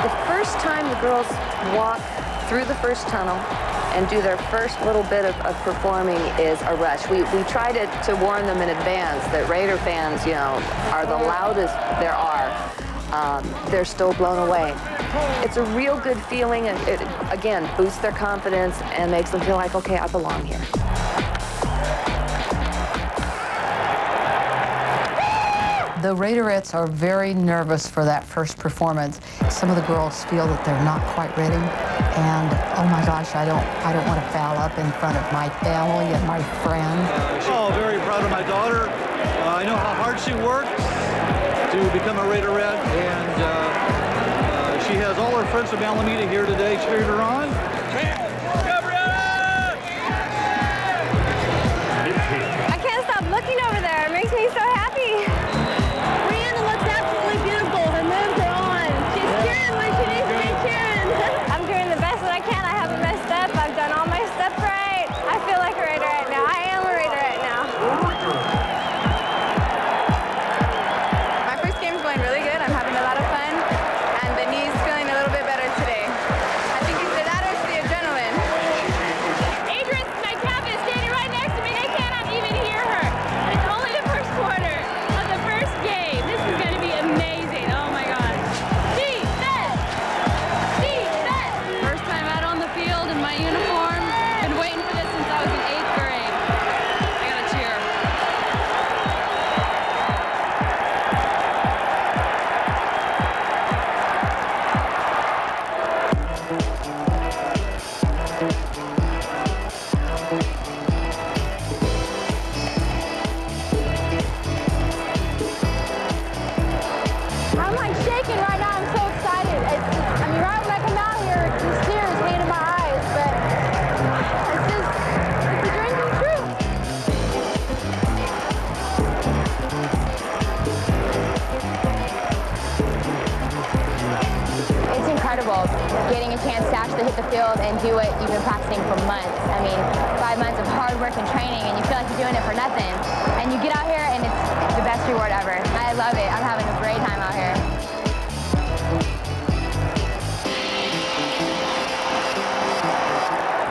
Speaker 7: The first time the girls walk through the first tunnel and do their first little bit of performing is a rush. We try to warn them in advance that Raider fans, you know, are the loudest there are. They're still blown away. It's a real good feeling, and it, again, boosts their confidence and makes them feel like, okay, I belong here.
Speaker 12: The Raiderettes are very nervous for that first performance. Some of the girls feel that they're not quite ready, and oh my gosh, I don't want to foul up in front of my family and my friends.
Speaker 22: Oh, very proud of my daughter. I know how hard she worked to become a Raiderette, and she has all her friends from Alameda here today cheering her on.
Speaker 2: I can't stop looking over there. It makes me so happy. Brianna looks absolutely beautiful. Her moves are on. She's cheering when she needs to be cheering. I'm doing the best that I can. I haven't messed up. I've done all my steps right. I feel like a Raiderette now. I am a Raiderette now.
Speaker 14: My first game's going really good. I'm having a lot of fun, and the knee's feeling a little bit better today. I think it's that or it's the adrenaline.
Speaker 2: Adrian's my captain is standing right next to me. They cannot even hear her. It's only the first quarter of the first game. This is going to be amazing. Oh my God. Defense! Defense!
Speaker 17: First time out on the field in my uniform. Been waiting for this since I was in 8th grade. I gotta cheer.
Speaker 2: I'm like shaking right now. I'm so excited. I mean, right when I come out here, these tears came to my eyes, but it's a dream come true.
Speaker 18: It's incredible getting a chance to actually hit the field and do what you've been practicing for months. I mean, 5 months of hard work and training, and you feel like you're doing it for nothing. And you get out here, and it's the best reward ever. I love it. I'm having a great time out here.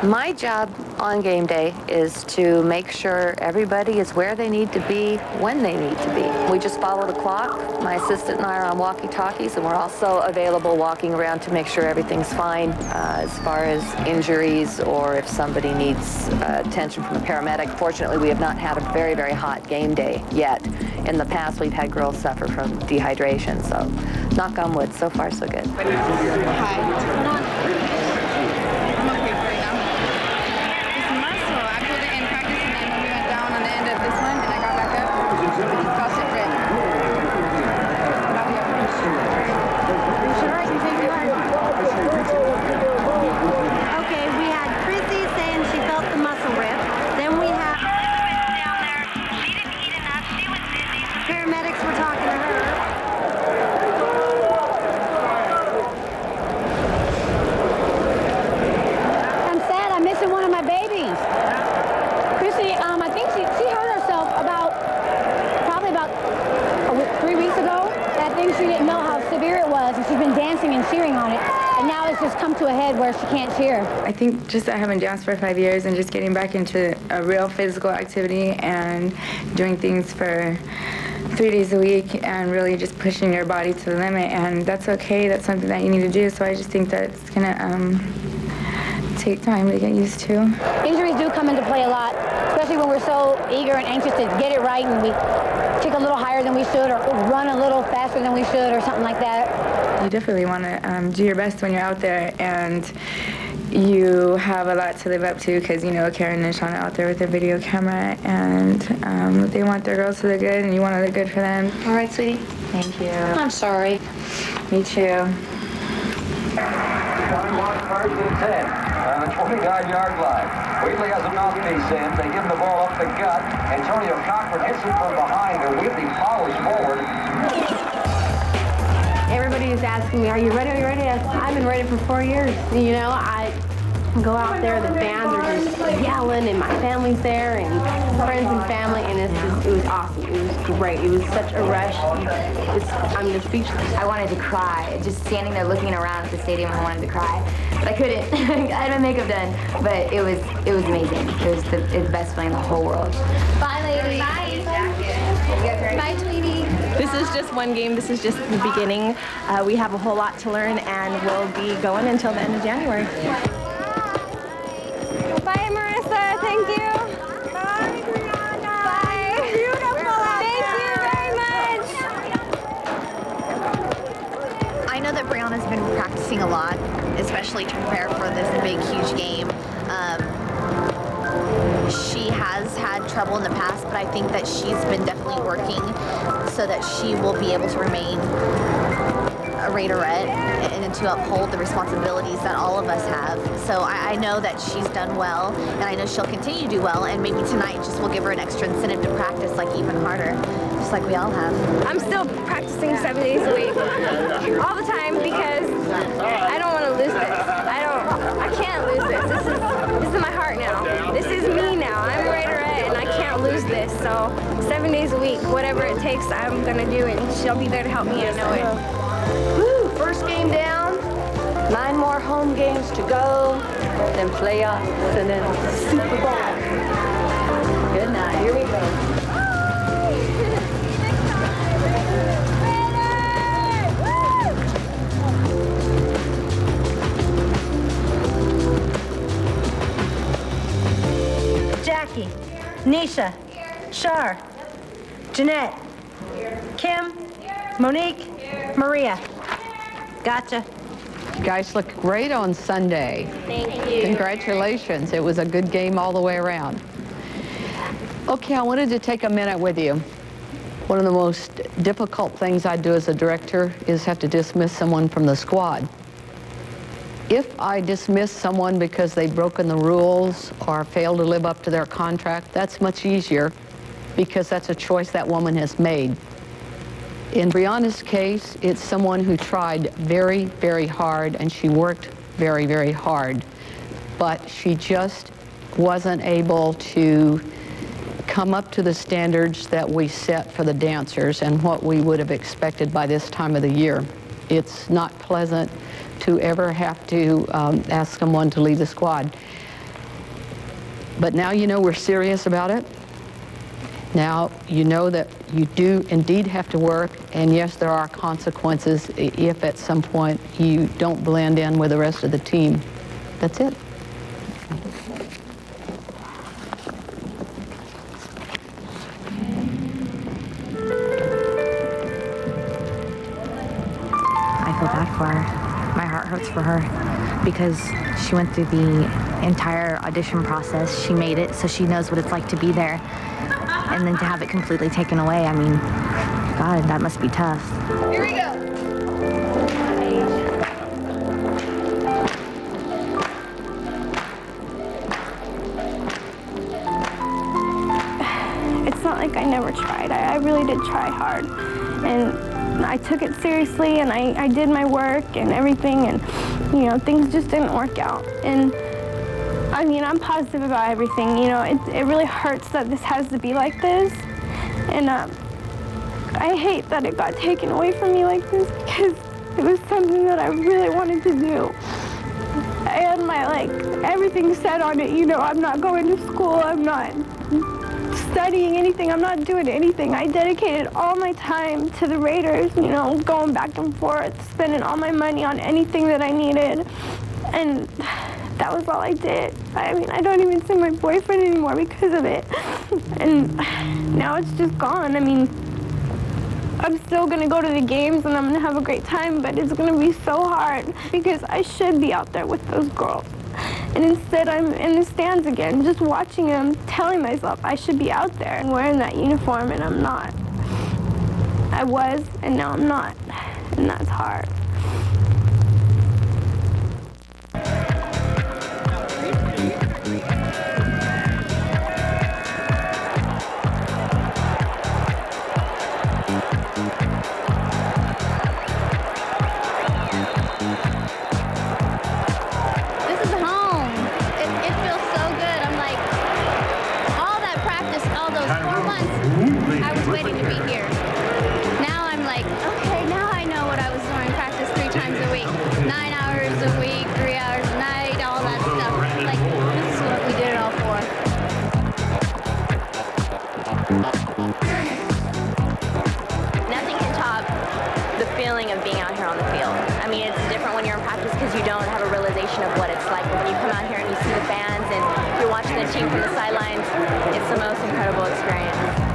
Speaker 7: My job on game day is to make sure everybody is where they need to be when they need to be. We just follow the clock. My assistant and I are on walkie-talkies, and we're also available walking around to make sure everything's fine as far as injuries or if somebody needs attention from a paramedic. Fortunately, we have not had a very, very hot game day yet. In the past, we've had girls suffer from dehydration, so knock on wood, so far so good.
Speaker 14: Hi, what's going on? I'm okay for right now. This muscle, I pulled it in practice, and then when we went down on the end of this one, and I got back up, and felt it rip.
Speaker 19: Okay, we had Chrissy saying she felt the muscle rip. Then we had down there. She didn't eat enough. She was busy. Paramedics were talking to her.
Speaker 20: I'm sad I'm missing one of my babies. Chrissy, I think she hurt herself probably about 3 weeks ago. I think she didn't know how severe it was, and she's been dancing and cheering on it. And now it's just come to a head where she can't cheer.
Speaker 23: I think just I haven't danced for 5 years and just getting back into a real physical activity and doing things for 3 days a week and really just pushing your body to the limit, and that's okay. That's something that you need to do. So I just think that it's gonna take time to get used to.
Speaker 20: Injuries do come into play a lot, especially when we're so eager and anxious to get it right and we kick a little higher than we should or run a little faster than we should or something like that.
Speaker 23: You definitely want to do your best when you're out there, and you have a lot to live up to because, you know, Karen and Shauna out there with their video camera, and they want their girls to look good, and you want to look good for them.
Speaker 7: All right, sweetie.
Speaker 23: Thank you.
Speaker 7: I'm sorry.
Speaker 23: Me too.
Speaker 4: on the 29-yard line. Wheatley has a mouthpiece in. They give him the ball up the gut. Antonio Cochran hits it from behind, and Wheatley powers forward.
Speaker 8: Everybody is asking me, are you ready? Are you ready? I've been ready for 4 years. You know, I go out there, the fans are just yelling, and my family's there, and friends and family, and it was awesome. It was great. It was such a rush. I'm just speechless.
Speaker 18: I wanted to cry. Just standing there looking around at the stadium, I wanted to cry. But I couldn't. I had my makeup done. But it was amazing. It was the best feeling in the whole world.
Speaker 1: Bye, ladies. Bye. Bye, Tweety.
Speaker 13: This is just one game. This is just the beginning. We have a whole lot to learn, and we'll be going until the end of January.
Speaker 2: Bye, Marissa. Thank you. Bye, Brianna. Bye. Beautiful. Thank you very much.
Speaker 15: I know that Brianna's been practicing a lot, especially to prepare for this big, huge game. She has had trouble in the past, but I think that she's been definitely working so that she will be able to remain a Raiderette and to uphold the responsibilities that all of us have. So I know that she's done well, and I know she'll continue to do well, and maybe tonight just will give her an extra incentive to practice like even harder, just like we all have.
Speaker 2: I'm still practicing 7 days a week, all the time, because I don't want to lose this. I can't lose this. This is my heart now. This is me now. I'm a Raiderette, and I can't lose this. So 7 days a week, whatever it takes, I'm gonna do it, and she'll be there to help me. I know it.
Speaker 21: Woo, first game down, 9 more home games to go, then playoffs, and then Super Bowl. Good night. Here we go.
Speaker 19: Jackie, Nisha, Shar, Jeanette, Kim, Monique, Maria. Gotcha.
Speaker 12: You guys look great on Sunday.
Speaker 19: Thank you.
Speaker 12: Congratulations. It was a good game all the way around. Okay, I wanted to take a minute with you. One of the most difficult things I do as a director is have to dismiss someone from the squad. If I dismiss someone because they've broken the rules or failed to live up to their contract, that's much easier because that's a choice that woman has made. In Brianna's case, it's someone who tried very, very hard, and she worked very, very hard, but she just wasn't able to come up to the standards that we set for the dancers and what we would have expected by this time of the year. It's not pleasant to ever have to ask someone to leave the squad. But now you know we're serious about it. Now you know that you do indeed have to work, and yes, there are consequences if at some point you don't blend in with the rest of the team. That's it.
Speaker 24: I feel bad for her. My heart hurts for her because she went through the entire audition process. She made it, so she knows what it's like to be there. And then to have it completely taken away, I mean, God, that must be tough.
Speaker 2: Here we go. It's not like I never tried. I really did try hard. And I took it seriously, and I did my work and everything, and, you know, things just didn't work out. And I mean, I'm positive about everything. You know, it really hurts that this has to be like this. And I hate that it got taken away from me like this, because it was something that I really wanted to do. I had my, like, everything set on it. You know, I'm not going to school. I'm not studying anything. I'm not doing anything. I dedicated all my time to the Raiders, you know, going back and forth, spending all my money on anything that I needed. And that was all I did. I mean, I don't even see my boyfriend anymore because of it. And now it's just gone. I mean, I'm still gonna go to the games and I'm gonna have a great time, but it's gonna be so hard because I should be out there with those girls. And instead I'm in the stands again, just watching them, telling myself I should be out there and wearing that uniform, and I'm not. I was, and now I'm not. And that's hard.
Speaker 1: This is home. It feels so good. I'm like, all that practice, all those 4 months, I was waiting to be here. Now I'm like, okay, now I know what I was doing. Practice 3 times a week, 9 hours a week, 3 hours a night, all that stuff. Like, this is what we did it all for.
Speaker 3: Nothing can top the feeling of being out here on the field. I mean, it's different when you're in practice because you don't have a realization of what it's like. But when you come out here and you see the fans and you're watching the team from the sidelines, it's the most incredible experience.